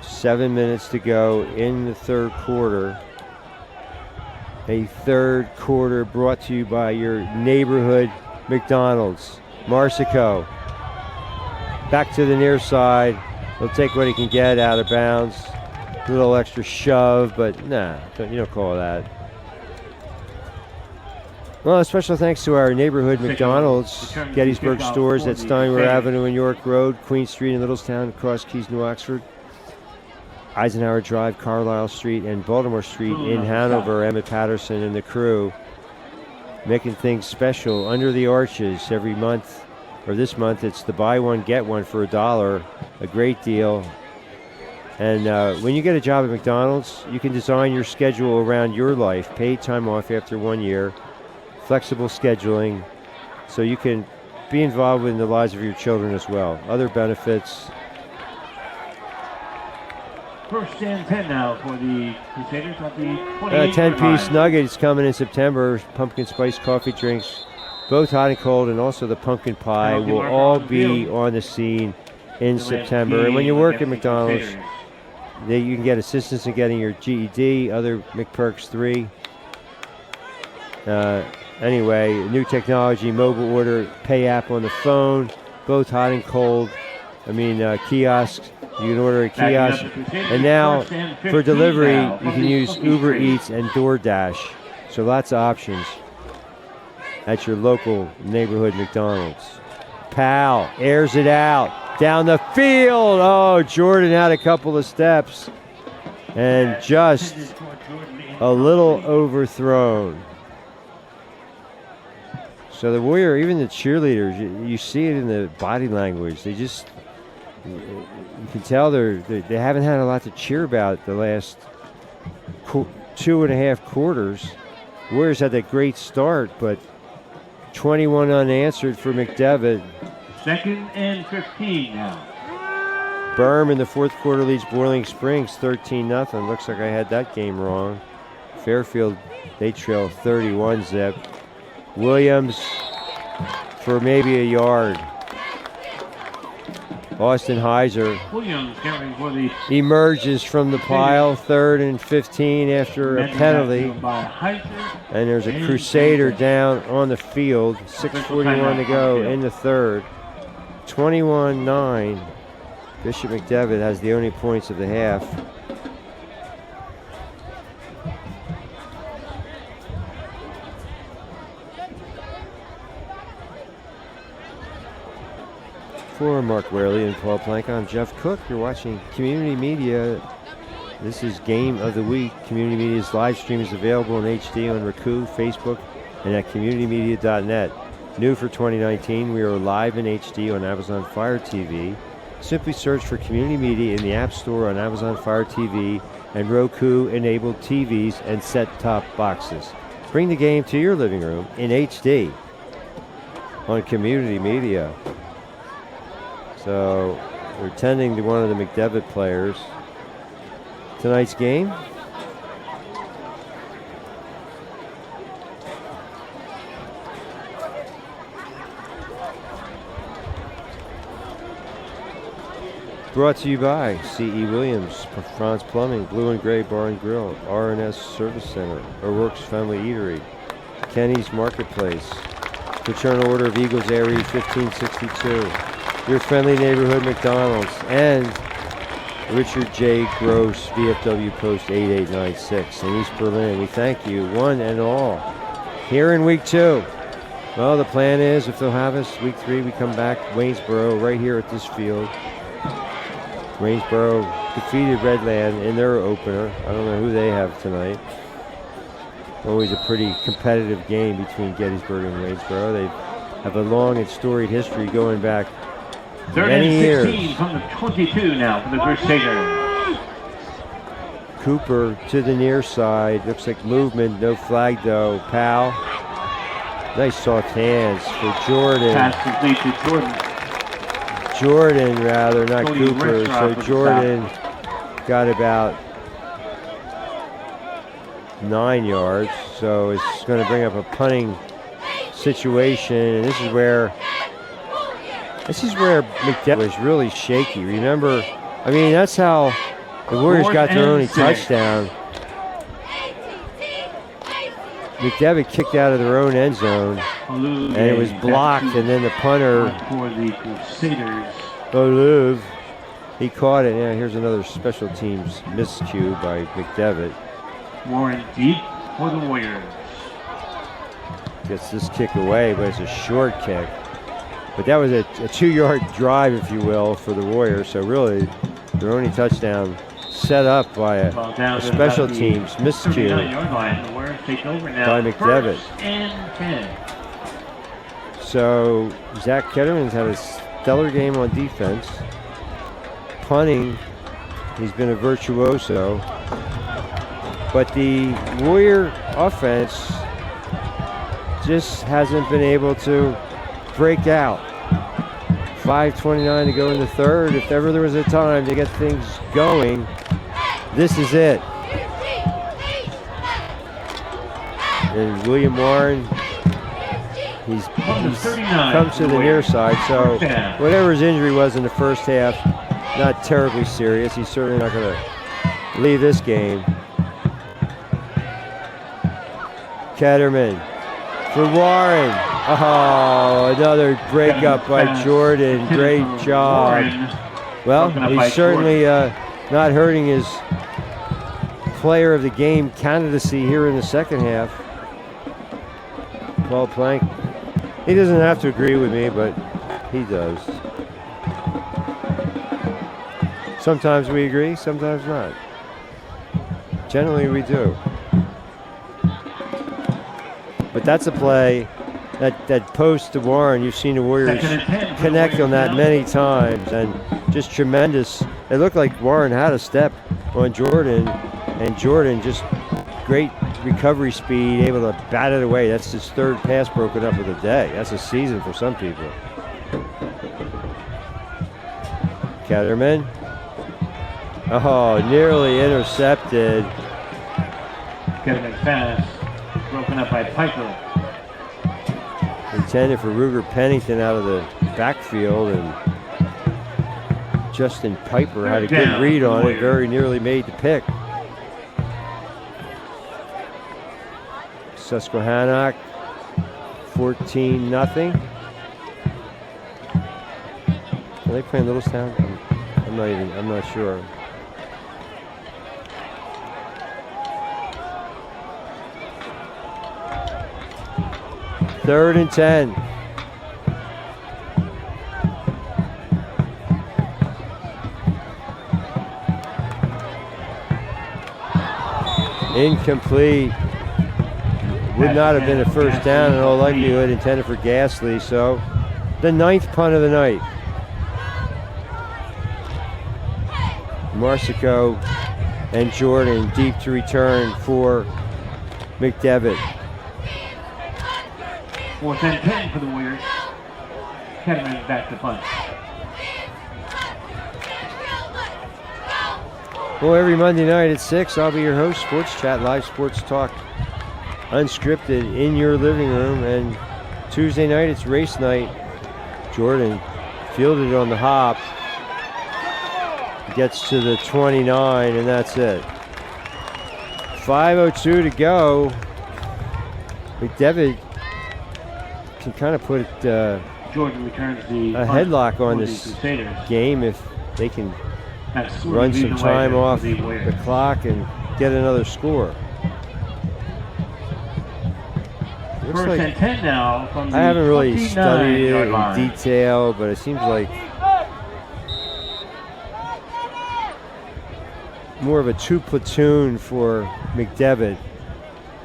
7 minutes to go in the 3rd quarter. A 3rd quarter brought to you by your neighborhood McDonald's. Marsico back to the near side. He'll take what he can get out of bounds. A little extra shove, but nah, you don't call that. Well, a special thanks to our neighborhood McDonald's, Gettysburg stores at Steinway Avenue and York Road, Queen Street in Littlestown, Cross Keys, New Oxford, Eisenhower Drive, Carlisle Street, and Baltimore Street in Hanover. Emmett Patterson and the crew making things special under the arches every month. Or this month, it's the buy one, get one for $1. A great deal. And when you get a job at McDonald's, you can design your schedule around your life. Paid time off after 1 year. Flexible scheduling. So you can be involved in the lives of your children as well. Other benefits. 1st and 10 now for the Crusaders at the 28. 10-piece nuggets coming in September. Pumpkin spice coffee drinks, both hot and cold, and also the pumpkin pie will all be on the scene in September. And when you work at McDonald's, you can get assistance in getting your GED, other McPerks 3. Anyway, new technology, mobile order, pay app on the phone, both hot and cold. I mean, kiosks. You can order a kiosk. And now, for delivery, you can use Uber Eats and DoorDash. So lots of options at your local neighborhood McDonald's. Powell airs it out. Down the field. Oh, Jordan had a couple of steps. And just a little overthrown. So the Warrior, even the cheerleaders, you see it in the body language. They just... You can tell they haven't had a lot to cheer about the last 2.5 quarters. Warriors had that great start, but 21 unanswered for McDevitt. 2nd and 15 now. Berm in the 4th quarter leads Boiling Springs 13-0. Looks like I had that game wrong. Fairfield, they trail 31-zip. Williams for maybe a yard. Austin Heiser emerges from the pile, 3rd and 15 after a penalty. And there's a Crusader down on the field, 6:41 to go in the 3rd. 21-9. Bishop McDevitt has the only points of the half. For Mark Whaley and Paul Plank, I'm Jeff Cook. You're watching Community Media. This is Game of the Week. Community Media's live stream is available in HD on Roku, Facebook, and at communitymedia.net. New for 2019, we are live in HD on Amazon Fire TV. Simply search for Community Media in the App Store on Amazon Fire TV and Roku-enabled TVs and set-top boxes. Bring the game to your living room in HD on Community Media. So we're tending to one of the McDevitt players. Tonight's game. Brought to you by C.E. Williams, Franz Plumbing, Blue and Gray Bar and Grill, R&S Service Center, O'Rourke's Family Eatery, Kenny's Marketplace, Fraternal Order of Eagles, Area 1562, your friendly neighborhood McDonald's, and Richard J. Gross, VFW Post 8896 in East Berlin. We thank you, one and all. Here in week 2. Well, the plan is, if they'll have us, week 3, we come back Waynesboro right here at this field. Waynesboro defeated Redland in their opener. I don't know who they have tonight. Always a pretty competitive game between Gettysburg and Waynesboro. They have a long and storied history going back many years. 16 from the 22 now for the Crusaders. Cooper to the near side. Looks like movement, no flag though. Powell. Nice soft hands for Jordan. Pass complete to Jordan. Jordan, rather, not Cody Cooper. So Jordan got about 9 yards. So it's going to bring up a punting situation. And this is where McDevitt was really shaky. Remember, I mean, that's how the Warriors got their only touchdown. McDevitt kicked out of their own end zone, and it was blocked, and then the punter, for the Crusaders, Olive, he caught it. Yeah, here's another special teams miscue by McDevitt. Warren deep for the Warriors. Gets this kick away, but it's a short kick. But that was a 2-yard drive, if you will, for the Warriors. So really, their only touchdown set up by a special teams miscue by McDevitt. So Zach Ketterman's had a stellar game on defense. Punting, he's been a virtuoso. But the Warrior offense just hasn't been able to break out. 5:29 to go in the third. If ever there was a time to get things going, this is it. And William Warren, he's come to the near side. So whatever his injury was in the first half, not terribly serious. He's certainly not going to leave this game. Ketterman for Warren. Oh, another breakup by Jordan. Great job. Well, he's certainly not hurting his player of the game candidacy here in the second half. Paul Plank. He doesn't have to agree with me, but he does. Sometimes we agree, sometimes not. Generally we do. But that's a play. That post to Warren, you've seen the Warriors connect on that many times, and just tremendous. It looked like Warren had a step on Jordan, and Jordan just great recovery speed, able to bat it away. That's his third pass broken up of the day. That's a season for some people. Ketterman. Oh, nearly intercepted. Ketterman's pass broken up by Piper. Intended for Ruger Pennington out of the backfield, and Justin Piper had a good read on it, very nearly made the pick. Susquehannock, 14-0. Are they playing Littlestown? I'm not sure. Third and 10. Incomplete. Would not have been a first down in all likelihood, intended for Gasly. So the 9th punt of the night. Marsico and Jordan deep to return for McDevitt. 4th and 10 for the Warriors. Ketterman back to punt. Well, every Monday night at 6, I'll be your host, Sports Chat, live sports talk, unscripted, in your living room. And Tuesday night, it's race night. Jordan fielded on the hop. Gets to the 29, and that's it. 5:02 to go. McDevitt can kind of put Jordan returns the a headlock on for the this Crusaders. game if they can And score run lead some away time for off the the Warriors. clock and get another score. Looks First like and 10 now from the I haven't really studied it 29-yard in line. detail, but it seems like more of a two platoon for McDevitt.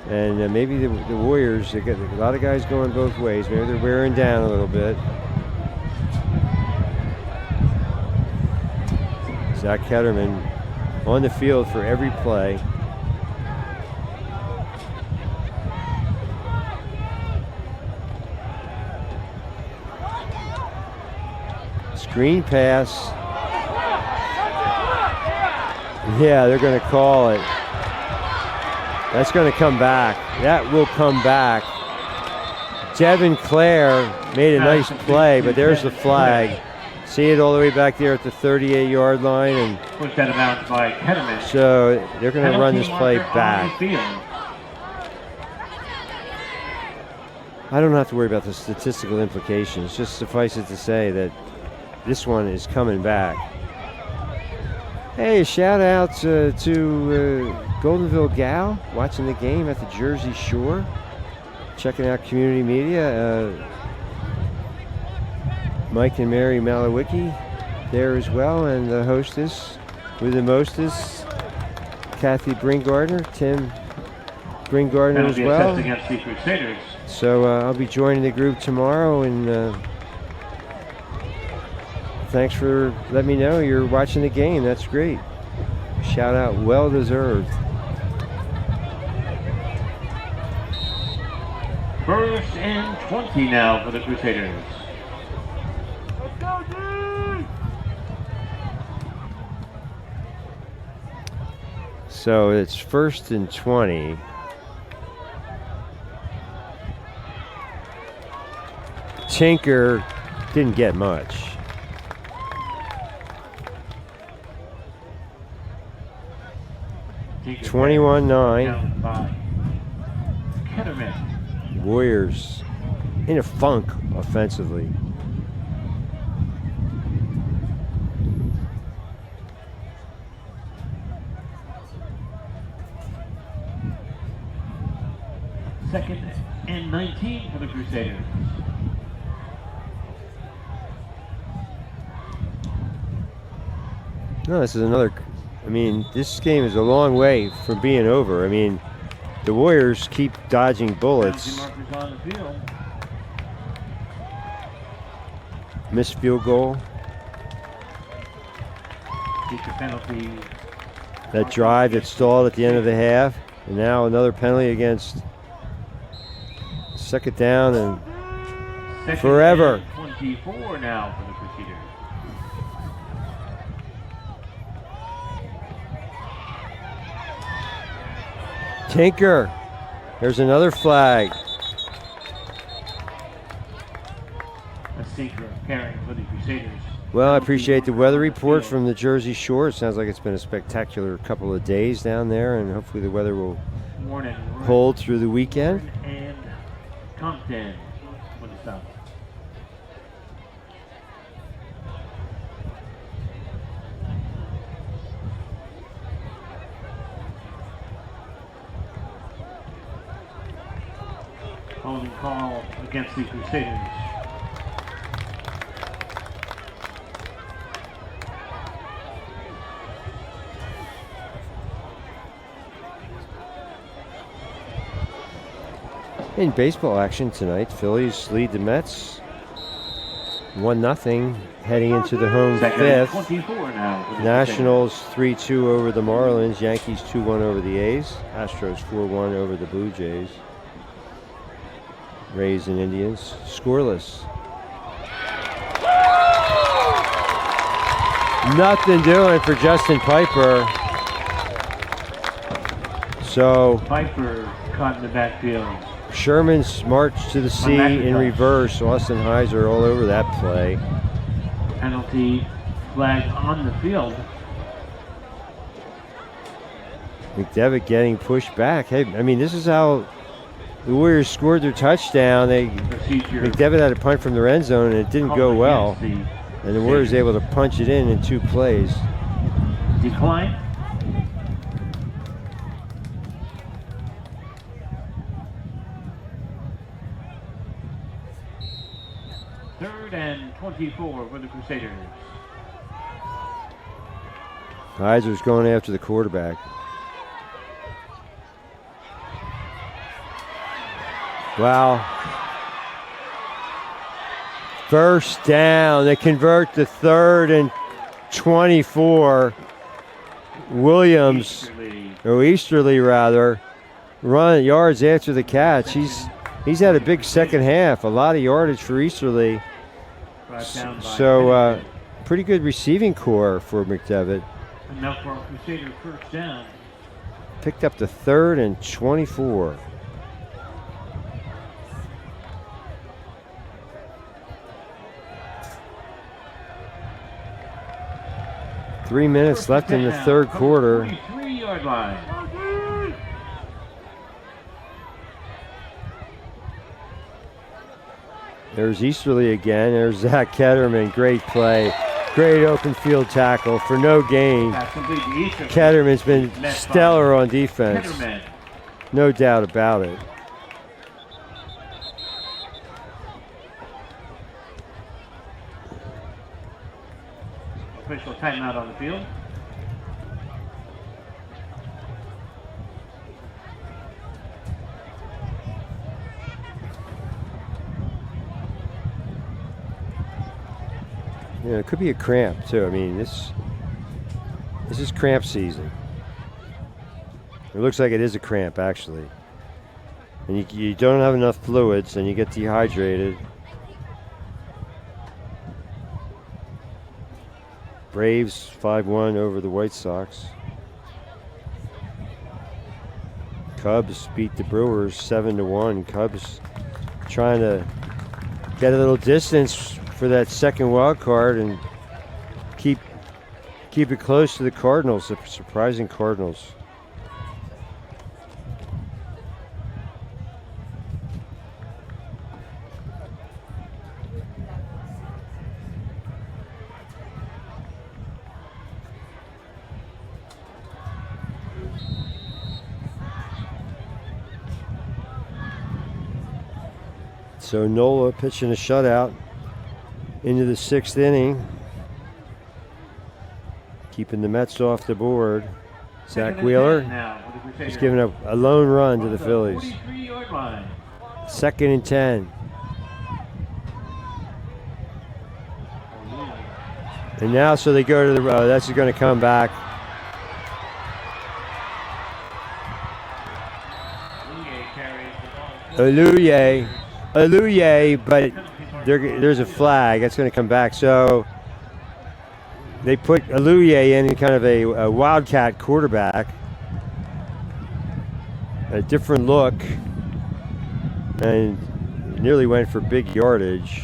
And maybe the Warriors, they got a lot of guys going both ways. Maybe they're wearing down a little bit. Zach Ketterman on the field for every play. Screen pass. Yeah, they're going to call it. That's going to come back. That will come back. Devin Clare made a nice play, but there's the flag. See it all the way back there at the 38-yard line, and Pushed out of bounds by Ketterman. so they're going to run this play Penalty marker on back. the field. I don't have to worry about the statistical implications. Just suffice it to say that this one is coming back. Hey, shout out to Goldenville Gal watching the game at the Jersey Shore, checking out community media. Mike and Mary Malawicki there as well, and the hostess with the mostest, Kathy Bringardner, Tim Bringardner as Penalty well. assessed against the Crusaders. So I'll be joining the group tomorrow, and thanks for letting me know you're watching the game. That's great. Shout out, well deserved. First and 20 now for the Crusaders. So it's first and 20. Tinker didn't get much. Tinker 21-9. down by Ketterman. Warriors in a funk offensively. Second and 19 for the Crusaders. No, this is another. I mean, this game is a long way from being over. I mean, the Warriors keep dodging bullets. Penalty markers on the field. Missed field goal. Teacher penalty. That drive that stalled at the end of the half. And now another penalty against second down and Second forever. and 24 now for the Crusaders. Tinker. There's another flag. A sinker carrying for the Crusaders. Well, I appreciate the weather report from the Jersey Shore. It sounds like it's been a spectacular couple of days down there, and hopefully the weather will Warren hold through the weekend. and Compton for the South. Holding call against the Crusaders. In baseball action tonight, Phillies lead the Mets 1-0 heading into the home Second and fifth. 24 now for the Nationals 3-2 over the Marlins. Yankees 2-1 over the A's. Astros 4-1 over the Blue Jays. Rays and Indians scoreless. Nothing doing for Justin Piper. So Piper caught in the backfield. Sherman's march to the sea in reverse. Austin Heiser all over that play. Penalty flag on the field. McDevitt getting pushed back. Hey, I mean, this is how the Warriors scored their touchdown. Procedure. McDevitt had a punt from their end zone, and it didn't go well. And the Warriors were able to punch it in 2 plays. Decline. Third and 24 for the Crusaders. Heiser's going after the quarterback. Wow. First down. They convert to 3rd and 24. Williams, Easterly rather, run yards after the catch. He's had a big second half. A lot of yardage for Easterly. So pretty good receiving core for McDevitt. Enough for a Crusader first down. Picked up the 3rd and 24. Three minutes left in the third quarter. 43-yard line. There's Easterly again. There's Zach Ketterman. Great play. Great open field tackle for no gain. Ketterman's been stellar on defense. No doubt about it. Official timeout on the field. Yeah, it could be a cramp too. I mean, this is cramp season. It looks like it is a cramp actually. And you don't have enough fluids and you get dehydrated. Braves 5-1 over the White Sox. Cubs beat the Brewers 7-1. Cubs trying to get a little distance for that second wild card and keep it close to the Cardinals, the surprising Cardinals. So Nola pitching a shutout into the 6th inning, keeping the Mets off the board. Zach Wheeler is giving up a lone run to the Phillies. 43-yard line. 2nd and 10. And now, so they go to the that's going to come back. Aluye, but there's a flag. That's going to come back. So they put Aluye in kind of a wildcat quarterback. A different look. And nearly went for big yardage.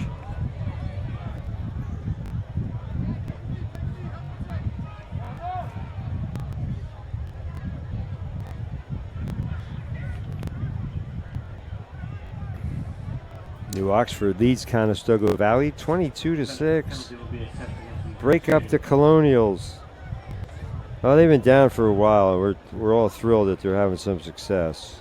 New Oxford leads Conestoga Valley 22-6. Break up the Colonials. Oh, they've been down for a while. We're all thrilled that they're having some success.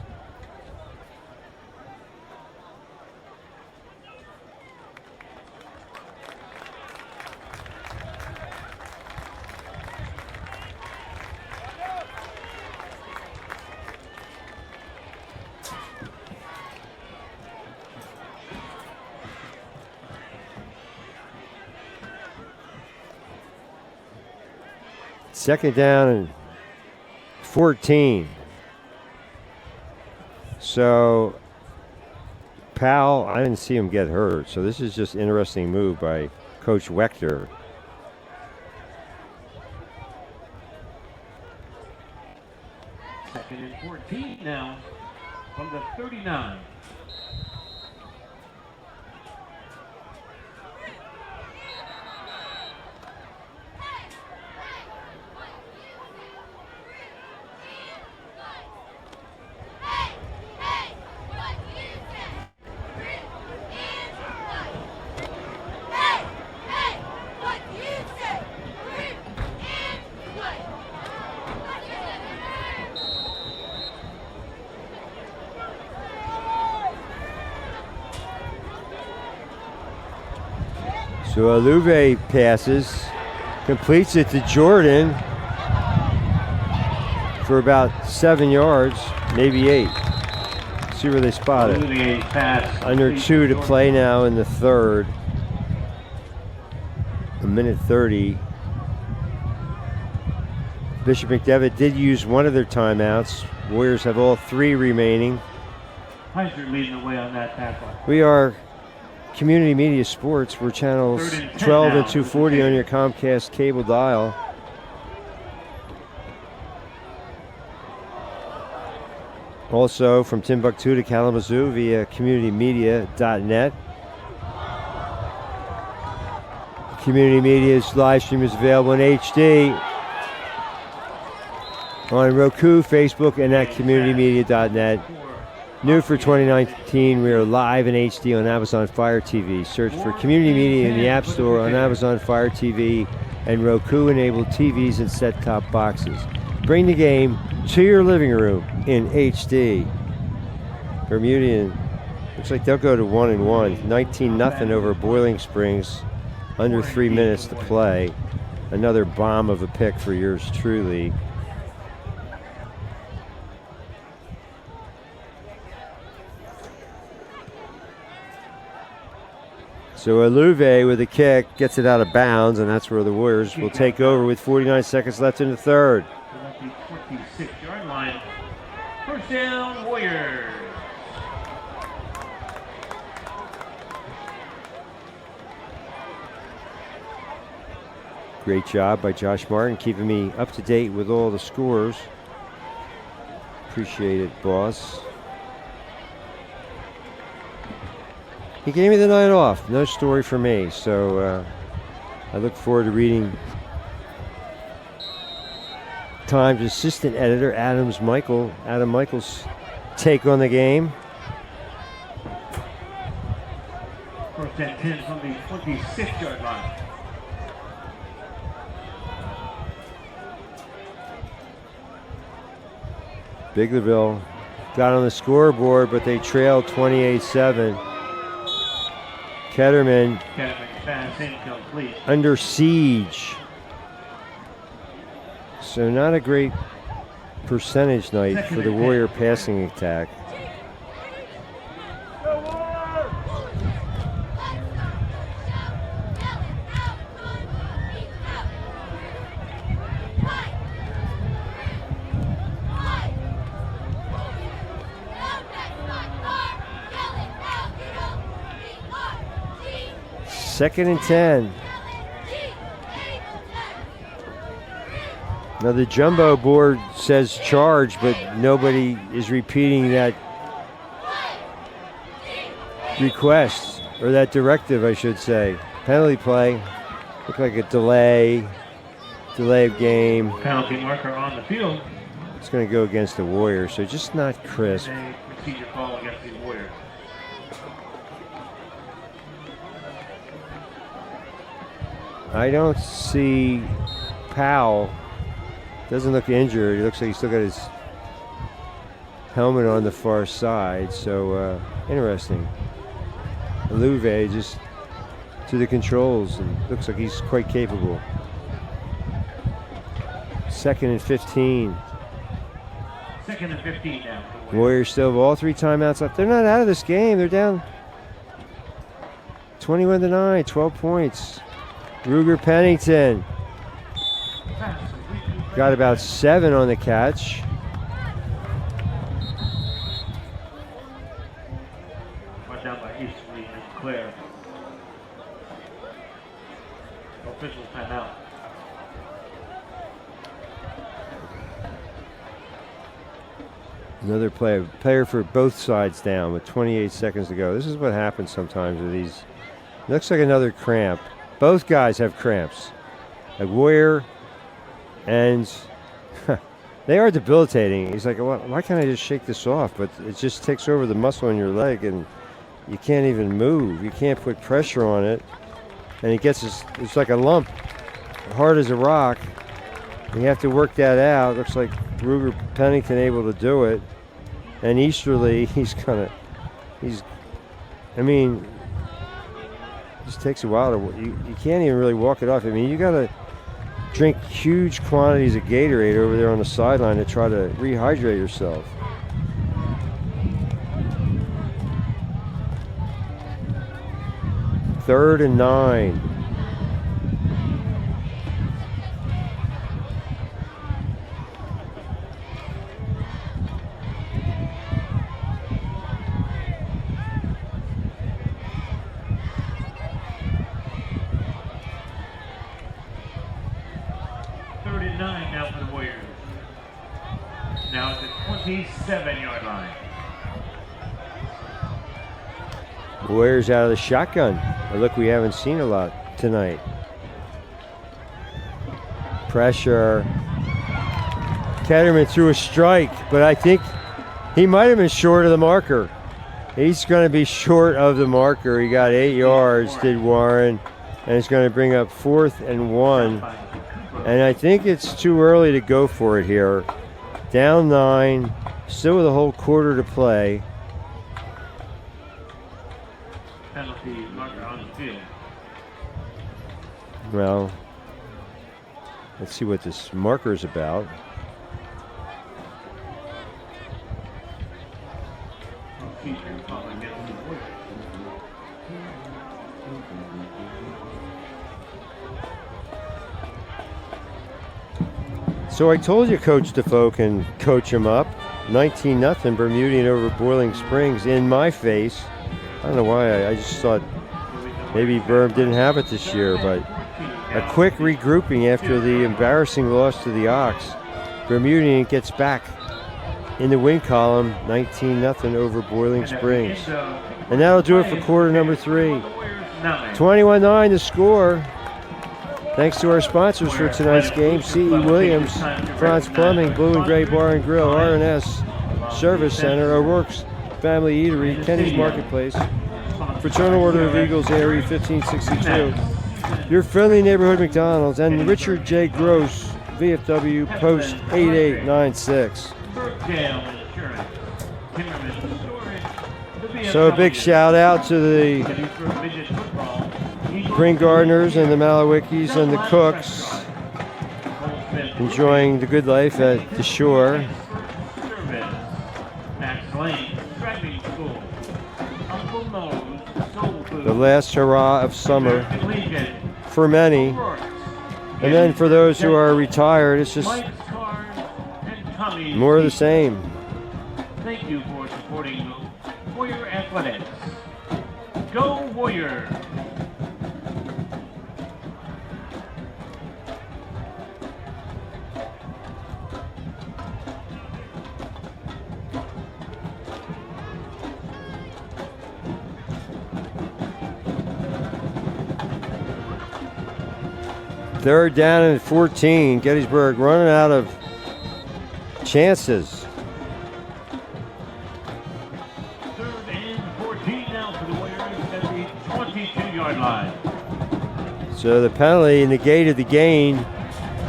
Second down and 14. So Powell, I didn't see him get hurt. So this is just an interesting move by Coach Wechter. Second and 14 now from the 39. So Aluve passes, completes it to Jordan for about 7 yards, maybe 8. See where they spot it. Under 2 to play now in the third. 1:30. Bishop McDevitt did use one of their timeouts. Warriors have all 3 remaining. Heiser leading the way on that tackle. We are Community Media Sports. We're channels 12 and 240 on your Comcast cable dial. Also from Timbuktu to Kalamazoo via communitymedia.net. Community Media's live stream is available in HD on Roku, Facebook, and at communitymedia.net. New for 2019, we are live in HD on Amazon Fire TV. Search for Community Media in the App Store on Amazon Fire TV and Roku-enabled TVs and set-top boxes. Bring the game to your living room in HD. Bermudian, looks like they'll go to 1-1. 19-0 over Boiling Springs. Under 3 minutes to play. Another bomb of a pick for yours truly. So Aluve with a kick gets it out of bounds, and that's where the Warriors will take over with 49 seconds left in the third. At the 26-yard line. First down, Warriors. Great job by Josh Martin keeping me up to date with all the scores. Appreciate it, boss. He gave me the night off. No story for me. So I look forward to reading Times assistant editor Adam Michael's take on the game. First and 10 from the 26-yard line. Biglerville got on the scoreboard, but they trailed 28-7. Ketterman Pass incomplete. under siege. So not a great percentage night for the Warrior passing attack. Second and 10. Now the jumbo board says charge, but nobody is repeating that request, or that directive, I should say. Penalty play. Looked like a delay of game. Penalty marker on the field. It's going to go against the Warriors, so just not crisp. A procedure call against the Warriors. I don't see Powell. Doesn't look injured. He looks like he's still got his helmet on the far side. So interesting. Aluve just to the controls, and looks like he's quite capable. Second and 15. Second and 15 now. Warriors still have all 3 timeouts left. They're not out of this game. They're down 21-9, 12 points. Ruger Pennington got about 7 on the catch. Brought down by Easterly and Claire. Official timeout. Another player for both sides down with 28 seconds to go. This is what happens sometimes with these. Looks like another cramp. Both guys have cramps. Like Warrior, and they are debilitating. He's like, well, why can't I just shake this off? But it just takes over the muscle in your leg, and you can't even move. You can't put pressure on it. And it gets this, it's like a lump, hard as a rock. And you have to work that out. Looks like Ruger Pennington able to do it. And Easterly, just takes a while to. You can't even really walk it off. I mean, you got to drink huge quantities of Gatorade over there on the sideline to try to rehydrate yourself. Third and 9. Now for the Warriors. Now at the 27-yard line. Warriors out of the shotgun. A look we haven't seen a lot tonight. Pressure. Ketterman threw a strike, but I think he might have been short of the marker. He's going to be short of the marker. He got 8 yards, did Warren, and it's going to bring up 4th and 1. And I think it's too early to go for it here. Down 9, still with a whole quarter to play. Penalty marker on the field. Well, let's see what this marker is about. So I told you Coach Defoe can coach him up. 19-0 Bermudian over Boiling Springs in my face. I don't know why. I just thought maybe Berm didn't have it this year, but a quick regrouping after the embarrassing loss to the Ox. Bermudian gets back in the win column, 19-0 over Boiling Springs. And that'll do it for quarter number 3. 21-9 the score. Thanks to our sponsors for tonight's game, C.E. Williams, Franz Plumbing, Blue and Gray Bar and Grill, R&S Service Center, O'Rourke's Family Eatery, Kenny's Marketplace, Fraternal Order of Eagles, ARE 1562, your friendly neighborhood McDonald's, and Richard J. Gross, VFW, Post 8896. So a big shout out to the Green Gardeners and the Malawickis and the Cooks enjoying the good life at the shore. The last hurrah of summer for many. And then for those who are retired, it's just more of the same. Thank you for supporting Warrior Athletics. Go Warriors! Third down and 14. Gettysburg running out of chances. Third and 14 now for the Warriors at the 22-yard line. So the penalty negated the gain,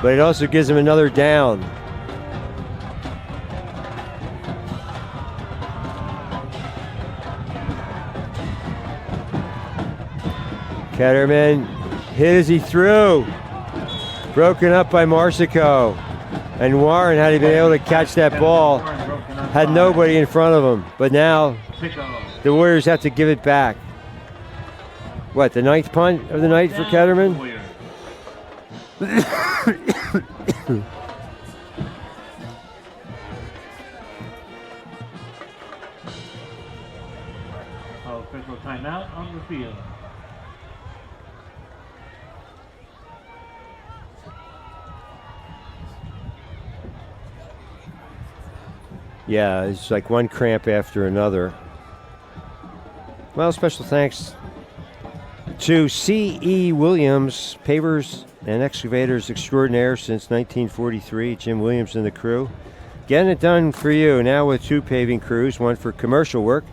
but it also gives them another down. Ketterman hit as he threw. Broken up by Marsico. And Warren, had he been able to catch that ball, had nobody in front of him. But now the Warriors have to give it back. What, the 9th punt of the night for Ketterman? Official timeout on the field. Yeah, it's like one cramp after another. Well, special thanks to C.E. Williams, pavers and excavators extraordinaire since 1943. Jim Williams and the crew. Getting it done for you now with 2 paving crews, one for commercial work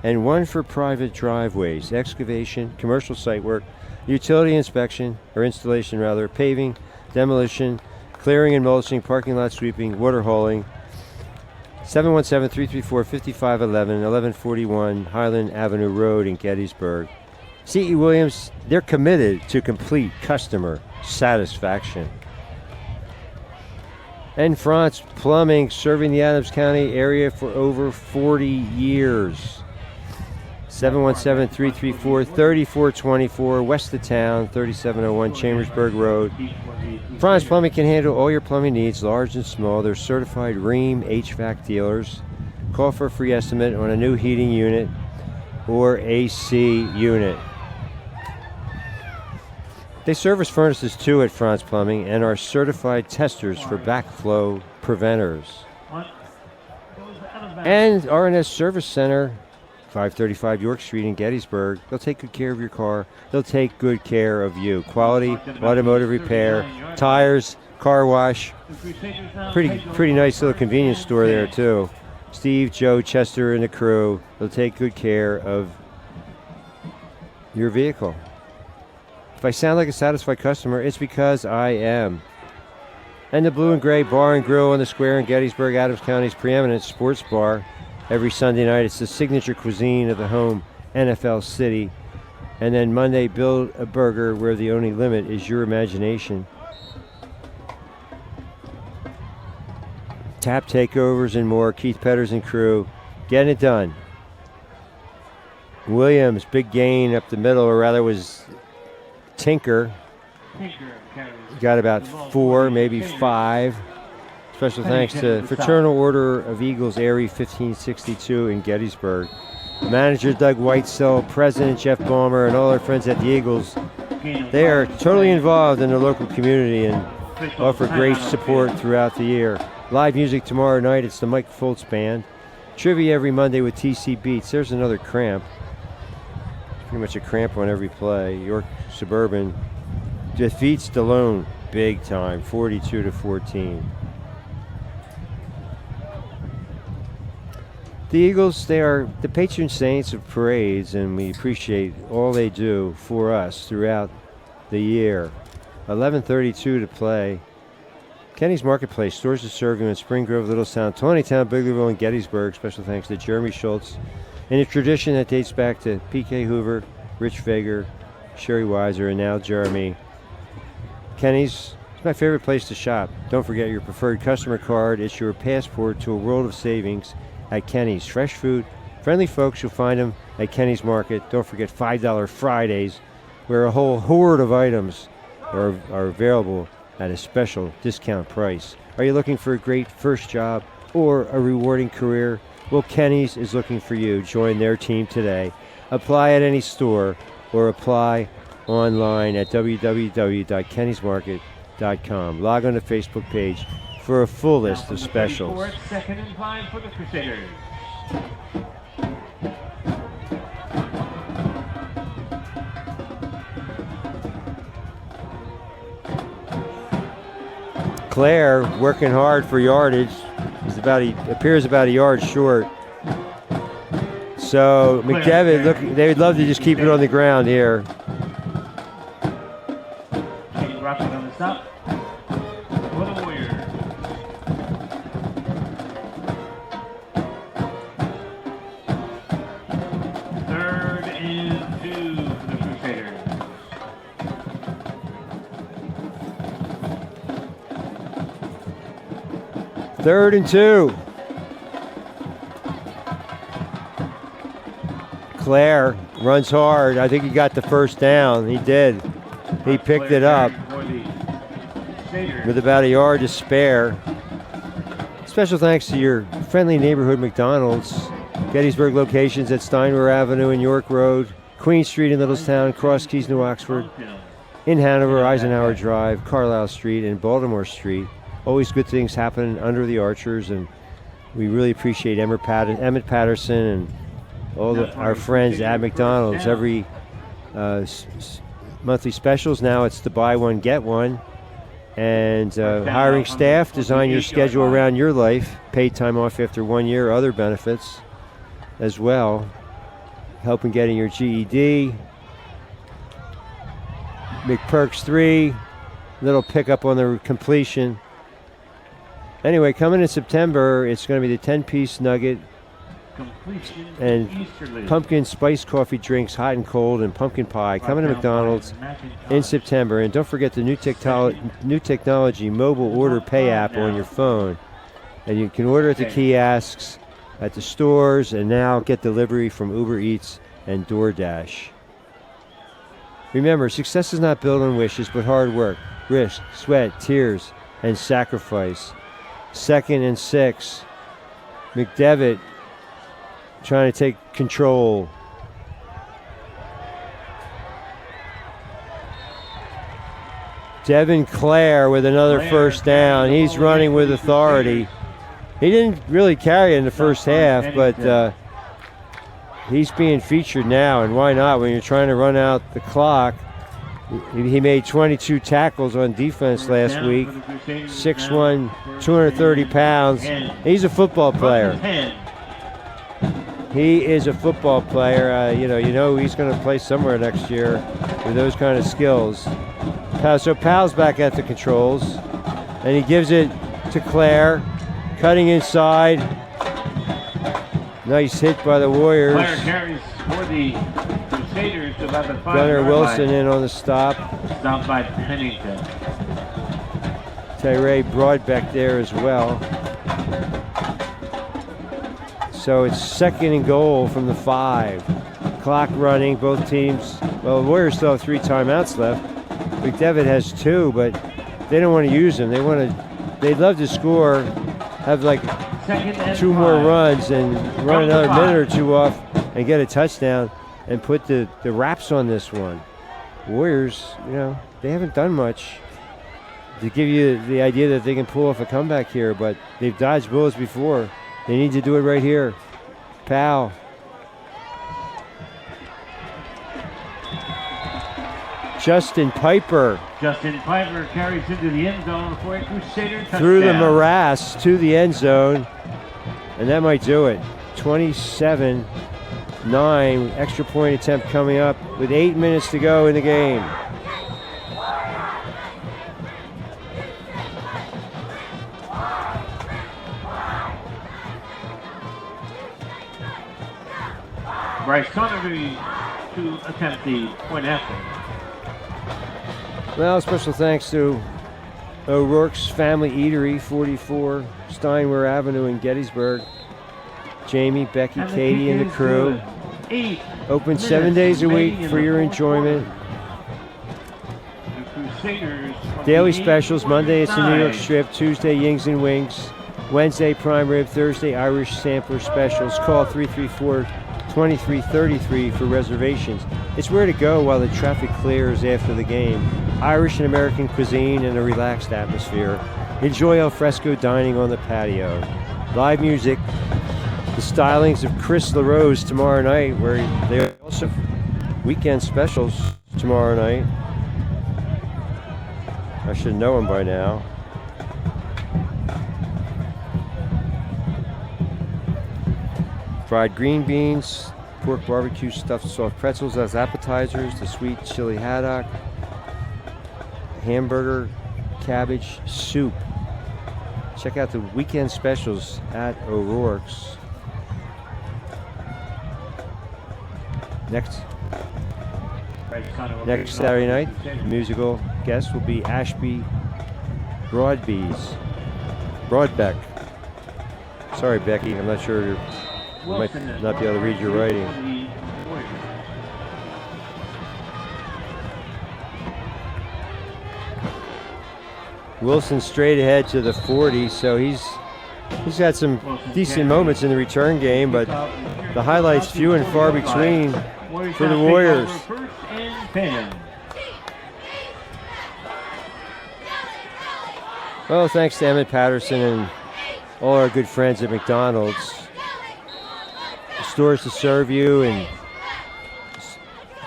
and one for private driveways, excavation, commercial site work, utility inspection, or installation rather, paving, demolition, clearing and mulching, parking lot sweeping, water hauling. 717-334-5511, 1141 Highland Avenue Road in Gettysburg. C.E. Williams, they're committed to complete customer satisfaction. And France Plumbing, serving the Adams County area for over 40 years. 717-334-3424, west of town, 3701 Chambersburg Road. France Plumbing can handle all your plumbing needs, large and small. They're certified Rheem HVAC dealers. Call for a free estimate on a new heating unit or AC unit. They service furnaces too at France Plumbing and are certified testers for backflow preventers. And R&S Service Center, 535 York Street in Gettysburg. They'll take good care of your car. They'll take good care of you. Quality automotive repair, tires, car wash. Pretty nice little convenience store there too. Steve, Joe, Chester, and the crew, they'll take good care of your vehicle. If I sound like a satisfied customer, it's because I am. And the Blue and Gray Bar and Grill on the square in Gettysburg, Adams County's preeminent sports bar. Every Sunday night, it's the signature cuisine of the home NFL city. And then Monday, build a burger where the only limit is your imagination. Tap takeovers and more. Keith Petters and crew, getting it done. Williams, big gain up the middle, or rather was Tinker. Got about 4, maybe 5. Special thanks to Fraternal Order of Eagles, Airy 1562 in Gettysburg. Manager Doug Whitesell, President Jeff Ballmer, and all our friends at the Eagles. They are totally involved in the local community and offer great support throughout the year. Live music tomorrow night, it's the Mike Foltz Band. Trivia every Monday with TC Beats. There's another cramp. Pretty much a cramp on every play. York Suburban defeats Stallone big time, 42-14. The Eagles, they are the patron saints of parades, and we appreciate all they do for us throughout the year. 11:32 to play. Kenny's Marketplace, stores to serve you in Spring Grove, Littlestown, Tawnytown, Biglerville, and Gettysburg. Special thanks to Jeremy Schultz. In a tradition that dates back to P.K. Hoover, Rich Fager, Sherry Weiser, and now Jeremy. Kenny's is my favorite place to shop. Don't forget your preferred customer card. It's your passport to a world of savings at Kenny's. Fresh food, friendly folks, you'll find them at Kenny's Market. Don't forget $5 Fridays, where a whole horde of items are available at a special discount price. Are you looking for a great first job or a rewarding career? Well, Kenny's is looking for you. Join their team today. Apply at any store or apply online at www.kennysmarket.com. Log on the Facebook page for a full list of specials. Second and 5 for the Crusaders. Claire working hard for yardage. He appears about a yard short. So McDevitt, look, they would love to just keep it on the ground here. Rushing on the stop for the Warriors. Third and 2 for the Crusaders. Third and 2. Claire runs hard. I think he got the first down. He did. He picked it up with about a yard to spare. Special thanks to your friendly neighborhood McDonald's. Gettysburg locations at Steinwehr Avenue and York Road, Queen Street in Littlestown, Cross Keys, New Oxford, in Hanover, Eisenhower Drive, Carlisle Street, and Baltimore Street. Always good things happen under the Archers, and we really appreciate Emmett Patterson and all our friends at McDonald's. Every monthly specials now, it's the buy one get one, and hiring staff, design your schedule around your life, paid time off after 1 year, other benefits as well, helping getting your GED, McPerks 3, little pickup on the completion. Anyway, coming in September, it's going to be the 10-piece nugget and pumpkin spice coffee drinks, hot and cold, and pumpkin pie coming to McDonald's in September. And don't forget the new technology mobile order pay app on your phone. And you can order at the kiosks, at the stores, and now get delivery from Uber Eats and DoorDash. Remember, success is not built on wishes, but hard work, risk, sweat, tears, and sacrifice. 2nd and 6. McDevitt trying to take control. Devin Clare with another first down. He's running with authority. He didn't really carry it in the first half, but he's being featured now, and why not when you're trying to run out the clock. He made 22 tackles on defense last week. 6'1", 230 pounds. He's a football player. He is a football player. You know he's going to play somewhere next year with those kind of skills. So Powell's back at the controls, and he gives it to Clare, cutting inside. Nice hit by the Warriors. Clare carries for the Crusaders to about the 5-yard Gunnar Wilson line. in on the stop. Stopped by Pennington. Tyree Broadbeck there as well. So it's 2nd and goal from the 5. Clock running, both teams. Well, the Warriors still have 3 timeouts left. McDevitt has 2, but they don't want to use them. They'd love to score, have like 2 more runs and run another minute or 2 off and get a touchdown and put the wraps on this one. Warriors, they haven't done much to give you the idea that they can pull off a comeback here, but they've dodged bullets before. They need to do it right here. Powell. Justin Piper carries into the end zone for a Crusader touchdown. Through the morass to the end zone, and that might do it. 27-9, extra point attempt coming up with 8 minutes to go in the game. Bryce Connery to attempt the point after. Well, special thanks to O'Rourke's Family Eatery, 44 Steinwehr Avenue in Gettysburg. Jamie, Becky, Katie, and the crew. Open 7 days a week for your enjoyment. Daily specials. Monday it's the New York Strip. Tuesday Yings and Wings. Wednesday prime rib. Thursday Irish sampler specials. Call 334-2333 for reservations. It's where to go while the traffic clears after the game. Irish and American cuisine in a relaxed atmosphere. Enjoy al fresco dining on the patio. Live music. The stylings of Chris LaRose tomorrow night, where they also have weekend specials tomorrow night. I should know him by now. Fried green beans, pork barbecue stuffed soft pretzels as appetizers, the sweet chili haddock, hamburger, cabbage soup. Check out the weekend specials at O'Rourke's. Next Saturday night, the musical guest will be Ashby Broadbeck. Sorry, Becky, I'm not sure. You might not be able to read your writing. Wilson straight ahead to the 40, so he's had some decent moments in the return game, but the highlights few and far between for the Warriors. Well, thanks to Emmett Patterson and all our good friends at McDonald's. Stores to serve you in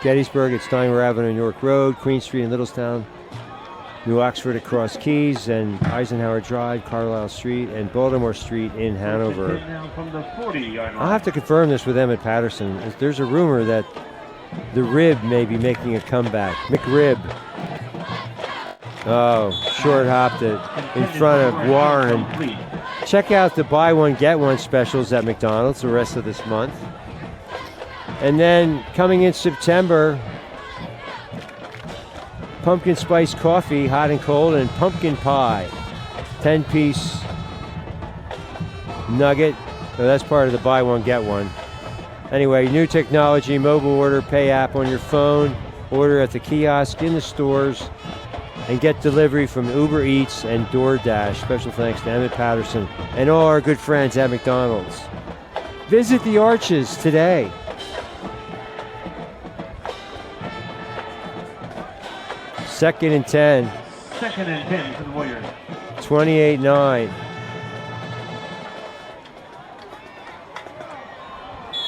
Gettysburg at Steinwehr Avenue and York Road, Queen Street in Littlestown, New Oxford at Cross Keys, and Eisenhower Drive, Carlisle Street, and Baltimore Street in Hanover. I'll have to confirm this with Emmett Patterson. There's a rumor that the Rib may be making a comeback. McRib. Oh, short hopped it in front of Warren. check out the buy one, get one specials at McDonald's the rest of this month. And then coming in September, pumpkin spice coffee, hot and cold, and pumpkin pie. 10-piece nugget. So that's part of the buy one, get one. Anyway, new technology, mobile order, pay app on your phone, order at the kiosk in the stores, and get delivery from Uber Eats and DoorDash. Special thanks to Emmett Patterson and all our good friends at McDonald's. Visit the Arches today. Second and 10. Second and 10 for the Warriors. 28-9.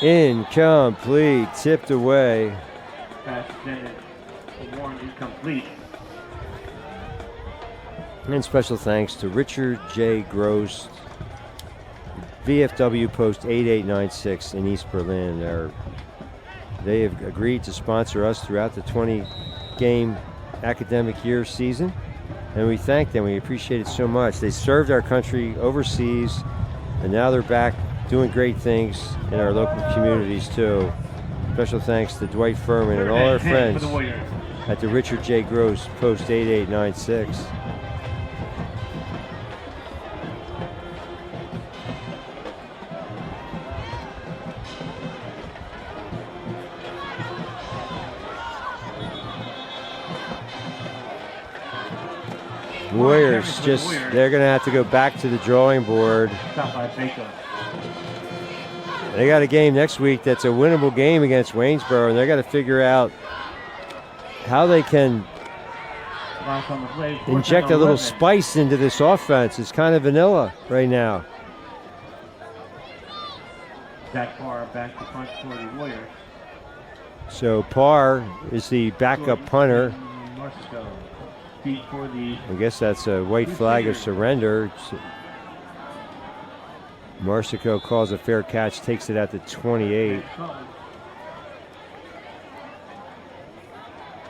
Incomplete. Tipped away. Pass intended. Warren incomplete. And special thanks to Richard J. Gross, VFW Post 8896 in East Berlin. They have agreed to sponsor us throughout the 20-game academic year season, and we thank them. We appreciate it so much. They served our country overseas, and now they're back doing great things in our local communities too. Special thanks to Dwight Furman and all our friends at the Richard J. Gross Post 8896. Warriors they're going to have to go back to the drawing board. They got a game next week that's a winnable game against Waynesboro, and they got to figure out how they can inject a little spice into this offense. It's kind of vanilla right now. Zach Parr back to punt for the Warriors. So Parr is the backup punter. I guess that's a white flag of surrender. Marsico calls a fair catch, takes it at the 28.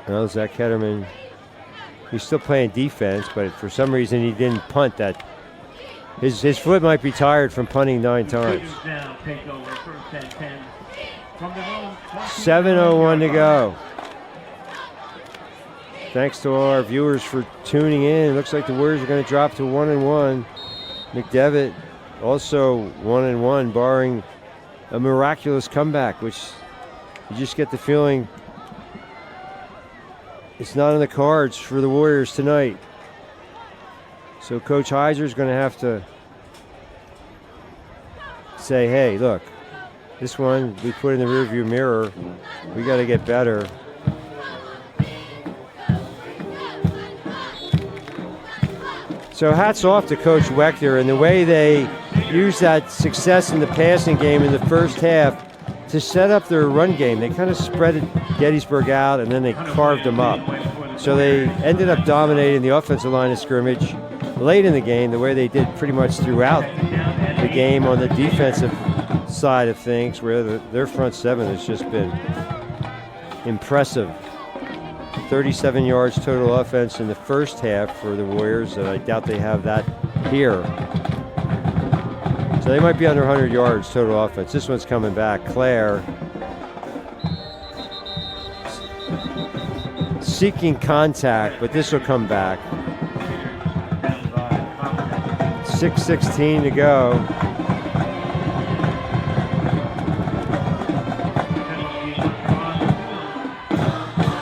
Well, Zach Ketterman, he's still playing defense, but for some reason he didn't punt that. His foot might be tired from punting 9 times. 7:01 to go. Thanks to all our viewers for tuning in. It looks like the Warriors are going to drop to 1-1. McDevitt also 1-1, barring a miraculous comeback, which you just get the feeling it's not in the cards for the Warriors tonight. So Coach Heiser's going to have to say, hey, look, this one we put in the rearview mirror. We got to get better. So hats off to Coach Wechter and the way they used that success in the passing game in the first half to set up their run game. They kind of spread Gettysburg out and then they carved them up. So they ended up dominating the offensive line of scrimmage late in the game, the way they did pretty much throughout the game on the defensive side of things, where their front seven has just been impressive. 37 yards total offense in the first half for the Warriors, and I doubt they have that here. So they might be under 100 yards total offense. This one's coming back. Claire seeking contact, but this will come back. 6:16 to go.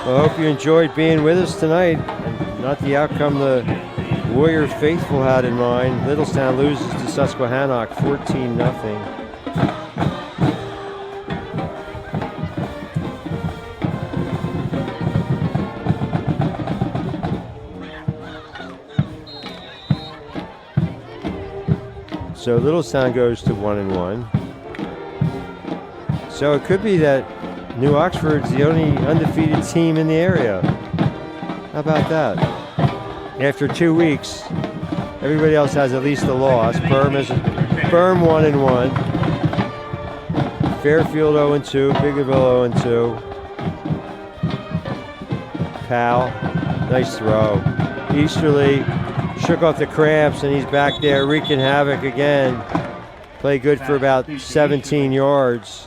Well, I hope you enjoyed being with us tonight, and not the outcome the Warrior faithful had in mind. Littlestown loses to Susquehannock 14-0. So Littlestown goes to 1-1. So it could be that New Oxford's the only undefeated team in the area. How about that? After 2 weeks, everybody else has at least a loss. Burm 1-1. Fairfield 0-2. Biggerville 0-2. Powell, nice throw. Easterly shook off the cramps, and he's back there wreaking havoc again. Played good for about 17 yards.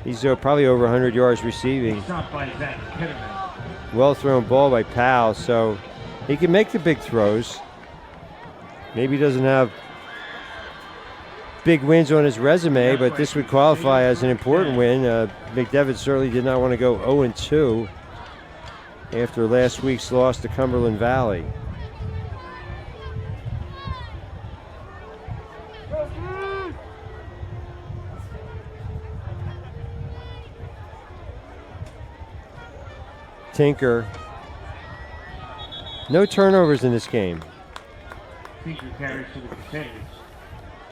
He's probably over 100 yards receiving. Well thrown ball by Powell, so he can make the big throws. Maybe he doesn't have big wins on his resume, but this would qualify as an important win. McDevitt certainly did not want to go 0-2 after last week's loss to Cumberland Valley. Tinker. No turnovers in this game. Tinker carries to the Crusaders.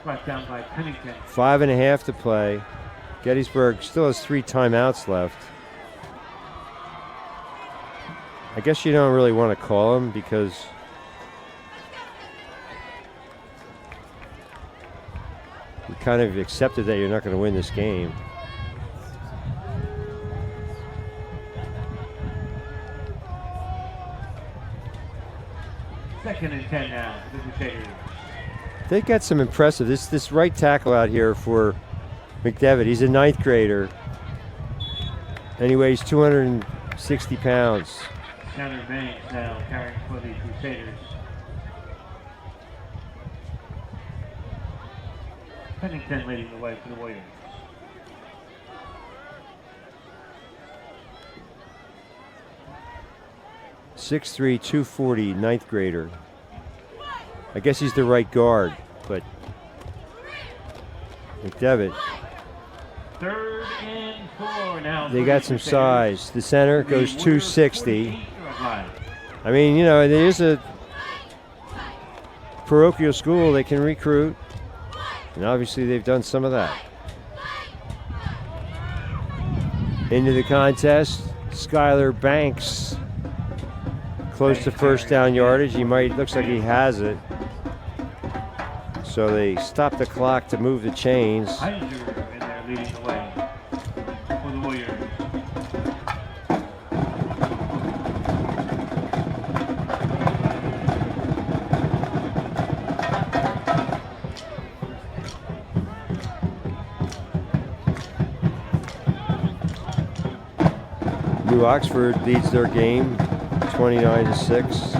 Brought down by Pennington. 5.5 to play. Gettysburg still has 3 timeouts left. I guess you don't really want to call them because you kind of accepted that you're not going to win this game. Second and 10 now for the Crusaders. They got some impressive. This right tackle out here for McDevitt. He's a 9th grader, and he weighs 260 pounds. Tanner Banks now carrying for the Crusaders. Pennington leading the way for the Warriors. .6'3", 240, 9th grader. I guess he's the right guard, but McDevitt. 3rd and 4 now. They got some size. The center goes 260. I mean, you know, there is a parochial school. They can recruit, and obviously they've done some of that. Into the contest, Skylar Banks. Close to first down yardage. Looks like he has it. So they stop the clock to move the chains. Heiser in there leading the way for the Warriors. New Oxford leads their game 29-6.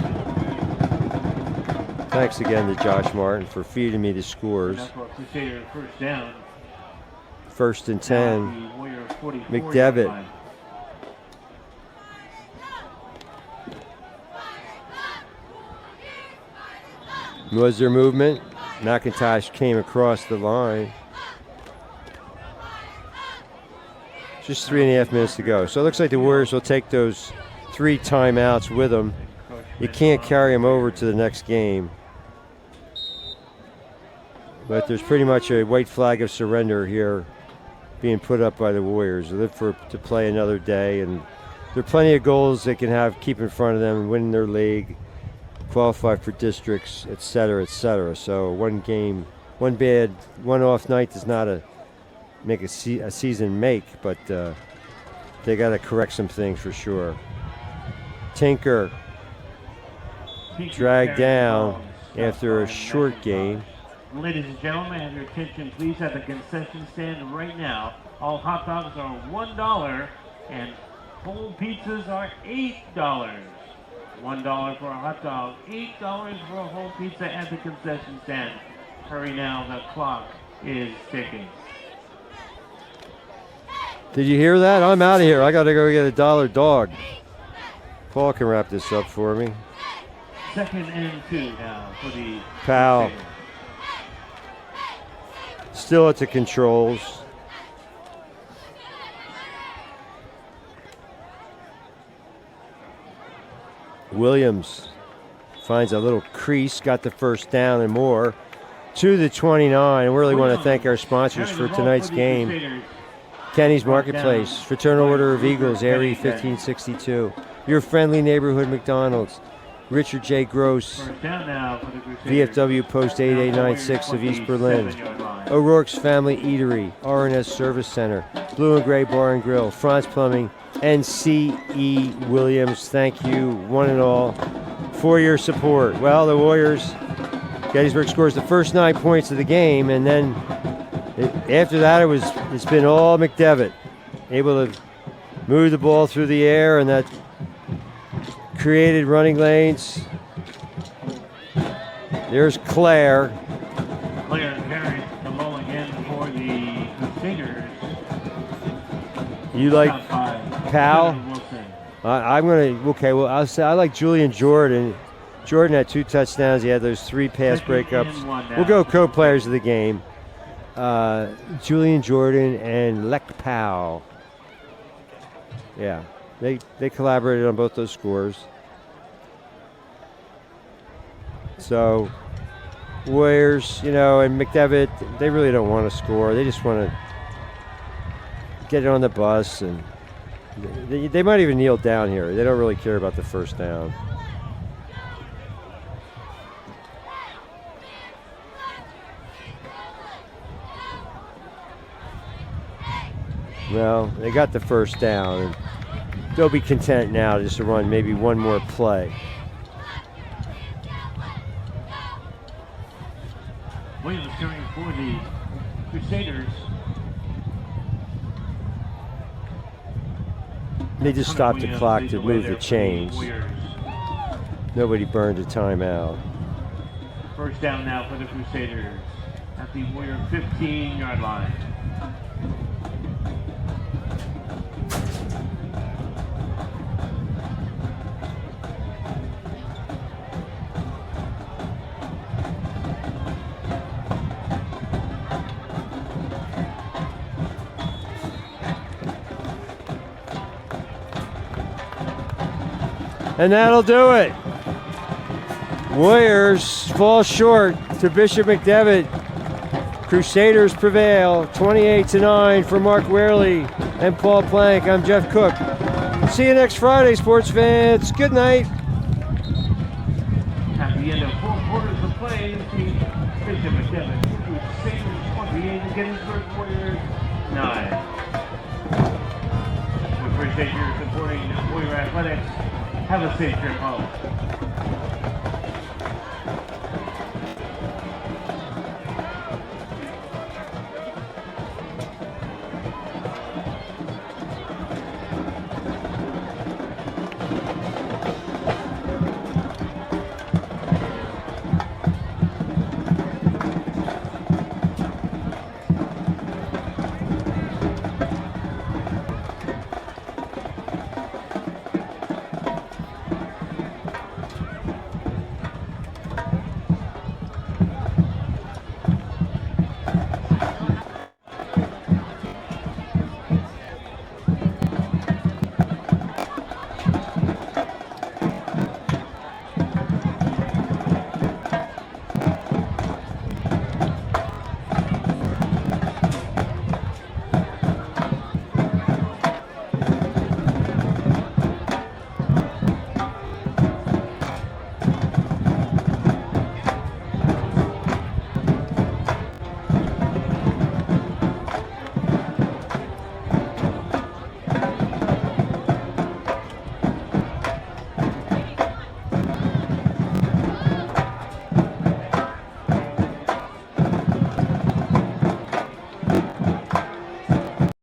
Thanks again to Josh Martin for feeding me the scores. First down. 1st and 10. McDevitt. Was there movement? McIntosh came across the line. Just 3.5 minutes to go. So it looks like the Warriors will take those 3 timeouts with them. You can't carry them over to the next game. But there's pretty much a white flag of surrender here being put up by the Warriors. They live to play another day, and there are plenty of goals they can keep in front of them and win their league, qualify for districts, et cetera, et cetera. So one off night does not make a season make, but they got to correct some things for sure. Tinker dragged down after a short gain. Ladies and gentlemen, have your attention please at the concession stand right now. All hot dogs are $1 and whole pizzas are $8. $1 for a hot dog, $8 for a whole pizza at the concession stand. Hurry now, the clock is ticking. Did you hear that? I'm out of here. I got to go get $1 dog. Paul can wrap this up for me. 2nd and 2 now for the Powell. Still at the controls. Williams finds a little crease, got the first down and more. To the 29. I really want to thank our sponsors for tonight's game. Kenny's Marketplace, Fraternal Order of Eagles, Area 1562. Your friendly neighborhood McDonald's. Richard J. Gross, VFW Post 8896 of East Berlin. O'Rourke's Family Eatery, R&S Service Center, Blue and Gray Bar and Grill, Franz Plumbing, and C.E. Williams. Thank you, one and all, for your support. Well, the Warriors, Gettysburg scores the first 9 points of the game, and then after that it's been all McDevitt, able to move the ball through the air, and that created running lanes. There's Claire. Claire carries the ball again for the Crusaders. You like Powell? Wilson. I'm gonna. Okay, well I'll say I like Julian Jordan. Jordan had 2 touchdowns. He had those 3 pass breakups. We'll go co-players of the game. Julian Jordan and Lek Powell. Yeah, they collaborated on both those scores. So Warriors, and McDevitt, they really don't want to score. They just want to get it on the bus, and they might even kneel down here. They don't really care about the first down. Well, they got the first down, and they'll be content now just to run maybe one more play. Williams carrying for the Crusaders. They just stopped the clock to move the chains. Nobody burned a timeout. First down now for the Crusaders at the Warrior 15-yard line. And that'll do it. Warriors fall short to Bishop McDevitt. Crusaders prevail 28-9 for Mark Wehrle and Paul Plank. I'm Jeff Cook. See you next Friday, sports fans. Good night. At the end of 4 quarters of play, the Bishop McDevitt Crusaders 28 and Gettysburg Warriors 9. We appreciate your supporting Warrior Athletics. Have a safe trip home.